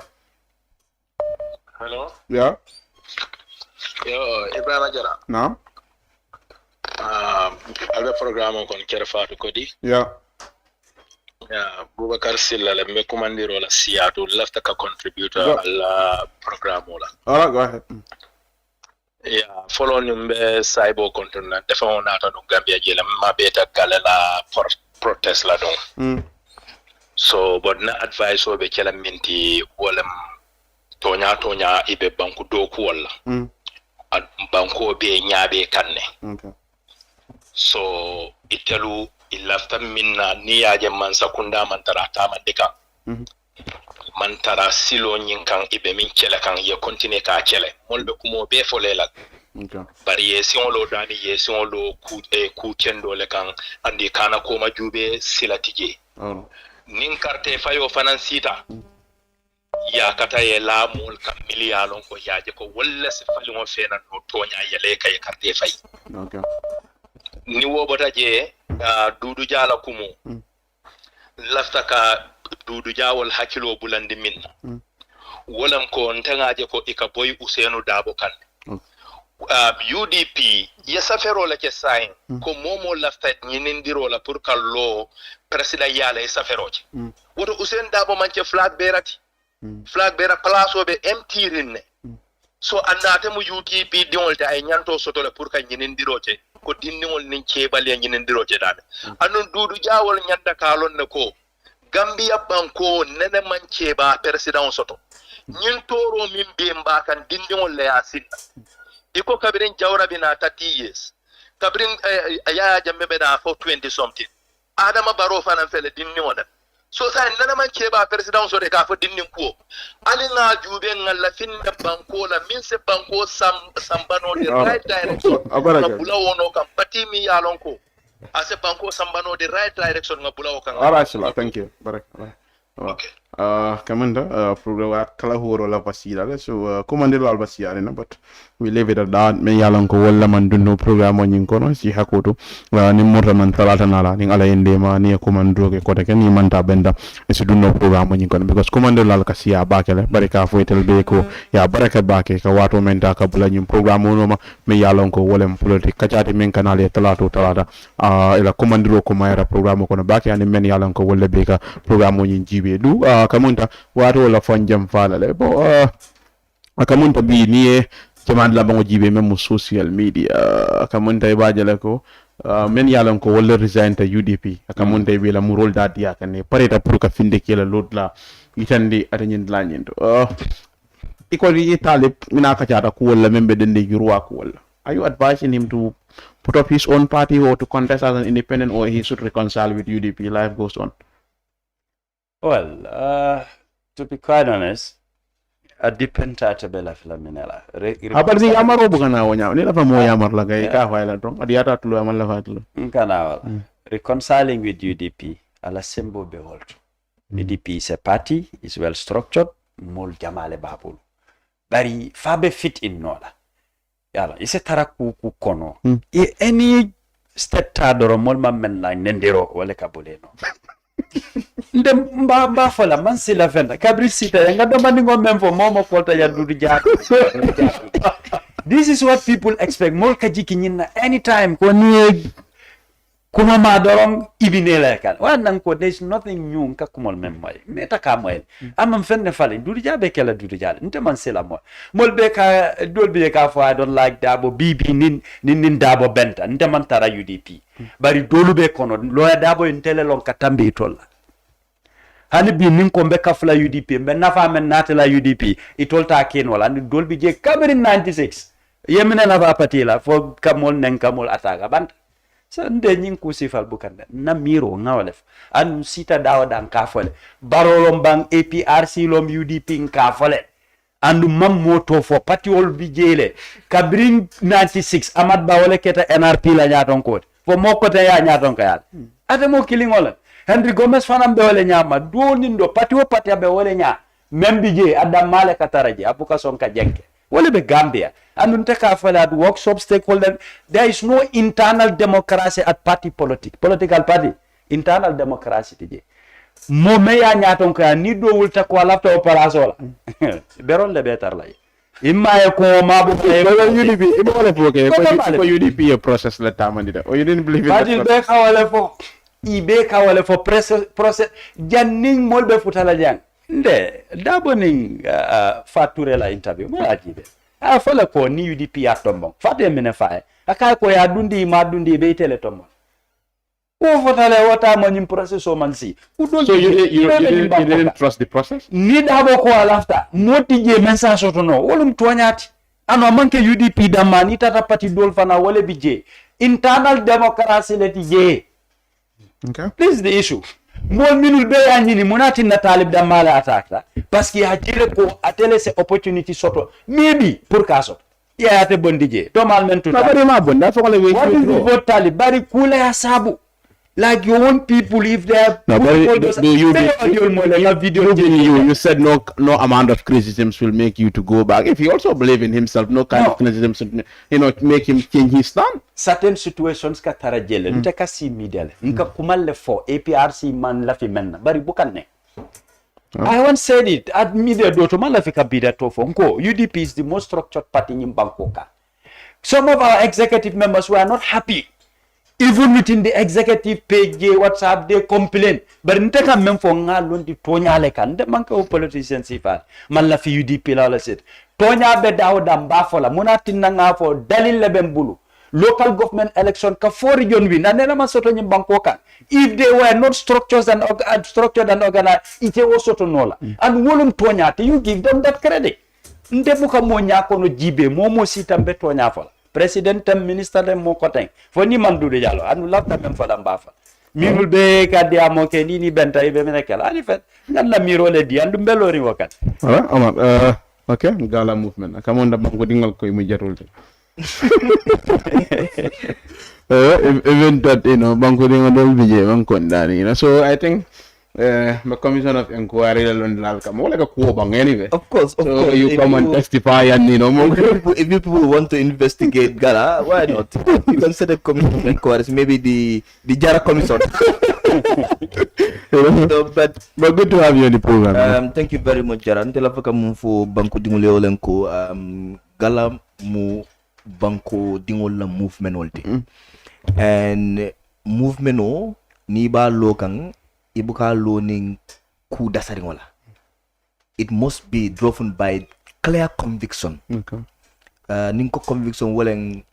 Hello? Yeah. Yo, Ibrahima Jara. No? Albe programme kon kere fatu kodi. Yeah. Yeah, Boubacar Silla le me commandiro la siatu lafta ka contributor alla programme la. Alright, go ahead. Yeah, follow numbe Saibo kontona defa onata no Gambia jela mabeta kala la protest la don. So but na advice obe kala minti wala tonya ibe banku doku wala. Banko be nyaabe kanne. Okay. So itelu ilafta minna ni yaje man sakunda man tara tama deka. Man tara silo nyinkan ibe min kele kan ye continue ka kele molbe kumo be folela. Okay. Bari ye si on lo dani ye si on lo ku kendo le kan andi kana ko majube silatije. Nin carte fayo finansita. Ya kata ye la mol kam miliyalon ko yaje ko walla se fali on fena no tonya yele kay carte fay. Okay. Ni wobota je Dodou Jah la kumu. Lafta ka Dodou Jah wal hakilo bulandi minna. Wolam ko ntangaje ko ikaboy Usenu Dabo kan. UDP yesafero la ke sign ko momo lafta nyinindiro la pour kallo president yala yesaferoje. Woto Usenu Dabo manche flag berati. Flag bearer place obe empty rinne. So andate mu UDP diol ta ay nyanto soto la pour ka nyindiroje ko dinniwol nin cebale nyindiroje dada. Anon Dodou Jah wol nyanda kalon ne ko Gambia banko nene man ceba president soto. Nyin toro min be mbakan dinniwol la yasinna. Iko kabirin jawra bina 30 years. Kabirin ya jamme be da for 20 something. Adama Barrow fanan fele dinniwol. So sa nana man keba president so de ka fo dinnin ko ali na jube ngalla finna banko la min se banko sambano de right direction na bula wono kam patimi yalon ko ase banko sambano de right direction na bula wokan Alright, thank you. Barak. Okay. Kamanda program kala horo la pasira so commande la pasira na but we leave it at that me yalan ko wala man dunno program on nyin kono si hakoto ni morta man talata nala ni ala ende ma ni commando ke kota ken ni manta benda si dunno program on nyin kono because commande la kasiya bakele barika fo etel be ko ya baraka bake ka wato menta ka bula nyum program on ma me yalan ko wala politique kachati men kanale talata ila commandiro ko mayra program ko no bake ani men yalan ko wala be ka program on nyin jibe du kamunta wato la fonjam fala le bo kamunta bi ni jaman la bango jibe même social media kamunta e bajale ko men yalan ko wala resign ta UDP kamunta be la mu role da dia kan pareta pour ka finde kila lot la itandi atanyin la nyindo iko yi talib mina ka jada ko wala membe dende yurwa ko wala are you advising him to put up his own party or to contest as an independent, or he should reconcile with UDP? Life goes on. Well, to be quite honest, a dependent bela filaminela. Apa di Yamar bukan awalnya? Ini apa mau Yamar lagi? Kah wala dong? Dia tak telu amal lah telu. Kana reconciling with UDP ala sembo behold. UDP is a party, is well structured, mol jamale babul. Bari fabe fit in nola. Yala, ise taraku ku kono. Any step tadoro mol men la nendero wale kabule no. Nde mba fola man sila fenda kabri sita yanga do mandingo memfo momo kolta ya Dodou Jah. This is what people expect. Mol kajiki nyina anytime ko ni kuma madorong ibinela kan. Wan ko there's nothing new nka kumol memay. Meta kamoy. Amam fenne fale Dodou Jah be kala Dodou Jah. Nte man sila mo. Mol be ka dol be ka fo I don't like dabo bibi nin dabo benta. Nte man tara UDP. Bari dolu be kono loya dabo intele lon katambe itola. Hani bi nin ko be kafla UDP be nafa men natela UDP itolta ken wala ni dolbi je kabri 96 yemene na ba patila fo kamol nen kamol ataka bant so nde nyin ku sifal bukande na miro ngawlef an sita dawa dan kafole barolom bang APRC lom UDP kafole andu mam moto fo patiol bi jele kabri 96 amad ba wala keta NRP la nyaton ko fo mokote ya nyaton ka yal ate mo kilingola Henry Gomez fanam be wole nyama do nindo pati o pati be wole nya membije adam male kataraje apuka sonka jenke wole be Gambia anunte ka fala at workshop stakeholder. There is no internal democracy at political party internal democracy tije mo me ya nyaton ka ni do wulta ko lafta operasola beron le betar lay imma e ko mabu e UDP imole foke ko UDP a process la tamandida or you didn't believe in that be khawale fo ibe kawale for process janning molbe futala jang nde dabo ning fature la interview mo ajibe a fala ko ni UDP atombo fate mene fae aka ko ya dundi ma dundi be tele tombo o fotale wata mo nyim process o man si so you didn't trust the process ni dabo ko alafta moti je message soto no wolum toñati ano manke UDP damani tata pati dol fana wole bije internal democracy leti je. Okay. This is the issue. Mol minul be yanjini munati na talib da mala attack parce que hajire ko atele se opportunity soto maybe pour kaso ya ate bondije to mal men tout bari ma bonda fo le what is the vote talib bari kula ya sabu like you want people if they are you said no amount of criticisms will make you to go back. If he also believe in himself, no kind of criticisms, make him change his stand. Certain situations ka tarajele nteka si media nka kumalle fo APRC man la fi menna bari bukanne. I once said it at media doto man la fi kabida to fo nko UDP is the most structured party in Bangkok. Some of our executive members were not happy. Even within the executive page, WhatsApp, they complain. But nteka memfo ngalon di tonya leka nde manka o politicians sifat man la fi UDP la set tonya be dawo damba fola munati nanga fo dalil le bembulu local government election ka for region wi nanena man soto nyim Bangkok if they were not structured and organized it was soto nola and wolum tonya te you give them that credit nde buka mo nyako no jibe mo sitambe tonya fola president and minister dem mo koteng fo ni man Dodou Jah anu lafta mem fa damba fa minul be kadde amoke ni benta ibe menekala ani fet ngan la miro le di andu belori wakat voilà Omar okay Gala movement kamonda bango dingal koy mu jarul even that bango dingal dol bije man kon dani so I think the commission of inquiry lal kam wala ka ko bang anyway. Of course. So you come and testify and if people want to investigate Gala, why not? You can set a commission of inquiries, maybe the Jara Commission. So, but good to have you on the program. Thank you very much, Jara. Until I come for Banco Dingole Olenko, Gala mu Banco Dingola movement ulti. And movement o niba lokang ibuka loaning ku dasaringola. It must be driven by clear conviction. Okay. Ninko conviction waleng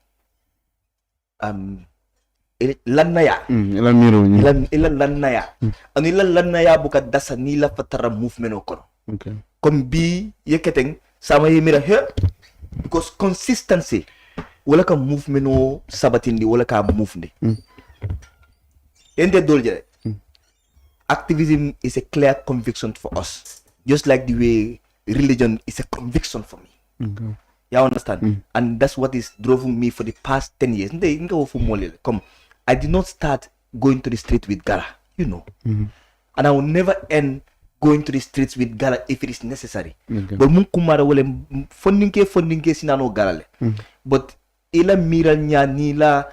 lanaya. Ilan miro ni. Ilan lanaya. Ano ilan lanaya buka dasa nila patara movement okono. Okay. Kombi yeketeng sama yemira here because consistency wala ka movement o sabatindi wala ka move ni. Ende dolje. Activism is a clear conviction for us, just like the way religion is a conviction for me. Okay. You understand? And that's what is driving me for the past 10 years. Come, I did not start going to the street with Gala, you know. And I will never end going to the streets with Gala if it is necessary. Okay. But kumara wale funding ke sinano Gala. But ila mira nya nila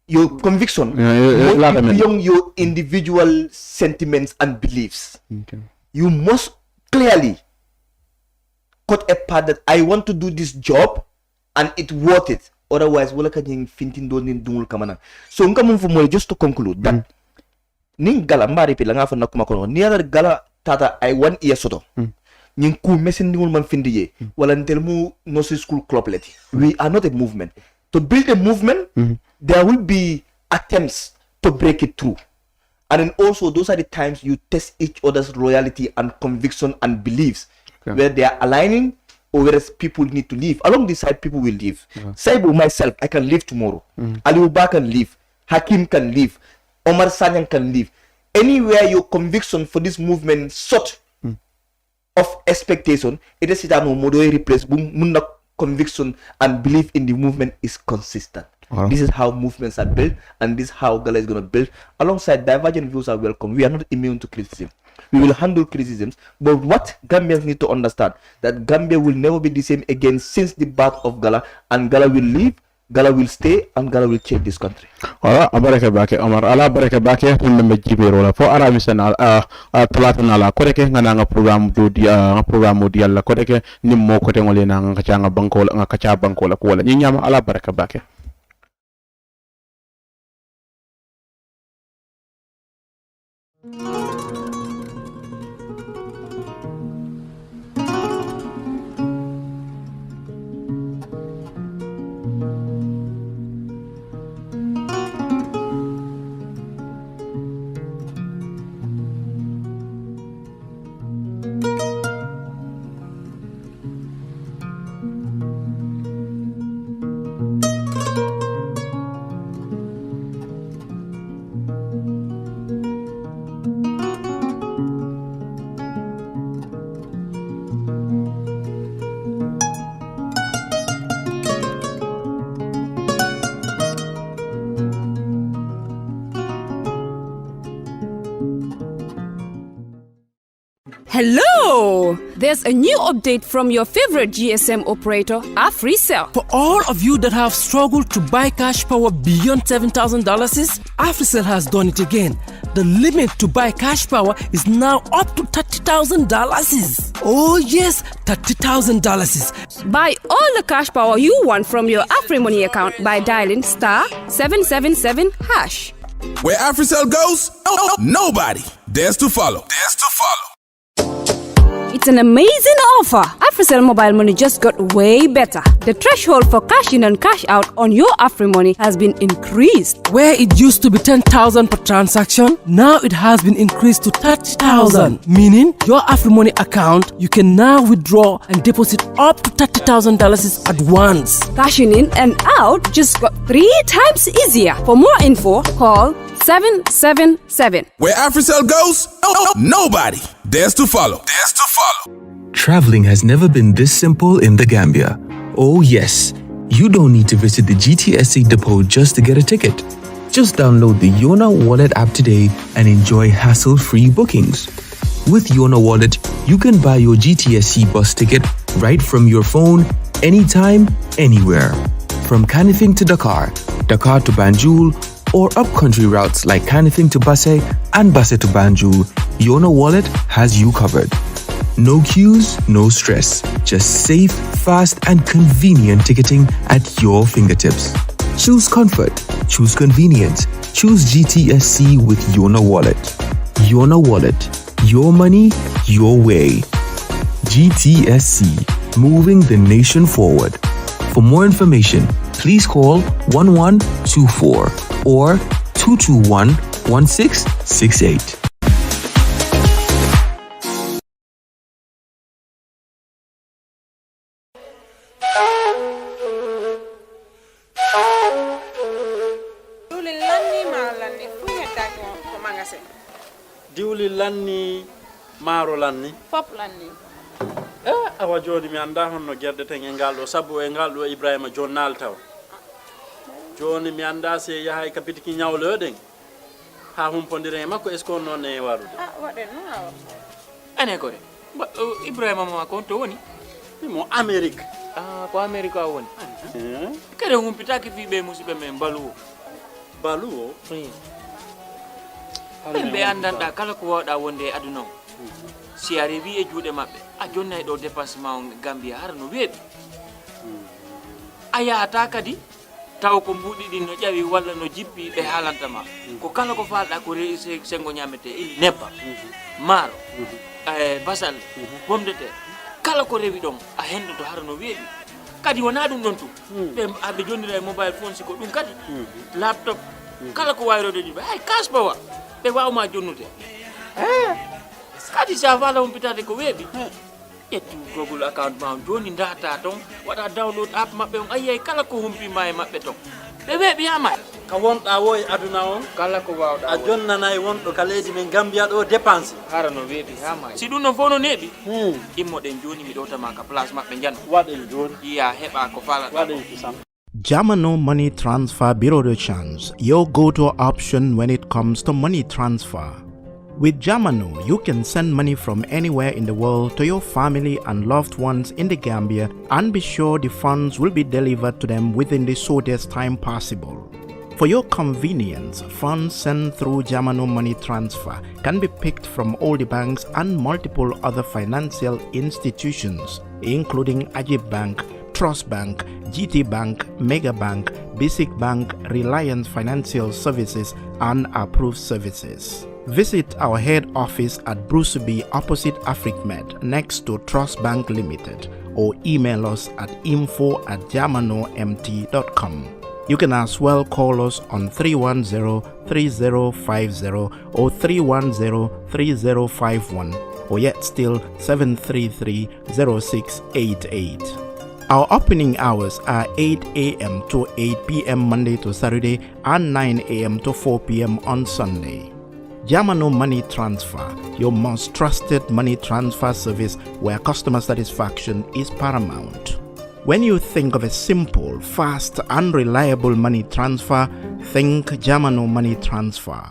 your conviction, beyond your individual sentiments and beliefs. Okay. You must clearly cut a part that I want to do this job and it worth it. Otherwise, wala kanyang fintin do nin dungul kamana. So nga mo just to conclude that ning Gala mari pila nga fa nakumakono niya Gala tata I 1 year soto. Ning ku mesin dingul man findiye wala ntel mu no school club leti. We are not a movement. To build a movement, there will be attempts to break it through. And then also, those are the times you test each other's loyalty and conviction and beliefs, where they are aligning or whereas people need to leave. Along this side, people will leave. Saibo, myself, I can leave tomorrow. Ali Uba can leave. Hakim can leave. Omar Sanyang can leave. Anywhere your conviction for this movement sort of expectation, it is that no model replace conviction and belief in the movement is consistent. This is how movements are built, and this is how Gala is going to build. Alongside, divergent views are welcome. We are not immune to criticism. We will handle criticisms, but what Gambians need to understand, that Gambia will never be the same again since the birth of Gala, and Gala will leave, Gala will stay, and Gala will change this country. Ala baraka bake Omar, ala baraka bake tunde jibe rola fo ara misana talatana la kodeke ngana nga program do dia program di alla kodeke nimmo kote ngole na nga kacha nga banko nga kacha banko la ko wala nyama ala baraka bake. Hello! There's a new update from your favorite GSM operator, AfriCell. For all of you that have struggled to buy cash power beyond $7,000, AfriCell has done it again. The limit to buy cash power is now up to $30,000. Oh yes, $30,000. Buy all the cash power you want from your AfriMoney account by dialing *777#. Where AfriCell goes, nobody dares to follow. It's an amazing offer. AfriCell mobile money just got way better. The threshold for cash in and cash out on your AfriMoney has been increased. Where it used to be 10,000 per transaction, now it has been increased to 30,000. Meaning your AfriMoney account, you can now withdraw and deposit up to $30,000 at once. Cashing in and out just got 3 times easier. For more info, call 777. Where AfriCell goes, nobody dares to follow. Traveling has never been this simple in the Gambia. Oh yes, you don't need to visit the GTSC depot just to get a ticket. Just download the Yona Wallet app today and enjoy hassle-free bookings. With Yona Wallet, you can buy your GTSC bus ticket right from your phone, anytime, anywhere. From Kanifing to Dakar, Dakar to Banjul, or upcountry routes like Kanifing to Basse and Basse to Banjul, Yona Wallet has you covered. No queues, no stress. Just safe, fast, and convenient ticketing at your fingertips. Choose comfort, choose convenience, choose GTSC with Yona Wallet. Yona Wallet. Your money, your way. GTSC, moving the nation forward. For more information, please call 1124 or 221-1668. diwli lanni maaro lanni fop lanni awa joni mi anda honno gerdeten e ngal ɗo sabu e ngal ɗo Ibrahima jonnal taw joni mi anda se yahay ka pitiki ñawloɗen ha humpodire e makko est ce que on noon e warude waɗen no awa ane kore Ibrahima ma ko to woni mo Amérique ko Amérique a woni kede humpitaki fiɓe musidɓe men baluwo ɓe andanɗa kala ko wawɗa wonde e aduna o si a rewi e juuɗe maɓɓe a jonnay ɗo dépassement o Gambia hara no weeɓi a yahata kadi taw ko mbuɗi ɗin no ƴawi walla no jippi ɓe haalantama ko kala ko falɗa ko sengo ñamete ili nebba maaro basal pomme de terre kala ko rewi ɗon a hendoto hara no weeɓi kadi wona ɗum ɗon tu ɓe jonnira e mobile phone siko ɗum kadi laptop kala ko wayrode juɓe hay kaspawa ɓe wawma jonnude kadi sa fala humpitade ko weeɓi ƴettu Google account ma joni data ton waɗa download app maɓɓe on ayiyay kala ko humpima e maɓɓe ton ɓe weeɓiyama ka wonɗa wo e aduna on kala ko wawɗa a jonnanayi wonɗo ka leydi men Gambia ɗo dépense hara no weeɓi ha ma si ɗum non fof no neeɓi immoɗen joni mi ɗowtama ka place maɓɓe jan waɗen joni yiya heɓa ko falaɗa waɗen kisam Jamano Money Transfer Bureau de Change, your go-to option when it comes to money transfer. With Jamano, you can send money from anywhere in the world to your family and loved ones in the Gambia and be sure the funds will be delivered to them within the shortest time possible. For your convenience, funds sent through Jamano Money Transfer can be picked from all the banks and multiple other financial institutions, including Ajib Bank, Trust Bank, GT Bank, Mega Bank, Basic Bank, Reliance Financial Services, and Approved Services. Visit our head office at Bruceby opposite AfricMed next to Trust Bank Limited or email us at info@jamanomt.com. You can as well call us on 310-3050 or 310-3051 or yet still 733-0688. Our opening hours are 8 a.m. to 8 p.m. Monday to Saturday and 9 a.m. to 4 p.m. on Sunday. Jamano Money Transfer, your most trusted money transfer service where customer satisfaction is paramount. When you think of a simple, fast, and reliable money transfer, think Jamano Money Transfer.